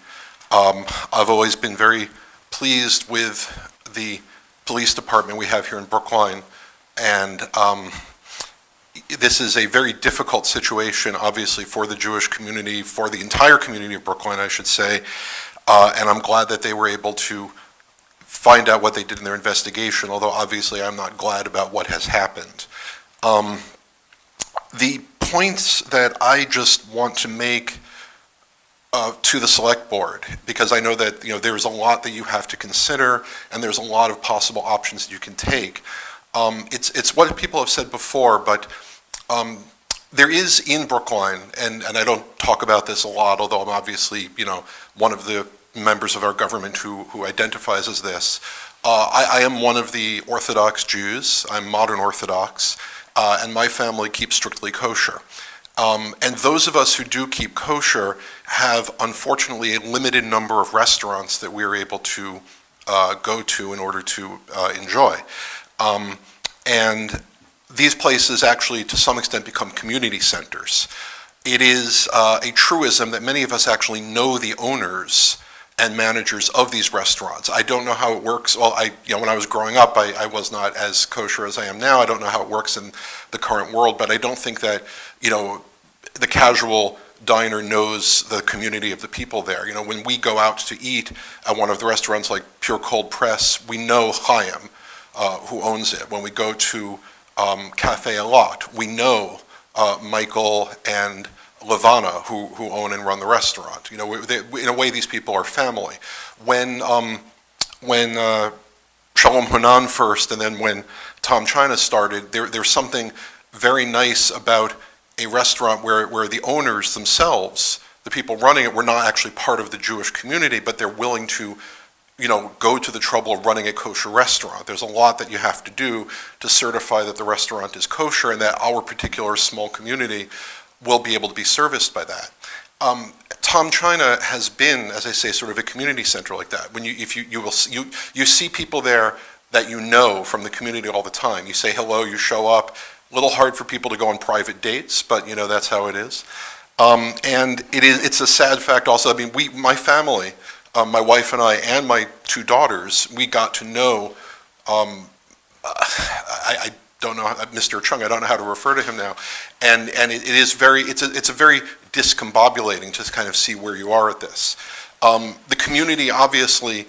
I've always been very pleased with the police department we have here in Brookline, and this is a very difficult situation, obviously, for the Jewish community, for the entire community of Brookline, I should say, and I'm glad that they were able to find out what they did in their investigation, although obviously I'm not glad about what has happened. The points that I just want to make to the select board, because I know that, there's a lot that you have to consider, and there's a lot of possible options that you can take. It's what people have said before, but there is in Brookline, and I don't talk about this a lot, although I'm obviously, one of the members of our government who identifies as this. I am one of the Orthodox Jews. I'm modern Orthodox, and my family keeps strictly kosher. And those of us who do keep kosher have, unfortunately, a limited number of restaurants that we're able to go to in order to enjoy. And these places actually, to some extent, become community centers. It is a truism that many of us actually know the owners and managers of these restaurants. I don't know how it works. Well, when I was growing up, I was not as kosher as I am now. I don't know how it works in the current world, but I don't think that, the casual diner knows the community of the people there. When we go out to eat at one of the restaurants like Pure Cold Press, we know Chaim, who owns it. When we go to Cafe Elot, we know Michael and Levana, who own and run the restaurant. In a way, these people are family. When Shalom Hanan first, and then when Tom China started, there's something very nice about a restaurant where the owners themselves, the people running it, were not actually part of the Jewish community, but they're willing to, go to the trouble of running a kosher restaurant. There's a lot that you have to do to certify that the restaurant is kosher and that our particular small community will be able to be serviced by that. Tom China has been, as I say, sort of a community center like that. When you see people there that you know from the community all the time. You say hello, you show up. A little hard for people to go on private dates, but that's how it is. And it's a sad fact also. I mean, my family, my wife and I, and my two daughters, we got to know. I don't know, Mr. Chung. I don't know how to refer to him now. And it is it's a very discombobulating to kind of see where you are at this. The community obviously,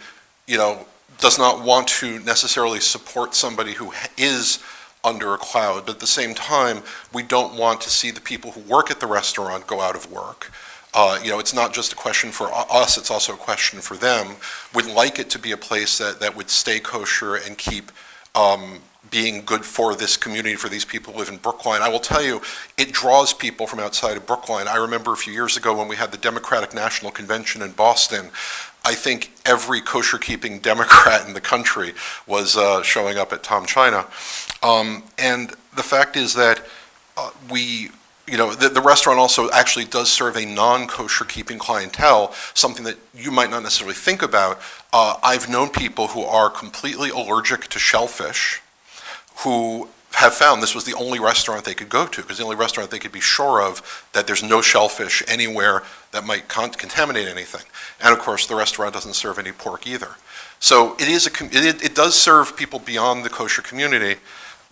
does not want to necessarily support somebody who is under a cloud, but at the same time, we don't want to see the people who work at the restaurant go out of work. It's not just a question for us, it's also a question for them. We'd like it to be a place that would stay kosher and keep being good for this community, for these people who live in Brookline. I will tell you, it draws people from outside of Brookline. I remember a few years ago when we had the Democratic National Convention in Boston, I think every kosher-keeping Democrat in the country was showing up at Tom China. And the fact is that the restaurant also actually does serve a non-kosher keeping clientele, something that you might not necessarily think about. I've known people who are completely allergic to shellfish, who have found this was the only restaurant they could go to, because the only restaurant they could be sure of that there's no shellfish anywhere that might contaminate anything. And of course, the restaurant doesn't serve any pork either. So it does serve people beyond the kosher community,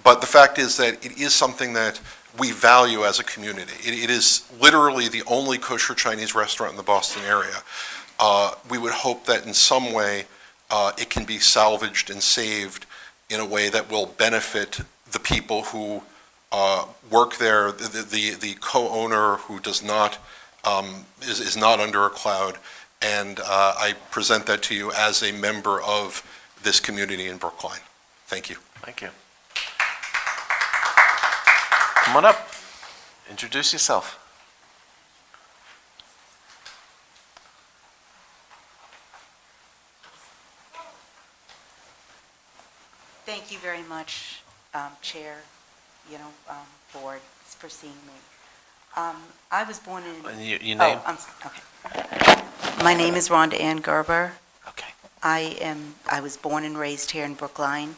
but the fact is that it is something that we value as a community. It is literally the only kosher Chinese restaurant in the Boston area. We would hope that in some way it can be salvaged and saved in a way that will benefit the people who work there, the co-owner who does not is not under a cloud, and I present that to you as a member of this community in Brookline. Thank you. Thank you. Come on up. Introduce yourself. Thank you very much, Chair, Board, for seeing me. I was born in... And your name? Okay. My name is Rhonda Ann Gerber. Okay. I was born and raised here in Brookline,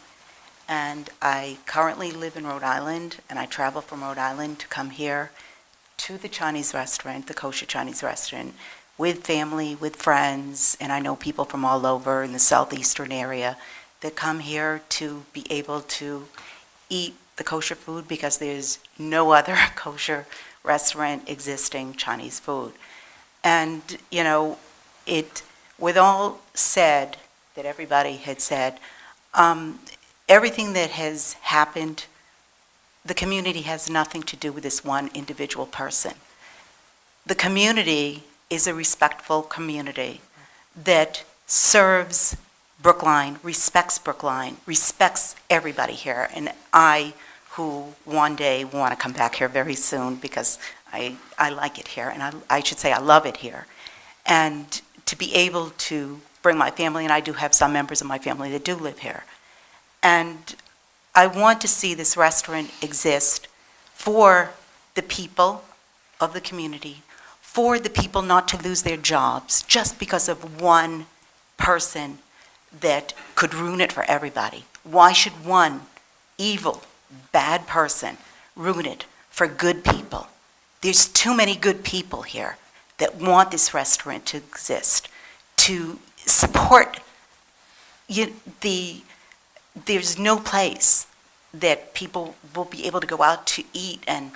and I currently live in Rhode Island, and I travel from Rhode Island to come here to the Chinese restaurant, the kosher Chinese restaurant, with family, with friends, and I know people from all over in the southeastern area that come here to be able to eat the kosher food because there's no other kosher restaurant existing Chinese food. And, with all said, that everybody had said, everything that has happened, the community has nothing to do with this one individual person. The community is a respectful community that serves Brookline, respects everybody here. And I, who one day want to come back here very soon because I like it here, and I should say I love it here. And to be able to bring my family, and I do have some members of my family that do live here. And I want to see this restaurant exist for the people of the community, for the people not to lose their jobs just because of one person that could ruin it for everybody. Why should one evil, bad person ruin it for good people? There's too many good people here that want this restaurant to exist, to support there's no place that people will be able to go out to eat and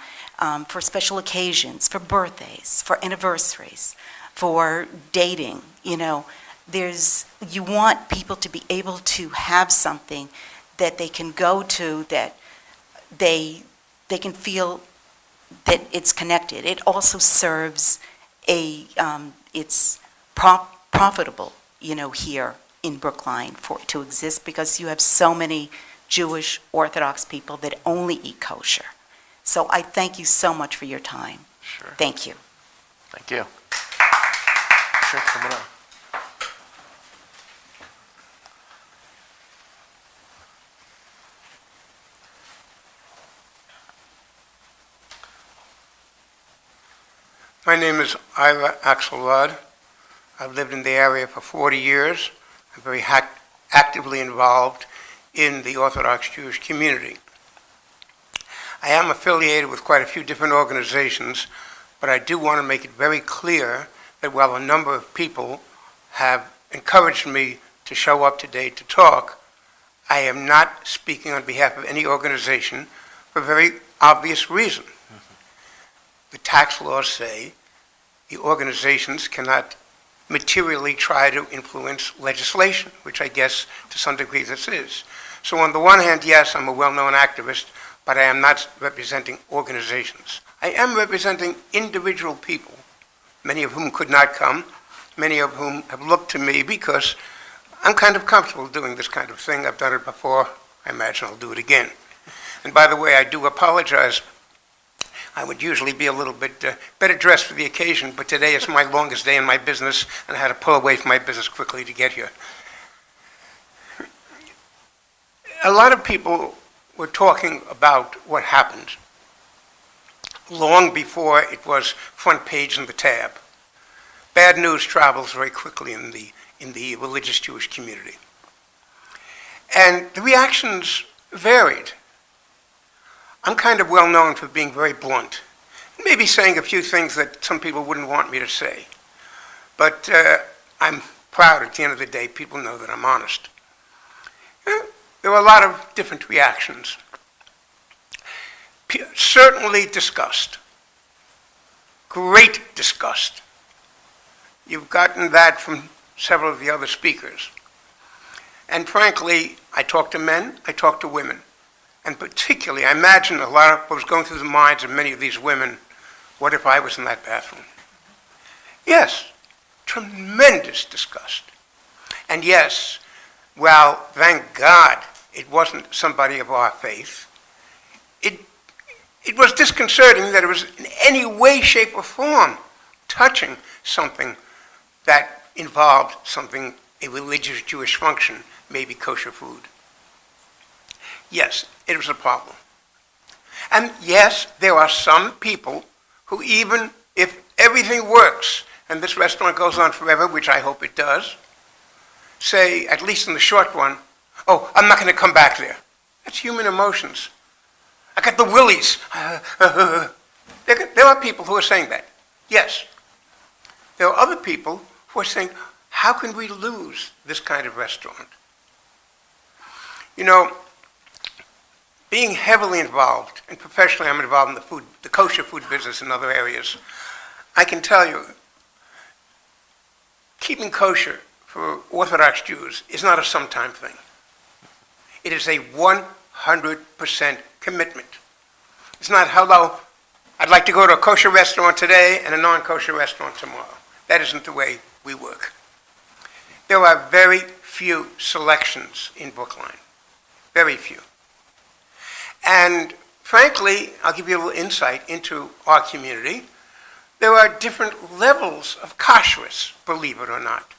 for special occasions, for birthdays, for anniversaries, for dating, you want people to be able to have something that they can go to, that they can feel that it's connected. It also serves it's profitable, here in Brookline for it to exist because you have so many Jewish Orthodox people that only eat kosher. So I thank you so much for your time. Sure. Thank you. Thank you. Sure, come on up. My name is Ira Axelrod. I've lived in the area for 40 years. I'm very actively involved in the Orthodox Jewish community. I am affiliated with quite a few different organizations, but I do want to make it very clear that while a number of people have encouraged me to show up today to talk, I am not speaking on behalf of any organization for a very obvious reason. The tax laws say the organizations cannot materially try to influence legislation, which I guess to some degree this is. So on the one hand, yes, I'm a well-known activist, but I am not representing organizations. I am representing individual people, many of whom could not come, many of whom have looked to me because I'm kind of comfortable doing this kind of thing. I've done it before. I imagine I'll do it again. And by the way, I do apologize. I would usually be a little bit better dressed for the occasion, but today is my longest day in my business, and I had to pull away from my business quickly to get here. A lot of people were talking about what happened long before it was front page in the tab. Bad news travels very quickly in the religious Jewish community. And the reactions varied. I'm kind of well known for being very blunt, maybe saying a few things that some people wouldn't want me to say. But I'm proud at the end of the day, people know that I'm honest. There were a lot of different reactions. Certainly disgust. Great disgust. You've gotten that from several of the other speakers. And frankly, I talk to men, I talk to women. And particularly, I imagine a lot of what was going through the minds of many of these women, what if I was in that bathroom? Yes, tremendous disgust. And yes, well, thank God it wasn't somebody of our faith. It was disconcerting that it was in any way, shape, or form touching something that involved something, a religious Jewish function, maybe kosher food. Yes, it was a problem. And yes, there are some people who even if everything works and this restaurant goes on forever, which I hope it does, say, at least in the short run, oh, I'm not going to come back there. That's human emotions. I got the willies. There are people who are saying that. Yes. There are other people who are saying, how can we lose this kind of restaurant? Being heavily involved, and professionally I'm involved in the kosher food business and other areas, I can tell you, keeping kosher for Orthodox Jews is not a sometime thing. It is a 100% commitment. It's not, hello, I'd like to go to a kosher restaurant today and a non-kosher restaurant tomorrow. That isn't the way we work. There are very few selections in Brookline. Very few. And frankly, I'll give you a little insight into our community. There are different levels of kashrus, believe it or not.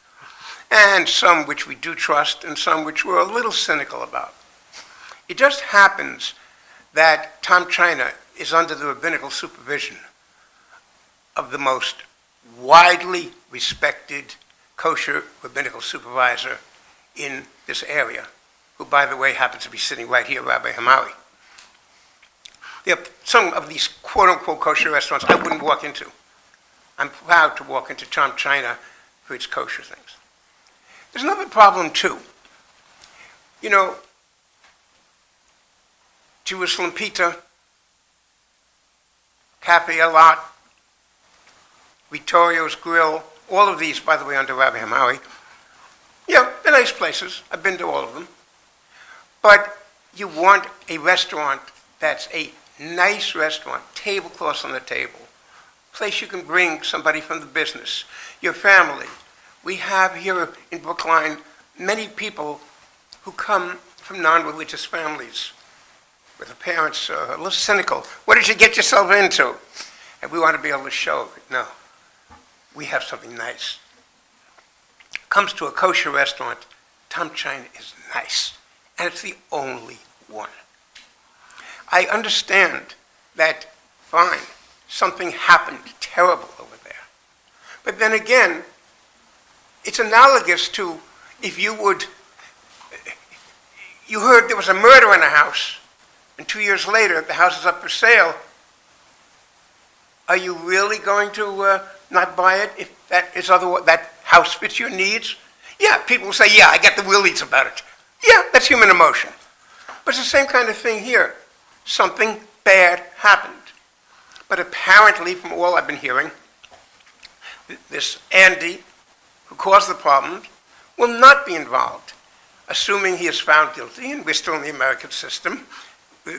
And some which we do trust and some which we're a little cynical about. It just happens that Tom China is under the rabbinical supervision of the most widely respected kosher rabbinical supervisor in this area, who, by the way, happens to be sitting right here, Rabbi Hamawi. There are some of these quote-unquote kosher restaurants I wouldn't walk into. I'm proud to walk into Tom China for its kosher things. There's another problem, too. You know, Jerusalem Pita, Cafe Elat, Vittorio's Grill, all of these, by the way, under Rabbi Hamawi. Yeah, they're nice places. I've been to all of them. But you want a restaurant that's a nice restaurant, tablecloths on the table, place you can bring somebody from the business, your family. We have here in Brookline many people who come from non-religious families, where the parents are a little cynical. What did you get yourself into? And we want to be able to show, no, we have something nice. Comes to a kosher restaurant, Tom China is nice, and it's the only one. I understand that, fine, something happened terrible over there. But then again, it's analogous to if you heard there was a murder in a house, and 2 years later the house is up for sale. Are you really going to not buy it if that house fits your needs? Yeah, people will say, yeah, I get the willies about it. Yeah, that's human emotion. But it's the same kind of thing here. Something bad happened. But apparently, from all I've been hearing, this Andy, who caused the problems, will not be involved, assuming he is found guilty, and we're still in the American system.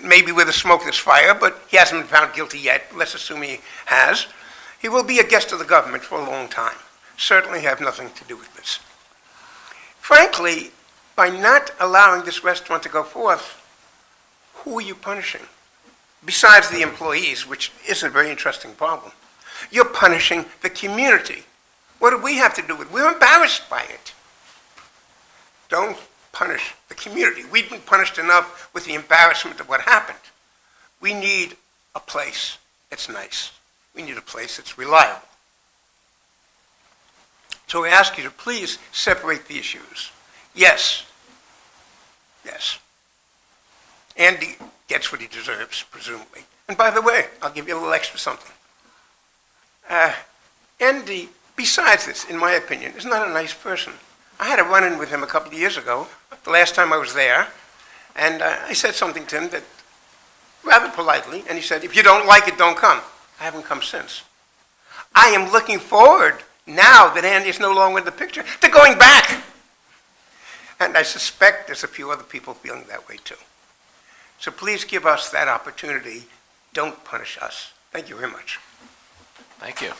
Maybe with the smoke there's fire, but he hasn't been found guilty yet. Let's assume he has. He will be a guest of the government for a long time. Certainly have nothing to do with this. Frankly, by not allowing this restaurant to go forth, who are you punishing? Besides the employees, which is a very interesting problem. You're punishing the community. What do we have to do with it? We're embarrassed by it. Don't punish the community. We've been punished enough with the embarrassment of what happened. We need a place that's nice. We need a place that's reliable. So we ask you to please separate the issues. Yes. Yes. Andy gets what he deserves, presumably. And by the way, I'll give you a little extra something. Andy, besides this, in my opinion, is not a nice person. I had a run-in with him a couple of years ago, the last time I was there, and I said something to him that, rather politely, and he said, if you don't like it, don't come. I haven't come since. I am looking forward, now that Andy is no longer in the picture, to going back. And I suspect there's a few other people feeling that way too. So please give us that opportunity. Don't punish us. Thank you very much. Thank you.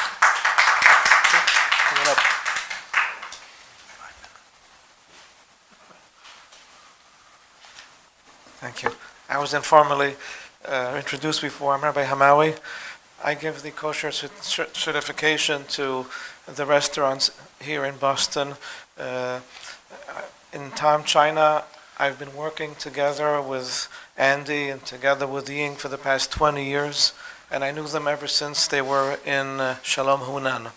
Thank you. I was informally introduced before. I'm Rabbi Hamawi. I give the kosher certification to the restaurants here in Boston. In Tom China, I've been working together with Andy and together with Ying for the past 20 years, and I knew them ever since they were in Shalom Hunan.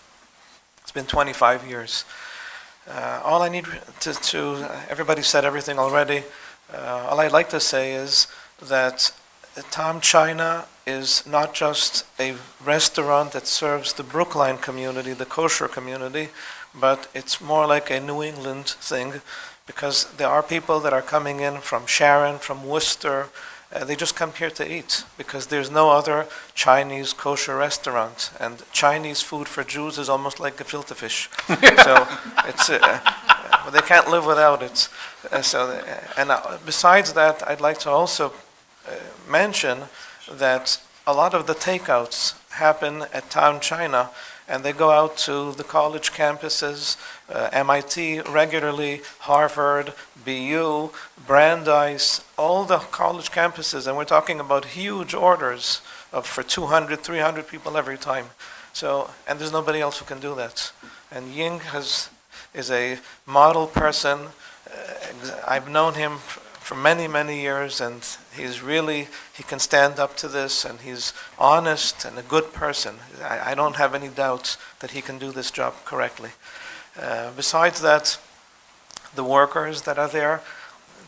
It's been 25 years. All I need everybody said everything already. All I'd like to say is that Tom China is not just a restaurant that serves the Brookline community, the kosher community, but it's more like a New England thing, because there are people that are coming in from Sharon, from Worcester. They just come here to eat because there's no other Chinese kosher restaurant, and Chinese food for Jews is almost like gefilte fish. So it's they can't live without it. Besides that, I'd like to also mention that a lot of the takeouts happen at Tom China, and they go out to the college campuses, MIT regularly, Harvard, BU, Brandeis, all the college campuses, and we're talking about huge orders for 200, 300 people every time. So, and there's nobody else who can do that. And Ying is a model person. I've known him for many, many years, and he can stand up to this, and he's honest and a good person. I don't have any doubts that he can do this job correctly. Besides that, the workers that are there,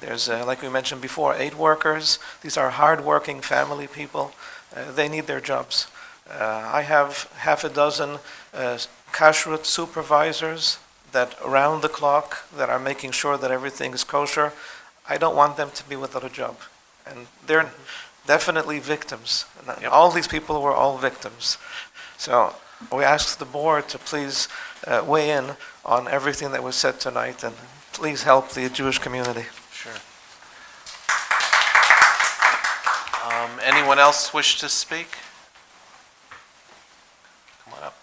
there's, like we mentioned before, 8 workers. These are hard-working family people. They need their jobs. I have half a dozen kashrut supervisors that around the clock that are making sure that everything is kosher. I don't want them to be without a job. And they're definitely victims. All these people were all victims. So we ask the board to please weigh in on everything that was said tonight, and please help the Jewish community. Sure. Anyone else wish to speak? Come on up.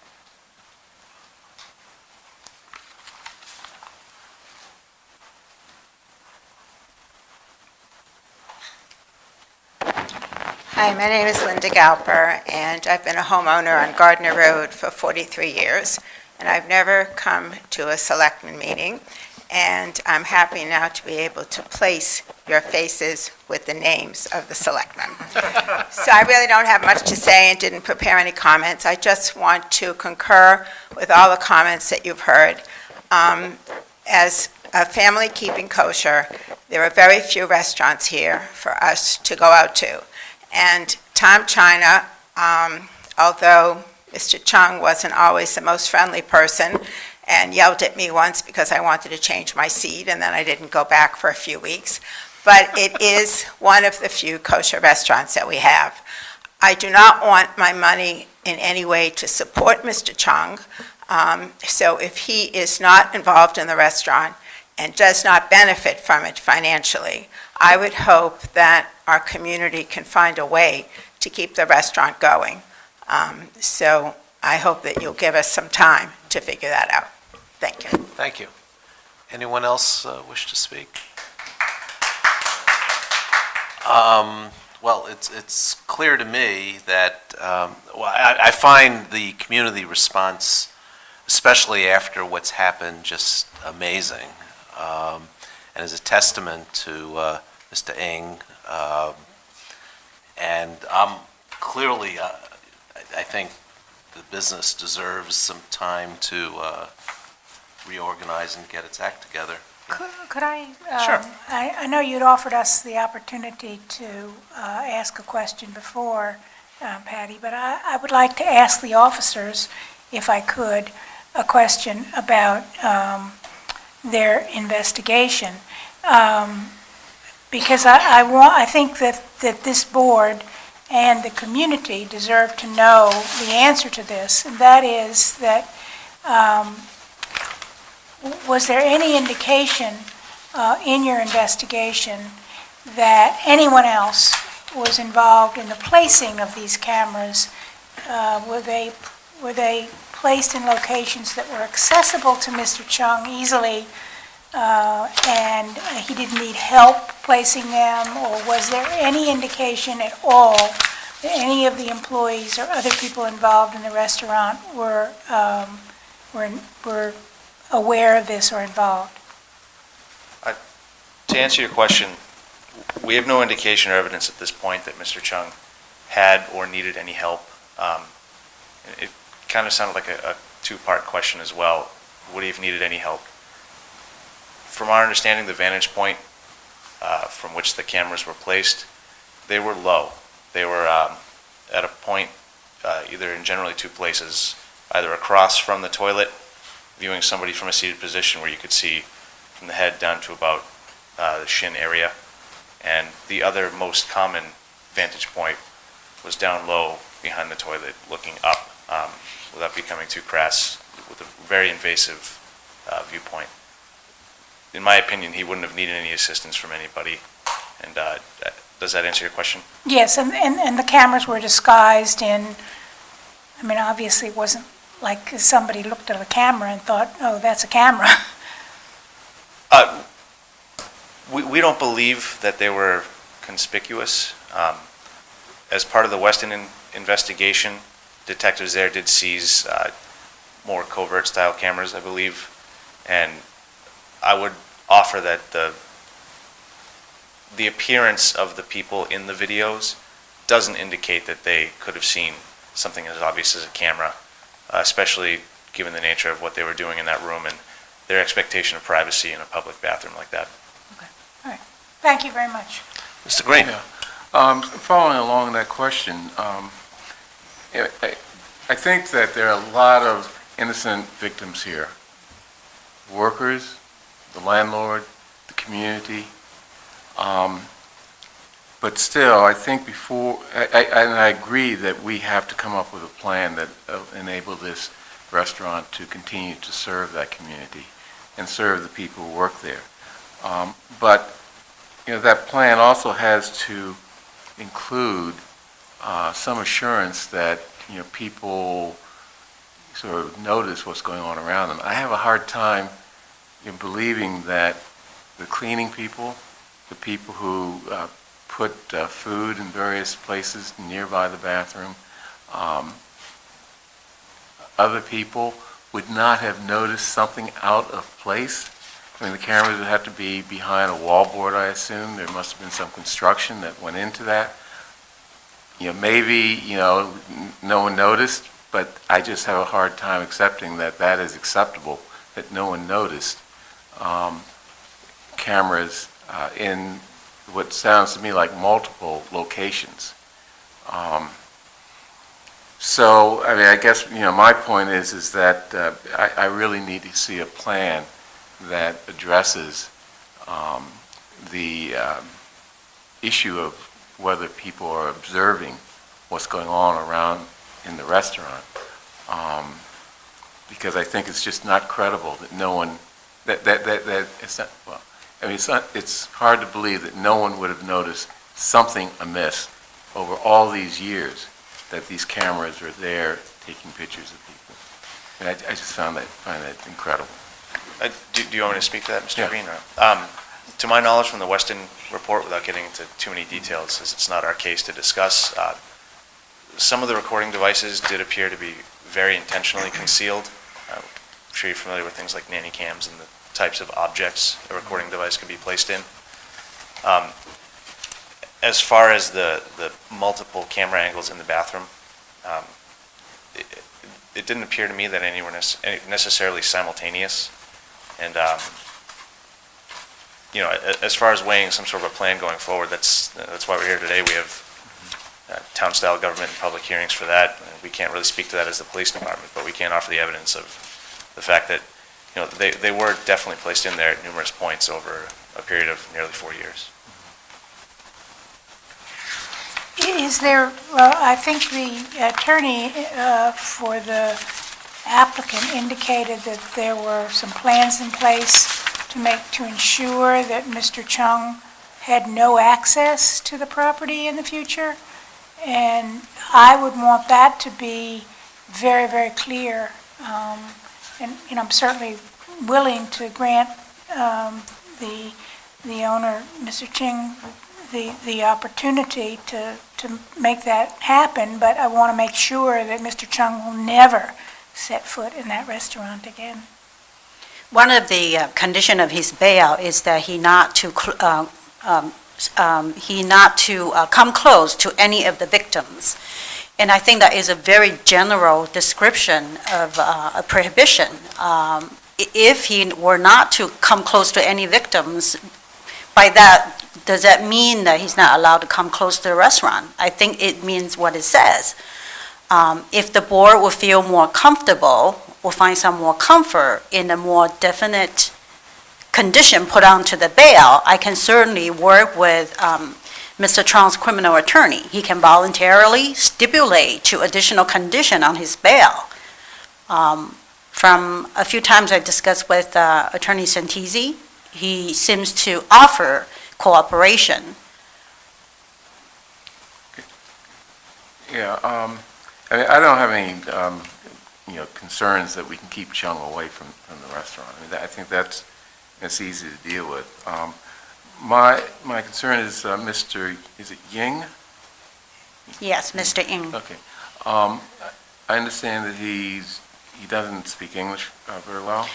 Hi, my name is Linda Galper, and I've been a homeowner on Gardner Road for 43 years, and I've never come to a selectman meeting, and I'm happy now to be able to place your faces with the names of the selectmen. So I really don't have much to say and didn't prepare any comments. I just want to concur with all the comments that you've heard. As a family keeping kosher, there are very few restaurants here for us to go out to. And Tom China, although Mr. Chung wasn't always the most friendly person and yelled at me once because I wanted to change my seat, and then I didn't go back for a few weeks, but it is one of the few kosher restaurants that we have. I do not want my money in any way to support Mr. Chung, so if he is not involved in the restaurant and does not benefit from it financially, I would hope that our community can find a way to keep the restaurant going. So I hope that you'll give us some time to figure that out. Thank you. Thank you. Anyone else wish to speak? Well, it's clear to me that, I find the community response, especially after what's happened, just amazing. And is a testament to Mr. Ng. And clearly, I think the business deserves some time to reorganize and get its act together. Could I? Sure. I know you'd offered us the opportunity to ask a question before, Patty, but I would like to ask the officers, if I could, a question about their investigation. Because I think that this board and the community deserve to know the answer to this, and that is that, was there any indication in your investigation that anyone else was involved in the placing of these cameras? Were they placed in locations that were accessible to Mr. Chung easily, and he didn't need help placing them, or was there any indication at all that any of the employees or other people involved in the restaurant were aware of this or involved? To answer your question, we have no indication or evidence at this point that Mr. Chung had or needed any help. It kind of sounded like a two-part question as well. Would he have needed any help? From our understanding, the vantage point from which the cameras were placed, they were low. They were at a point, either in generally two places, either across from the toilet, viewing somebody from a seated position where you could see from the head down to about the shin area, and the other most common vantage point was down low behind the toilet, looking up without becoming too crass, with a very invasive viewpoint. In my opinion, he wouldn't have needed any assistance from anybody. And does that answer your question? Yes, and the cameras were disguised in, I mean, obviously it wasn't like somebody looked at a camera and thought, oh, that's a camera. We don't believe that they were conspicuous. As part of the Weston investigation, detectives there did seize more covert-style cameras, I believe, and I would offer that the appearance of the people in the videos doesn't indicate that they could have seen something as obvious as a camera, especially given the nature of what they were doing in that room and their expectation of privacy in a public bathroom like that. All right. Thank you very much. Mr. Green? Following along that question, I think that there are a lot of innocent victims here. Workers, the landlord, the community. But still, I think I agree that we have to come up with a plan that enable this restaurant to continue to serve that community and serve the people who work there. But, that plan also has to include some assurance that, people sort of notice what's going on around them. I have a hard time in believing that the cleaning people, the people who put food in various places nearby the bathroom, other people would not have noticed something out of place. I mean, the cameras would have to be behind a wallboard, I assume. There must have been some construction that went into that. Maybe, no one noticed, but I just have a hard time accepting that that is acceptable, that no one noticed cameras in what sounds to me like multiple locations. So, I mean, I guess, my point is that I really need to see a plan that addresses the issue of whether people are observing what's going on around in the restaurant. Because I think it's just not credible that no one, that it's not, well, I mean, it's hard to believe that no one would have noticed something amiss over all these years that these cameras are there taking pictures of people. And I just find that incredible. Do you want me to speak to that, Mr. Yeah. Green? To my knowledge from the Weston report, without getting into too many details, as it's not our case to discuss, some of the recording devices did appear to be very intentionally concealed. I'm sure you're familiar with things like nanny cams and the types of objects a recording device could be placed in. As far as the multiple camera angles in the bathroom, it didn't appear to me that any were necessarily simultaneous. And, as far as weighing some sort of a plan going forward, that's why we're here today. We have town-style government and public hearings for that. We can't really speak to that as the police department, but we can offer the evidence of the fact that, they were definitely placed in there at numerous points over a period of nearly 4 years. Is there, well, I think the attorney for the applicant indicated that there were some plans in place to ensure that Mr. Chung had no access to the property in the future. And I would want that to be very, very clear. And I'm certainly willing to grant the owner, Mr. Ching, the opportunity to make that happen, but I want to make sure that Mr. Chung will never set foot in that restaurant again. One of the condition of his bail is that he not to come close to any of the victims. And I think that is a very general description of a prohibition. If he were not to come close to any victims, by that, does that mean that he's not allowed to come close to the restaurant? I think it means what it says. If the board will feel more comfortable, will find some more comfort in a more definite condition put onto the bail, I can certainly work with Mr. Chung's criminal attorney. He can voluntarily stipulate to additional condition on his bail. From a few times I discussed with Attorney Santisi, he seems to offer cooperation. Yeah, I mean, I don't have any concerns that we can keep Chung away from the restaurant. I mean, I think that's easy to deal with. My concern is is it Ying? Yes, Mr. Ng. Okay. I understand that he doesn't speak English very well.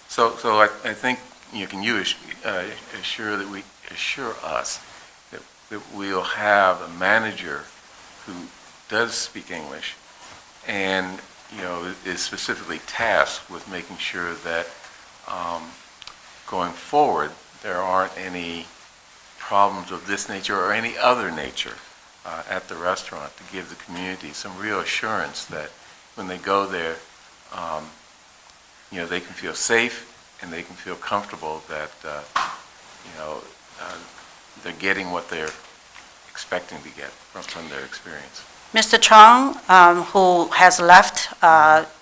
So I think, can you assure us that we'll have a manager who does speak English and, is specifically tasked with making sure that going forward, there aren't any problems of this nature or any other nature at the restaurant, to give the community some real assurance that when they go there, they can feel safe and they can feel comfortable that, they're getting what they're expecting to get from their experience. Mr. Chung, who has left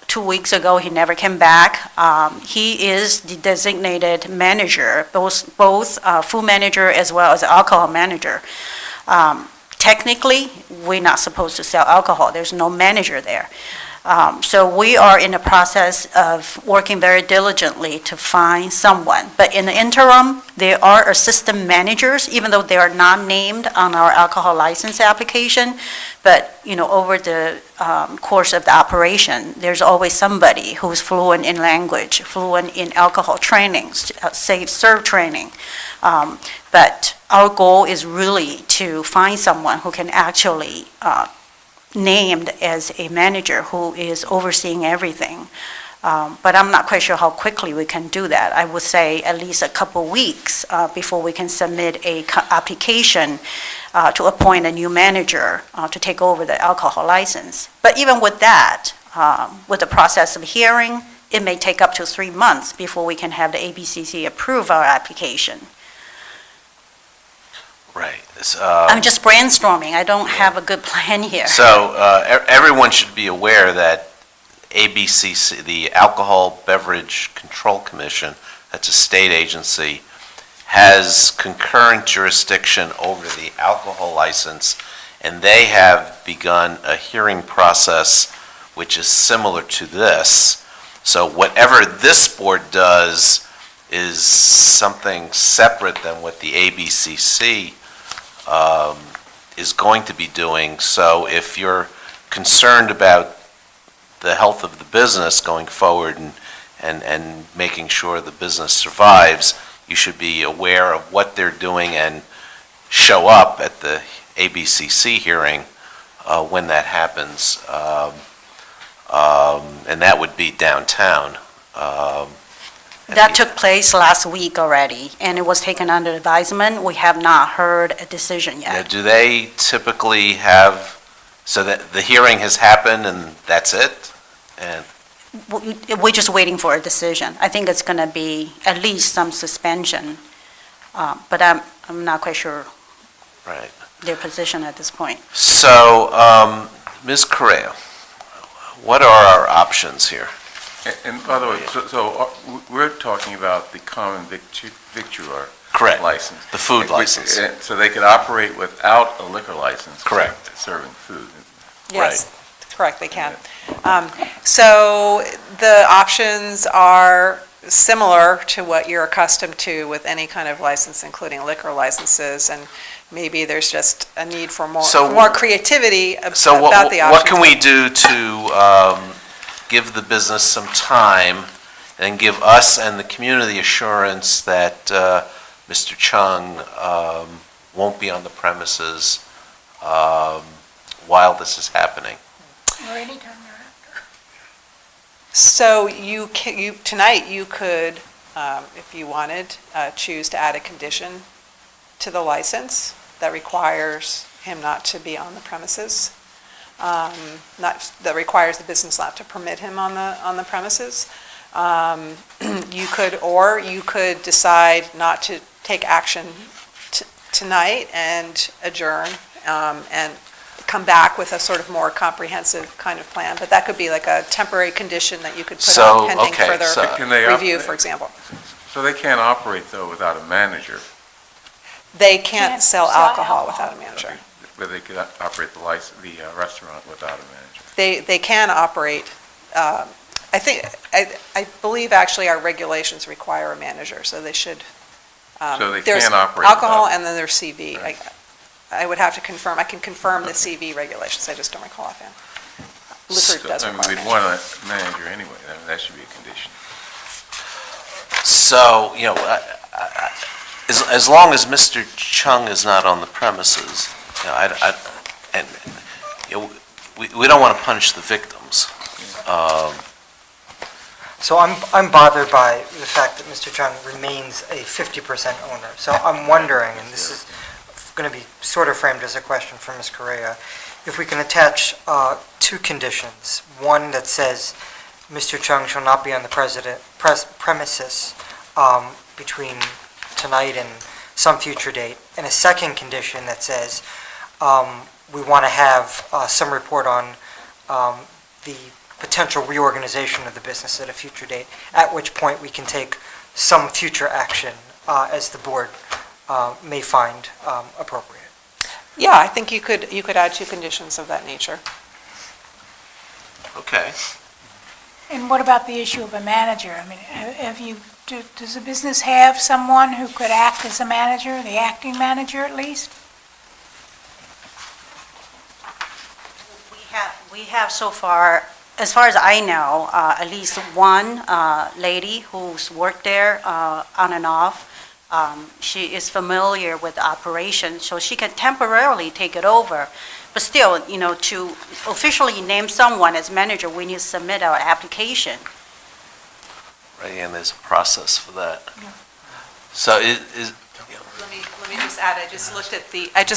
2 weeks ago, he never came back. He is the designated manager, both food manager as well as alcohol manager. Technically, we're not supposed to sell alcohol. There's no manager there. So we are in the process of working very diligently to find someone. But in the interim, there are assistant managers, even though they are not named on our alcohol license application. But, over the course of the operation, there's always somebody who's fluent in language, fluent in alcohol trainings, safe serve training. But our goal is really to find someone who can actually named as a manager who is overseeing everything. But I'm not quite sure how quickly we can do that. I would say at least a couple weeks before we can submit a application to appoint a new manager to take over the alcohol license. But even with that, with the process of hearing, it may take up to 3 months before we can have the ABCC approve our application. Right. I'm just brainstorming. I don't have a good plan here. So everyone should be aware that ABCC, the Alcohol Beverage Control Commission, that's a state agency, has concurrent jurisdiction over the alcohol license, and they have begun a hearing process which is similar to this. So whatever this board does is something separate than what the ABCC is going to be doing. So if you're concerned about the health of the business going forward and making sure the business survives, you should be aware of what they're doing and show up at the ABCC hearing when that happens. And that would be downtown. That took place last week already, and it was taken under advisement. We have not heard a decision Now, yet. do they typically have, so that the hearing has happened and that's it? And We're just waiting for a decision. I think it's going to be at least some suspension, but I'm not quite sure right. their position at this point. So, Ms. Correa, what are our options here? And by the way, so we're talking about the common victular Correct. license. The food license. So they could operate without a liquor license. Correct. Serving food. Yes, correct, they can. So the options are similar to what you're accustomed to with any kind of license, including liquor licenses, and maybe there's just a need for more creativity about the options. What can we do to give the business some time and give us and the community assurance that Mr. Chung won't be on the premises while this is happening? Or anytime thereafter. So tonight, you could, if you wanted, choose to add a condition to the license that requires him not to be on the premises. That requires the business not to permit him on the premises. You could decide not to take action tonight and adjourn, and come back with a sort of more comprehensive kind of plan. But that could be like a temporary condition that you could put on pending further review, for example. So they can't operate, though, without a manager, They can't sell alcohol without a manager. but they could operate the restaurant without a manager. They can operate I believe actually our regulations require a manager, so they should. So they there's can operate alcohol without- and then there's CV. Right. I would have to confirm, I can confirm the CV regulations, I just don't recall offhand. Liquor does I mean, require we'd manager. want a manager anyway, I mean, that should be a condition. So, as long as Mr. Chung is not on the premises, and, we don't want to punish the victims. So I'm bothered by the fact that Mr. Chung remains a 50% owner. So I'm wondering, and this is going to be sort of framed as a question for Ms. Correa, if we can attach two conditions. One that says Mr. Chung shall not be on the premises between tonight and some future date, and a second condition that says we want to have some report on the potential reorganization of the business at a future date, at which point we can take some future action as the board may find appropriate. Yeah, I think you could add two conditions of that nature. Okay. And what about the issue of a manager? I mean, does the business have someone who could act as a manager, the acting manager at least? We have so far, as far as I know, at least one lady who's worked there on and off. She is familiar with the operation, so she can temporarily take it over. But still, to officially name someone as manager, we need to submit our application. Right, and there's a process for that. So Let me just add, I just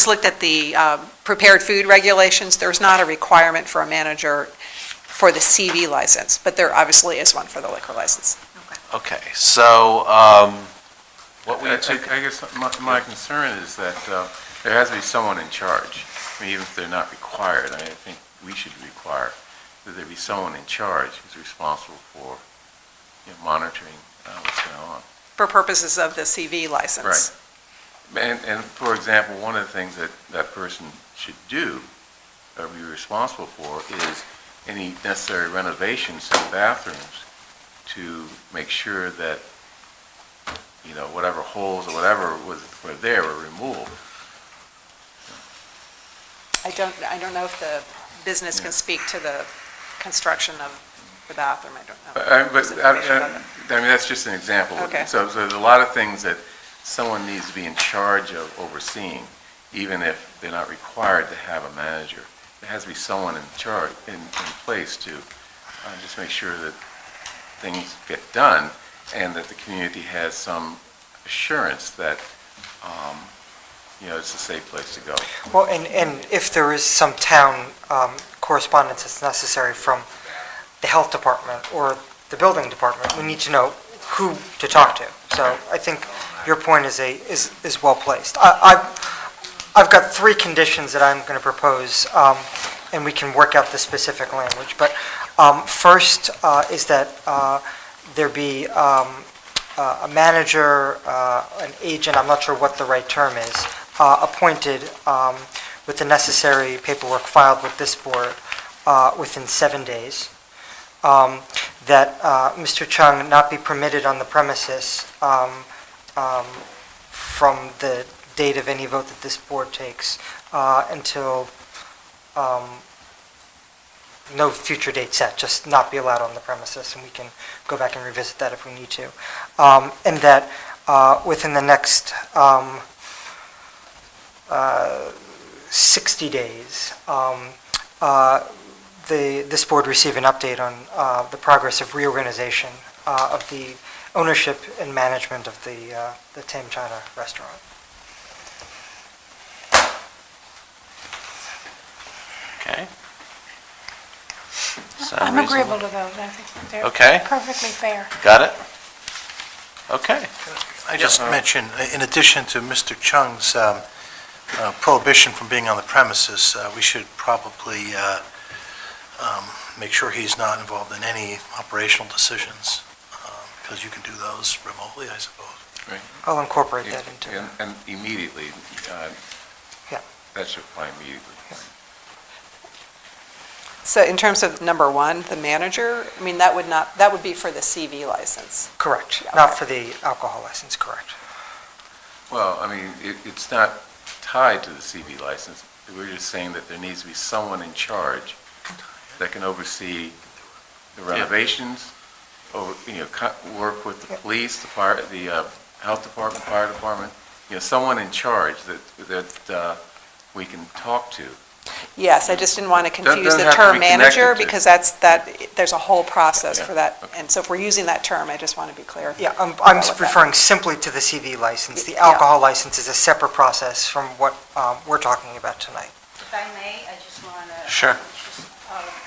looked at the prepared food regulations. There's not a requirement for a manager for the CV license, but there obviously is one for the liquor license. Okay, so, what we I guess my concern is that there has to be someone in charge. I mean, even if they're not required, I think we should require that there be someone in charge who's responsible for monitoring what's going on. For purposes of the CV license. Right. And for example, one of the things that person should do, or be responsible for, is any necessary renovations to the bathrooms to make sure that, whatever holes or whatever were there were removed. I don't know if the business can speak to the construction of the bathroom, I don't know. I mean, that's just an example. Okay. So there's a lot of things that someone needs to be in charge of overseeing, even if they're not required to have a manager. There has to be someone in charge, in place to just make sure that things get done and that the community has some assurance that, it's a safe place to go. Well, and if there is some town correspondence that's necessary from the health department or the building department, we need to know who to talk to. So I think your point is well placed. I've got three conditions that I'm going to propose, and we can work out the specific language. But first is that there be a manager, an agent, I'm not sure what the right term is, appointed with the necessary paperwork filed with this board within 7 days. That Mr. Chung not be permitted on the premises from the date of any vote that this board takes until no future date set, just not be allowed on the premises, and we can go back and revisit that if we need to. And that within the next 60 days, this board receive an update on the progress of reorganization of the ownership and management of the Tam China restaurant. okay. Sound I'm reasonable? agreeable to those. I think they're Okay. perfectly fair. Got it? Okay. I just mentioned, in addition to Mr. Chung's prohibition from being on the premises, we should probably make sure he's not involved in any operational decisions, because you can do those remotely, I suppose. Right. I'll incorporate that into it. And immediately, Yeah. that should apply immediately. So in terms of number one, the manager, I mean, that would be for the CV license. Correct, not for the alcohol license, correct. Well, I mean, it's not tied to the CV license. We're just saying that there needs to be someone in charge that can oversee the renovations, work with the police, the fire, the health department, fire department, someone in charge that we can talk to. Yes, I just didn't want to confuse Doesn't the have to term be connected manager, to- because there's a whole process for that. And so if we're using that term, I just want to be clear. Yeah, I'm about what that referring simply to the CV license. The Yeah. alcohol license is a separate process from what we're talking about tonight. If I may, I just want to. Sure.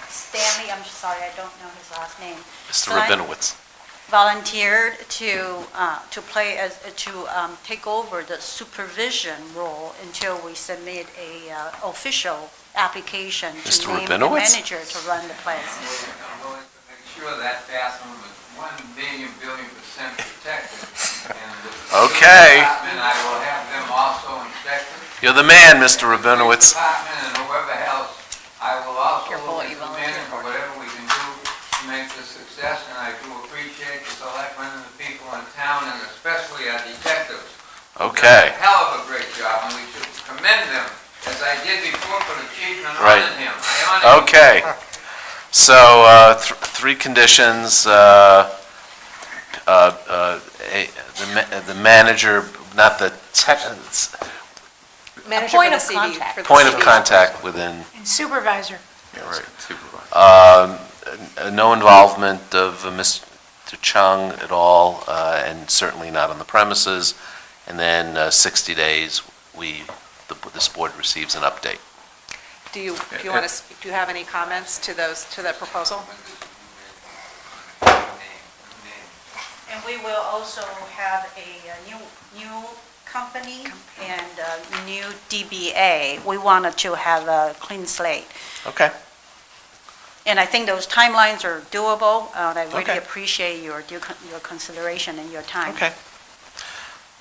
Stanley, I'm sorry, I don't know his last name. Mr. So I Rabinowitz. Volunteered to take over the supervision role until we submit a official application Mr. to name the Rabinowitz? manager to run the place. I'm going to make sure that bathroom is 1,000,000,000% protected. And with the Okay. department, I will have them also inspected. You're the man, Mr. Rabinowitz. Department and whoever else, I will also Careful what look you at the volunteer minute for whatever we can do to make this success. And I do appreciate the selectmen and the people in town, and especially our detectives. Okay. Hell of a great job, and we should commend them, as I did before for the chief, and Right. honor him. I honor him. Okay. So, three conditions, the manager, not the Manager point for of the CV, contact. for the point of CV. contact within, And supervisor. Yeah, right, supervisor. no involvement of Mr. Chung at all, and certainly not on the premises, and then 60 days, this board receives an update. Do you want to, do you have any comments to that proposal? And we will also have a new company and a new DBA. We wanted to have a clean slate. Okay. And I think those timelines are doable. I really Okay. appreciate your consideration and your time. Okay.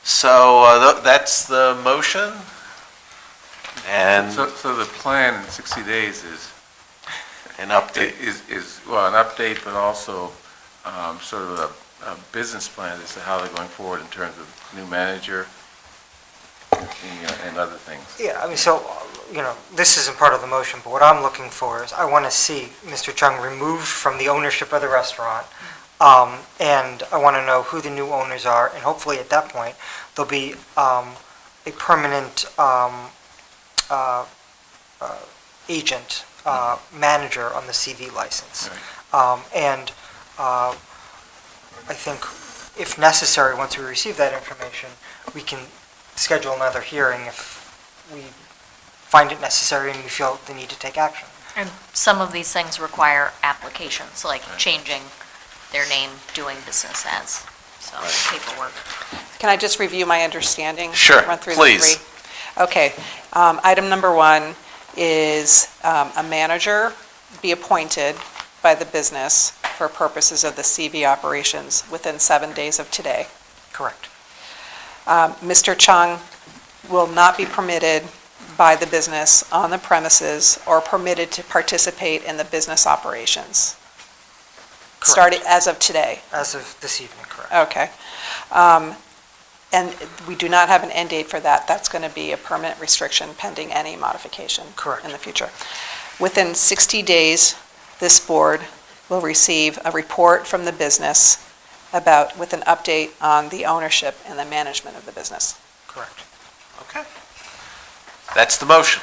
So that's the motion, and So the plan in 60 days is, an update. well, an update, but also sort of a business plan as to how they're going forward in terms of new manager and other things. Yeah, I mean, so, this isn't part of the motion, but what I'm looking for is I want to see Mr. Chung removed from the ownership of the restaurant, and I want to know who the new owners are, and hopefully at that point, there'll be a permanent agent, manager on the CV license. And I think if necessary, once we receive that information, we can schedule another hearing if we find it necessary and we feel the need to take action. And some of these things require applications, like changing their name, doing business as, so paperwork. Can I just review my understanding? Sure, Run through the please. three? Okay. Item number one is a manager be appointed by the business for purposes of the CV operations within 7 days of today. Correct. Mr. Chung will not be permitted by the business on the premises or permitted to participate in the business operations. Starting as of today. As of this evening, correct. Okay. And we do not have an end date for that. That's going to be a permanent restriction pending any modification. Correct. In the future. Within 60 days, this board will receive a report from the business with an update on the ownership and the management of the business. Correct. Okay. That's the motion.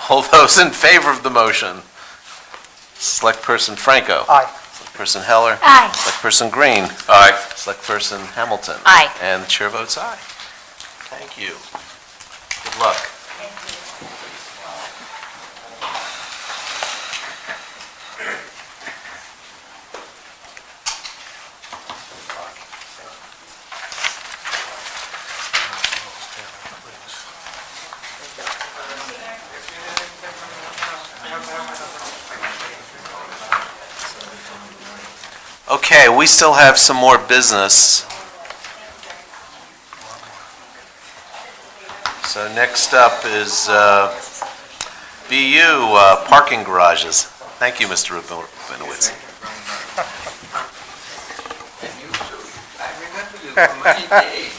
All those in favor of the motion? Select Person Franco. Aye. Select Person Heller. Aye. Select Person Green. Aye. Select Person Hamilton. Aye. And the chair votes aye. Thank you. Good luck. Okay, we still have some more business. So next up is BU, parking garages. Thank you, Mr. Rabinowitz. I remember you from many days.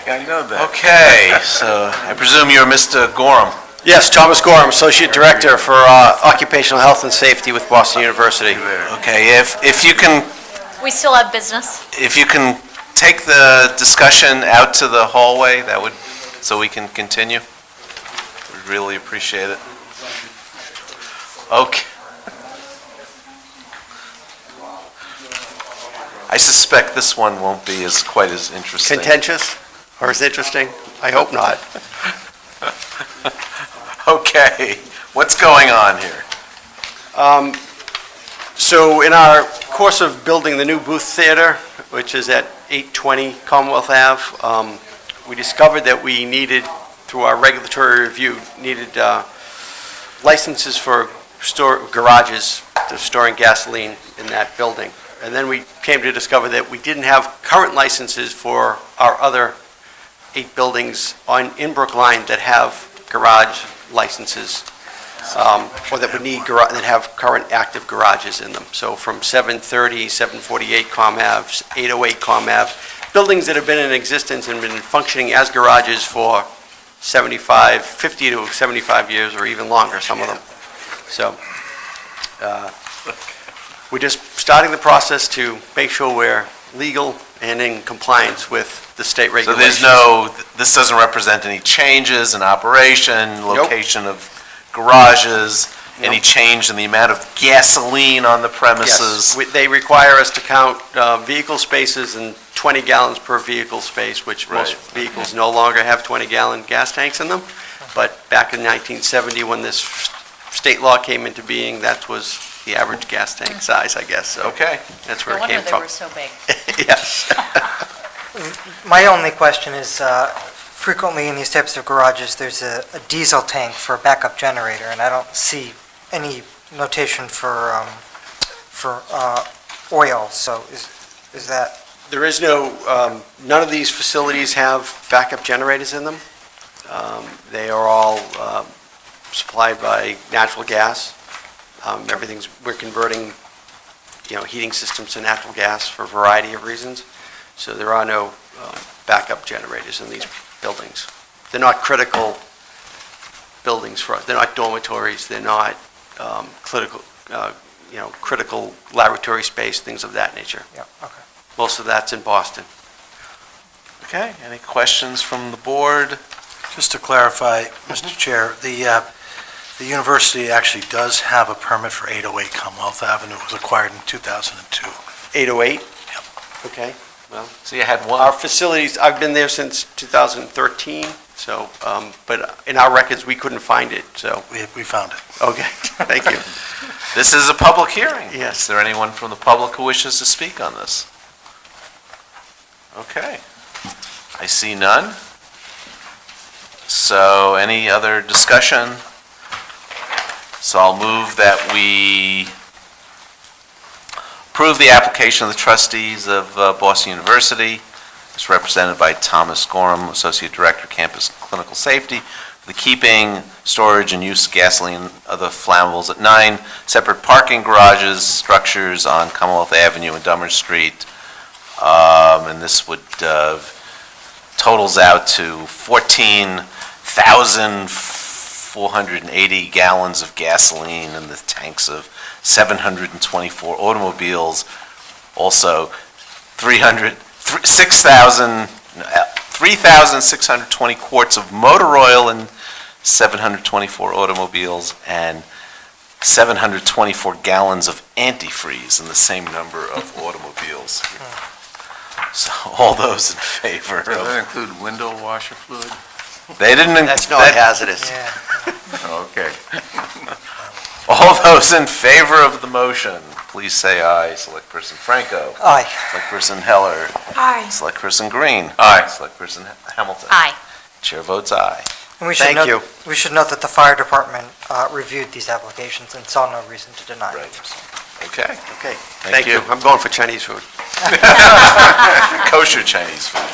I know that. Okay, so I presume you're Mr. Gorham. Yes, Thomas Gorham, Associate Director for Occupational Health and Safety with Boston University. Okay, if you can We still have business. take the discussion out to the hallway, that would, so we can continue. We'd really appreciate it. Okay. I suspect this one won't be quite as interesting. Contentious or as interesting? I hope not. Okay, what's going on here? So in our course of building the new Booth Theater, which is at 820 Commonwealth Ave, we discovered that we needed, through our regulatory review, needed licenses for garages to storing gasoline in that building. And then we came to discover that we didn't have current licenses for our other 8 buildings in Brookline that have garage licenses, or that would need, that have current active garages in them. So from 730, 748 Com Ave, 808 Com Ave, buildings that have been in existence and been functioning as garages for 50 to 75 years or even longer, some of them. So we're just starting the process to make sure we're legal and in compliance with the state So regulations. this doesn't represent any changes in operation, location of garages, any change in the amount of gasoline on the premises? Yes, they require us to count vehicle spaces and 20 gallons per vehicle space, which most vehicles no longer have 20-gallon gas tanks in them. But back in 1970, when this state law came into being, that was the average gas tank size, I guess. So okay, that's where No it came wonder from. they were so big. Yes. My only question is, frequently in these types of garages, there's a diesel tank for a backup generator, and I don't see any notation for oil, so is that? There is no, none of these facilities have backup generators in them. They are all supplied by natural gas. We're converting, heating systems to natural gas for a variety of reasons. So there are no backup generators in these buildings. They're not critical buildings for us. They're not dormitories. They're not critical laboratory space, things of that nature. Yeah, okay. Most of that's in Boston. Okay, any questions from the board? Just to clarify, Mr. Chair, the university actually does have a permit for 808 Commonwealth Avenue. It was acquired in 2002. 808? Yep. Okay, well. So you had one? Our facilities, I've been there since 2013, so, but in our records, we couldn't find it, so. We found it. Okay, thank you. This is a public hearing. Yes. Is there anyone from the public who wishes to speak on this? Okay. I see none. So any other discussion? So I'll move that we approve the application of the trustees of Boston University, as represented by Thomas Gorham, Associate Director, Campus Clinical Safety, for the keeping, storage, and use of gasoline and other flammables at 9 separate parking garages, structures on Commonwealth Avenue and Dummer Street. And this would totals out to 14,480 gallons of gasoline in the tanks of 724 automobiles. Also, 3,620 quarts of motor oil in 724 automobiles, and 724 gallons of antifreeze in the same number of automobiles. So all those in favor Does that of... include window washer fluid? They didn't... That's not hazardous. Okay. All those in favor of the motion, please say aye. Select Person Franco. Aye. Select Person Heller. Aye. Select Person Green. Aye. Select Person Hamilton. Aye. Chair votes aye. And we should Thank note- you. We should note that the fire department reviewed these applications and saw no reason to deny them. Okay. Okay, Thank thank you. you. I'm going for Chinese food. Kosher Chinese food.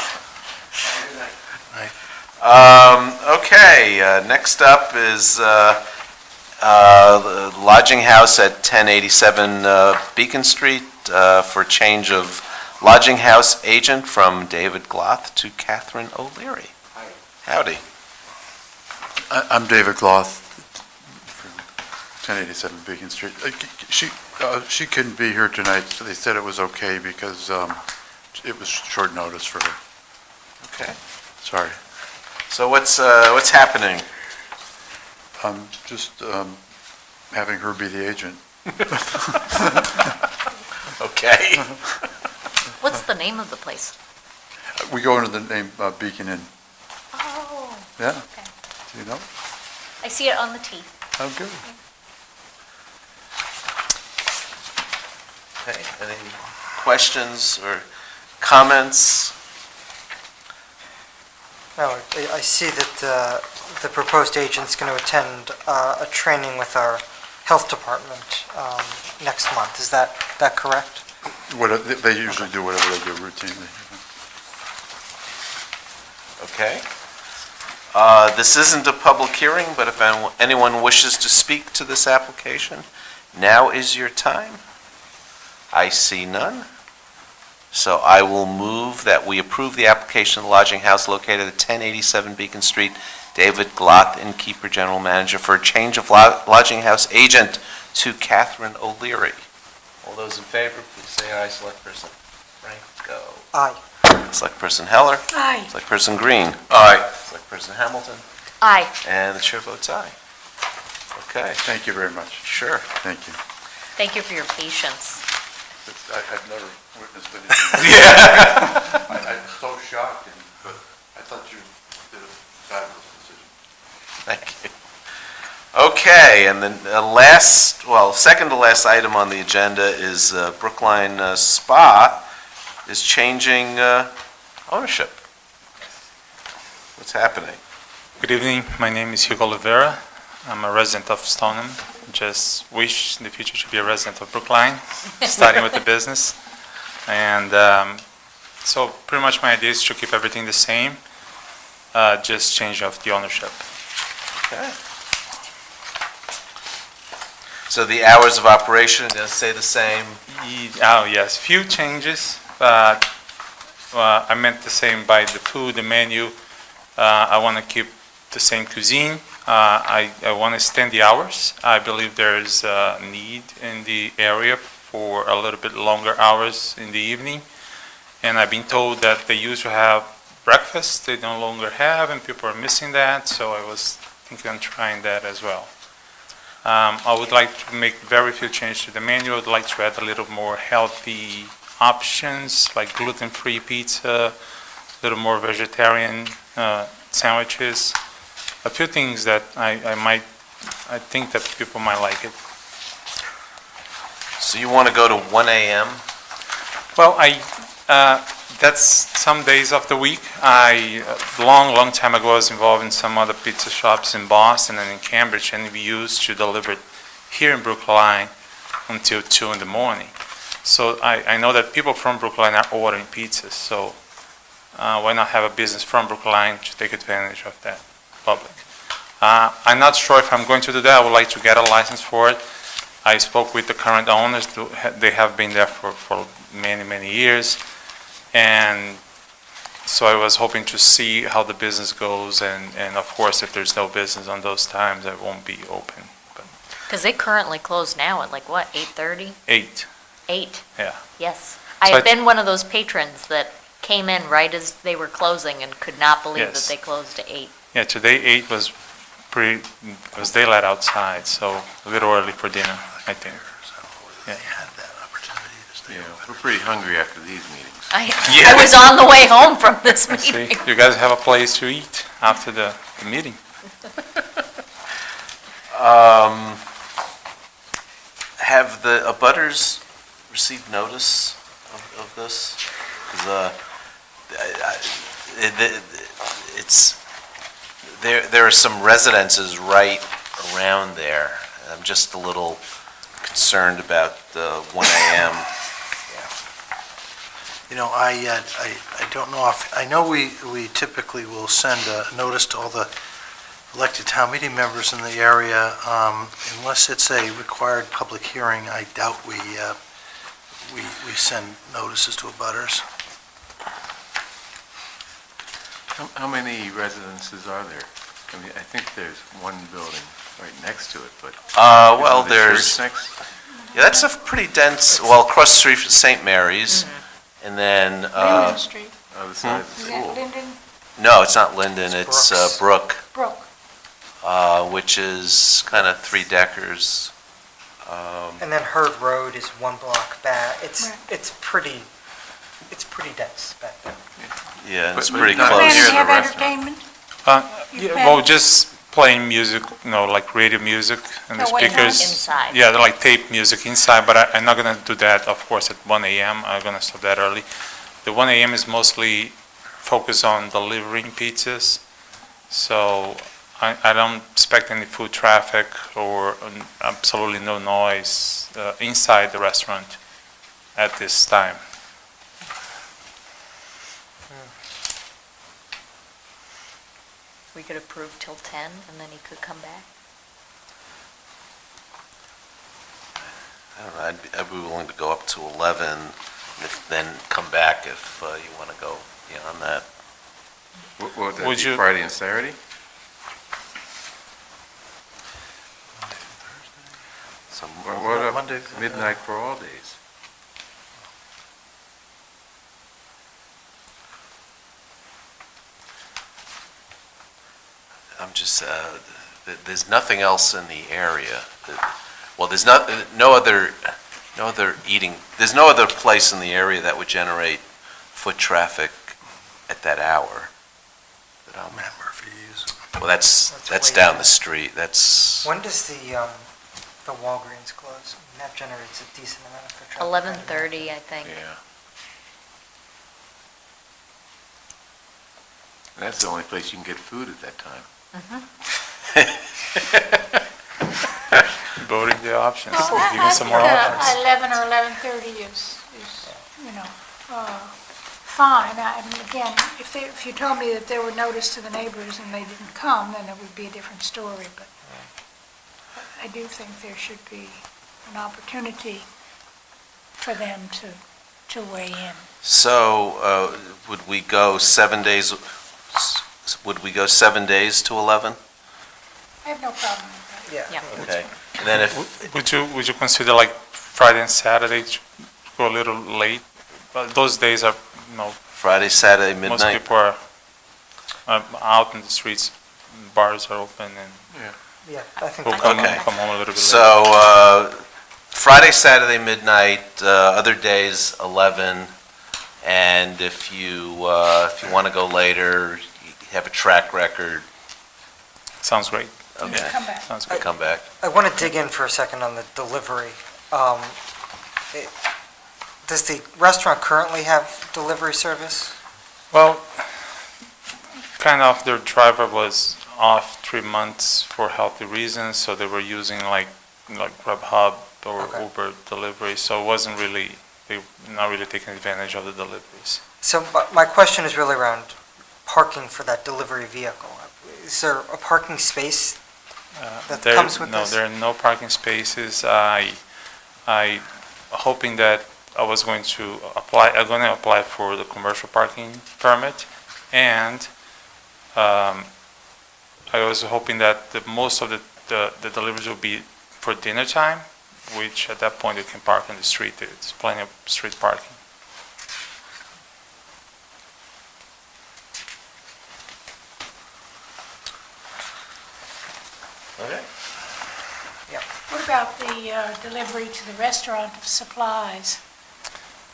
Okay, next up is the lodging house at 1087 Beacon Street for change of lodging house agent from David Gloth to Catherine O'Leary. Howdy. I'm David Gloth, from 1087 Beacon Street. She couldn't be here tonight, so they said it was okay because it was short notice for her. Okay. Sorry. So what's happening? Just having her be the agent. Okay. What's the name of the place? We go under the name Beacon Inn. Oh, Yeah, okay. do you know? I see it on the T. Oh, good. Okay, any questions or comments? No, I see that the proposed agent's going to attend a training with our health department next month. Is that correct? They usually do whatever they do routinely. Okay. This isn't a public hearing, but if anyone wishes to speak to this application, now is your time. I see none. So I will move that we approve the application of the lodging house located at 1087 Beacon Street, David Gloth, innkeeper, general manager, for a change of lodging house agent to Catherine O'Leary. All those in favor, please say aye. Select person Franco. Aye. Select person Heller. Aye. Select person Green. Aye. Select person Hamilton. Aye. And the chair votes aye. Okay. Thank you very much. Sure. Thank you. Thank you for your patience. I've never witnessed anything. Yeah. I'm so shocked, but I thought you did a fabulous decision. Thank you. Okay, and then second to last item on the agenda is Brookline Spa is changing ownership. What's happening? Good evening. My name is Hugo Oliveira. I'm a resident of Stoneham. Just wish in the future to be a resident of Brookline, starting with the business. And so pretty much my idea is to keep everything the same, just change of the ownership. Okay. So the hours of operation, they'll stay the same? Oh, yes, few changes, but I meant the same by the food, the menu. I want to keep the same cuisine. I want to extend the hours. I believe there's a need in the area for a little bit longer hours in the evening. And I've been told that they used to have breakfast, they no longer have, and people are missing that, so I was thinking of trying that as well. I would like to make very few changes to the menu. I would like to add a little more healthy options, like gluten-free pizza, a little more vegetarian sandwiches. A few things that I think that people might like it. So you want to go to 1 a.m.? Well, that's some days of the week. Long time ago, I was involved in some other pizza shops in Boston and in Cambridge, and we used to deliver it here in Brookline until 2 in the morning. So I know that people from Brookline are ordering pizzas, so why not have a business from Brookline to take advantage of that public? I'm not sure if I'm going to do that. I would like to get a license for it. I spoke with the current owners. They have been there for many years. And so I was hoping to see how the business goes. And of course, if there's no business on those times, it won't be open. Because they currently close now at like what, 8:30? 8. 8? Yeah. Yes. So I've been one of those patrons that came in right as they were closing and could not believe Yes. that they closed at 8. Yeah, today 8 was daylight outside, so a little early for dinner, I think. Yeah. Yeah, we're pretty hungry after these meetings. I was on the way home from this See, meeting. you guys have a place to eat after the meeting. Have the abutters received notice of this? 'Cause, there are some residences right around there. I'm just a little concerned about the 1 a.m. I don't know if, I know we typically will send a notice to all the elected town meeting members in the area. Unless it's a required public hearing, I doubt we send notices to abutters. How many residences are there? I mean, I think there's one building right next to it, but. Well, Isn't the there's, church next? yeah, that's a pretty dense, well, across the street from St. Mary's, and then, Linden Street. Other side of the Is that school. Linden? no, it's not Linden, It's it's Brook, Brook. which is kind of 3 deckers. And then Hurd Road is 1 block back. Right. It's pretty dense back there. Yeah, it's But pretty not close. Plan near to the have restaurant. entertainment? You Yeah, plan- well, just playing music, like radio music and the At what time? speakers. Inside. Yeah, they're like tape music inside, but I'm not gonna do that, of course, at 1 AM. I'm gonna stop that early. The 1 AM is mostly focused on delivering pizzas, so I don't expect any food traffic or absolutely no noise inside the restaurant at this time. We could approve till 10, and then he could come back. I don't know, I'd be willing to go up to 11, and then come back if you want to go beyond that. What would that Would be, you- Friday and Saturday? So, Or what about Monday, midnight for all days? I'm just, there's nothing else in the area. Well, there's no other eating, there's no other place in the area that would generate foot traffic at that hour. that I'm- Matt Murphy used. Well, that's That's way down down. the street, that's, When does the Walgreens close? And that generates a decent amount of foot traffic. 11:30, I think. yeah. And that's the only place you can get food at that time. Voting the options, Well, I giving some more think, options. 11 or 11:30 is, fine. I mean, again, if you told me that there were notice to the neighbors and they didn't come, then it would be a different story, but I do think there should be an opportunity for them to weigh in. So, would we go 7 days, would we go 7 days to 11? I have no problem with that. Yeah. Yeah. Okay, and then if, Would you consider like Friday and Saturday to go a little late? But those days are, Friday, Saturday, most midnight? people are out in the streets, bars are open, and Yeah, I think. will Okay. come home a little bit later. So, Friday, Saturday, midnight, other days, 11, and if you want to go later, you have a track record, Sounds great. okay, Come back. Sounds good. come back. I want to dig in for a second on the delivery. It- Does the restaurant currently have delivery service? Well, kind of their driver was off 3 months for healthy reasons, so they were using like Grubhub or Okay. Uber delivery, so it wasn't really, they not really taking advantage of the deliveries. So my question is really around parking for that delivery vehicle. Is there a parking space that There- comes with No, this? there are no parking spaces. I hoping that I'm going to apply for the commercial parking permit, and I was hoping that most of the deliveries will be for dinner time, which at that point you can park on the street. There's plenty of street parking. Okay. What about the delivery to the restaurant of supplies?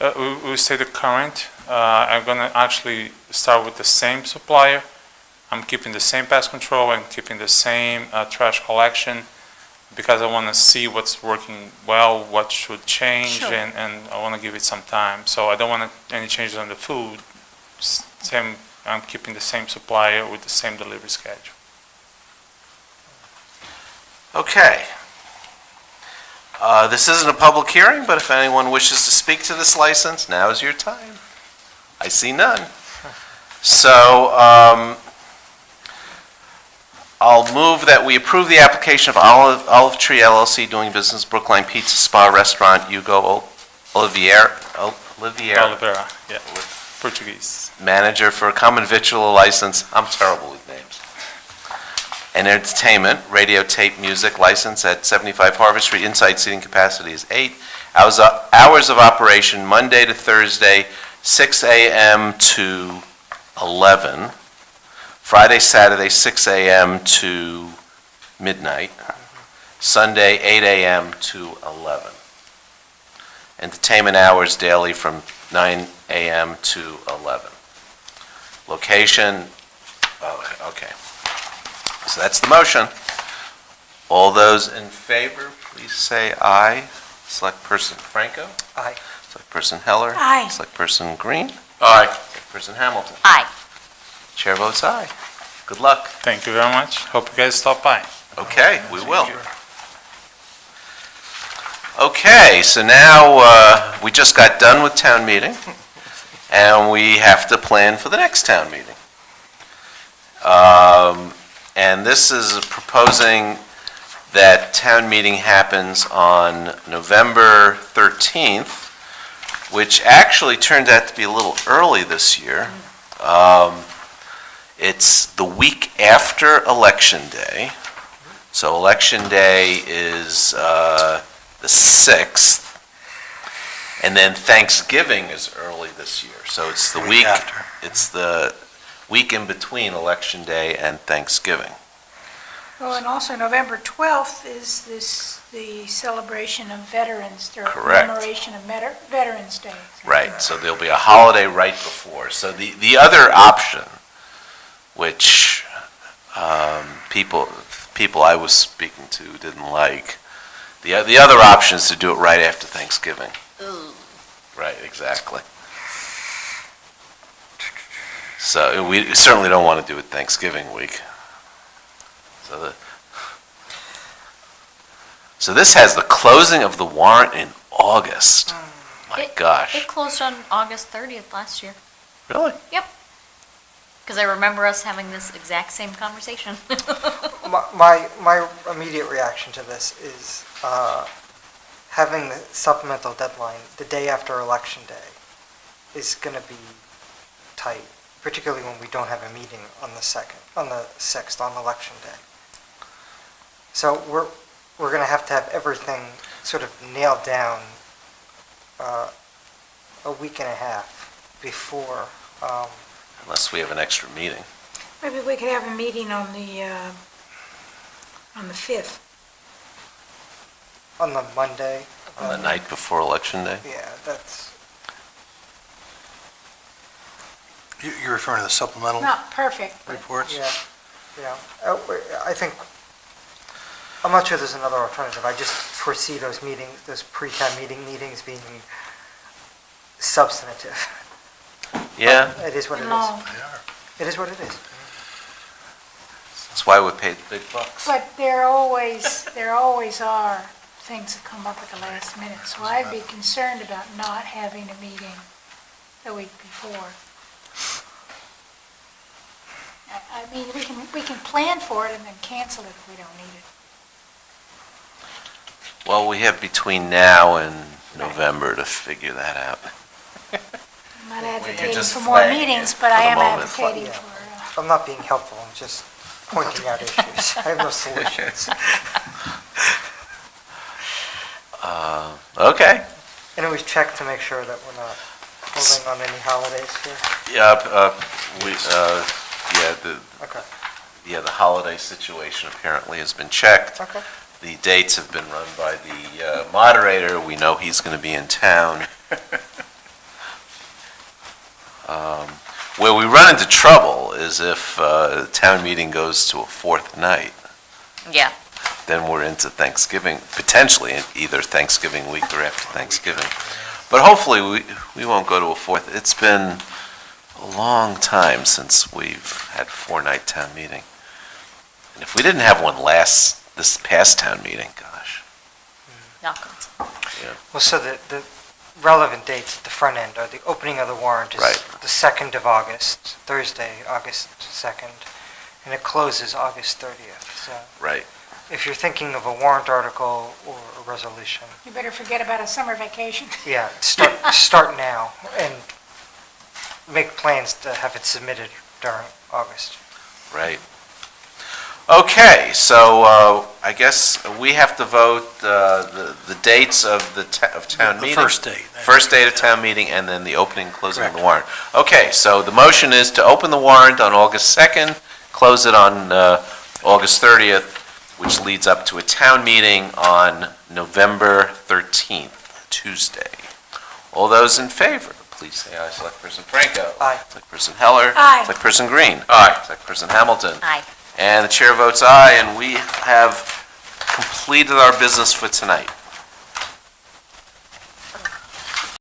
We stay the current. I'm gonna actually start with the same supplier. I'm keeping the same pest control and keeping the same trash collection because I want to see what's working well, what should change, Sure. and I want to give it some time. So I don't want any changes on the food. Same, I'm keeping the same supplier with the same delivery schedule. Okay. This isn't a public hearing, but if anyone wishes to speak to this license, now is your time. I see none. So, I'll move that we approve the application of Olive Tree LLC doing business Brookline Pizza Spa Restaurant, Hugo Oliveira, Oliveira, yeah, Portuguese. manager for a common victual license, I'm terrible with names, and entertainment, radio tape music license at 75 Harvard Street, inside seating capacity is 8. Hours of operation, Monday to Thursday, 6 a.m. to 11. Friday, Saturday, 6 a.m. to midnight. Sunday, 8 a.m. to 11. Entertainment hours daily from 9 a.m. to 11. Location, okay. So that's the motion. All those in favor, please say aye. Select person Franco. Aye. Select person Heller. Aye. Select person Green. Aye. Select person Hamilton. Aye. Chair votes aye. Good luck. Thank you very much. Hope you guys stop by. Okay, we will. Okay, so now, we just got done with town meeting, and we have to plan for the next town meeting. And this is proposing that town meeting happens on November 13th, which actually turned out to be a little early this year. It's the week after Election Day. So Election Day is the 6th, and then Thanksgiving is early this year. So it's the week after. It's the week in between Election Day and Thanksgiving. Oh, and also November 12th is the celebration of Veterans, the Correct. commemoration of Veterans Day. Right, so there'll be a holiday right before. So the other option, which people I was speaking to didn't like, the other option is to do it right after Thanksgiving. Right, exactly. So we certainly don't want to do it Thanksgiving week. So this has the closing of the warrant in August. My gosh. It closed on August 30th last year. Really? Yep. Because I remember us having this exact same conversation. My immediate reaction to this is having the supplemental deadline the day after Election Day is going to be tight, particularly when we don't have a meeting on the 6th, on Election Day. So we're going to have everything sort of nailed down a week and a half before. Unless we have an extra meeting. Maybe we could have a meeting on the 5th. On the Monday. On the night before Election Day? Yeah, that's. You're referring to the supplemental Not perfect. reports? Yeah. I think, I'm not sure there's another alternative. I just foresee those meetings, those pre-town meetings being substantive. Yeah. It is what it Long. is. It is what it is. That's why we pay the big bucks. But there always are things that come up at the last minute. So I'd be concerned about not having a meeting the week before. I mean, we can plan for it and then cancel it if we don't need it. Well, we have between now and November to figure that out. I'm not advocating just for more flagging meetings, it but for I the am moment. advocating Yeah. for, I'm not being helpful, I'm just pointing out issues. I have no solutions. Okay. And always check to make sure that we're not holding on any holidays here. The holiday situation apparently has been checked. Okay. The dates have been run by the moderator. We know he's going to be in town. Where we run into trouble is if the town meeting goes to a fourth night. Yeah. Then we're into Thanksgiving, potentially either Thanksgiving week or after Thanksgiving. But hopefully we won't go to a fourth. It's been a long time since we've had a four-night town meeting. And if we didn't have one this past town meeting, gosh. Knock on. Well, so the relevant dates at the front end are the opening of the warrant is Right. the 2nd of August, Thursday, August 2nd, and it closes August 30th. So Right. if you're thinking of a warrant article or a resolution, You better forget about a summer vacation. yeah, start now and make plans to have it submitted during August. Right. Okay, so I guess we have to vote the dates of of town The meeting. first date. First date of town meeting, and then the opening and closing of the warrant. Okay, so the motion is to open the warrant on August 2nd, close it on August 30th, which leads up to a town meeting on November 13th, Tuesday. All those in favor, please say aye. Selectperson Franco. Aye. Selectperson Heller. Aye. Selectperson Green. Aye. Selectperson Hamilton. Aye. And the chair votes aye, and we have completed our business for tonight.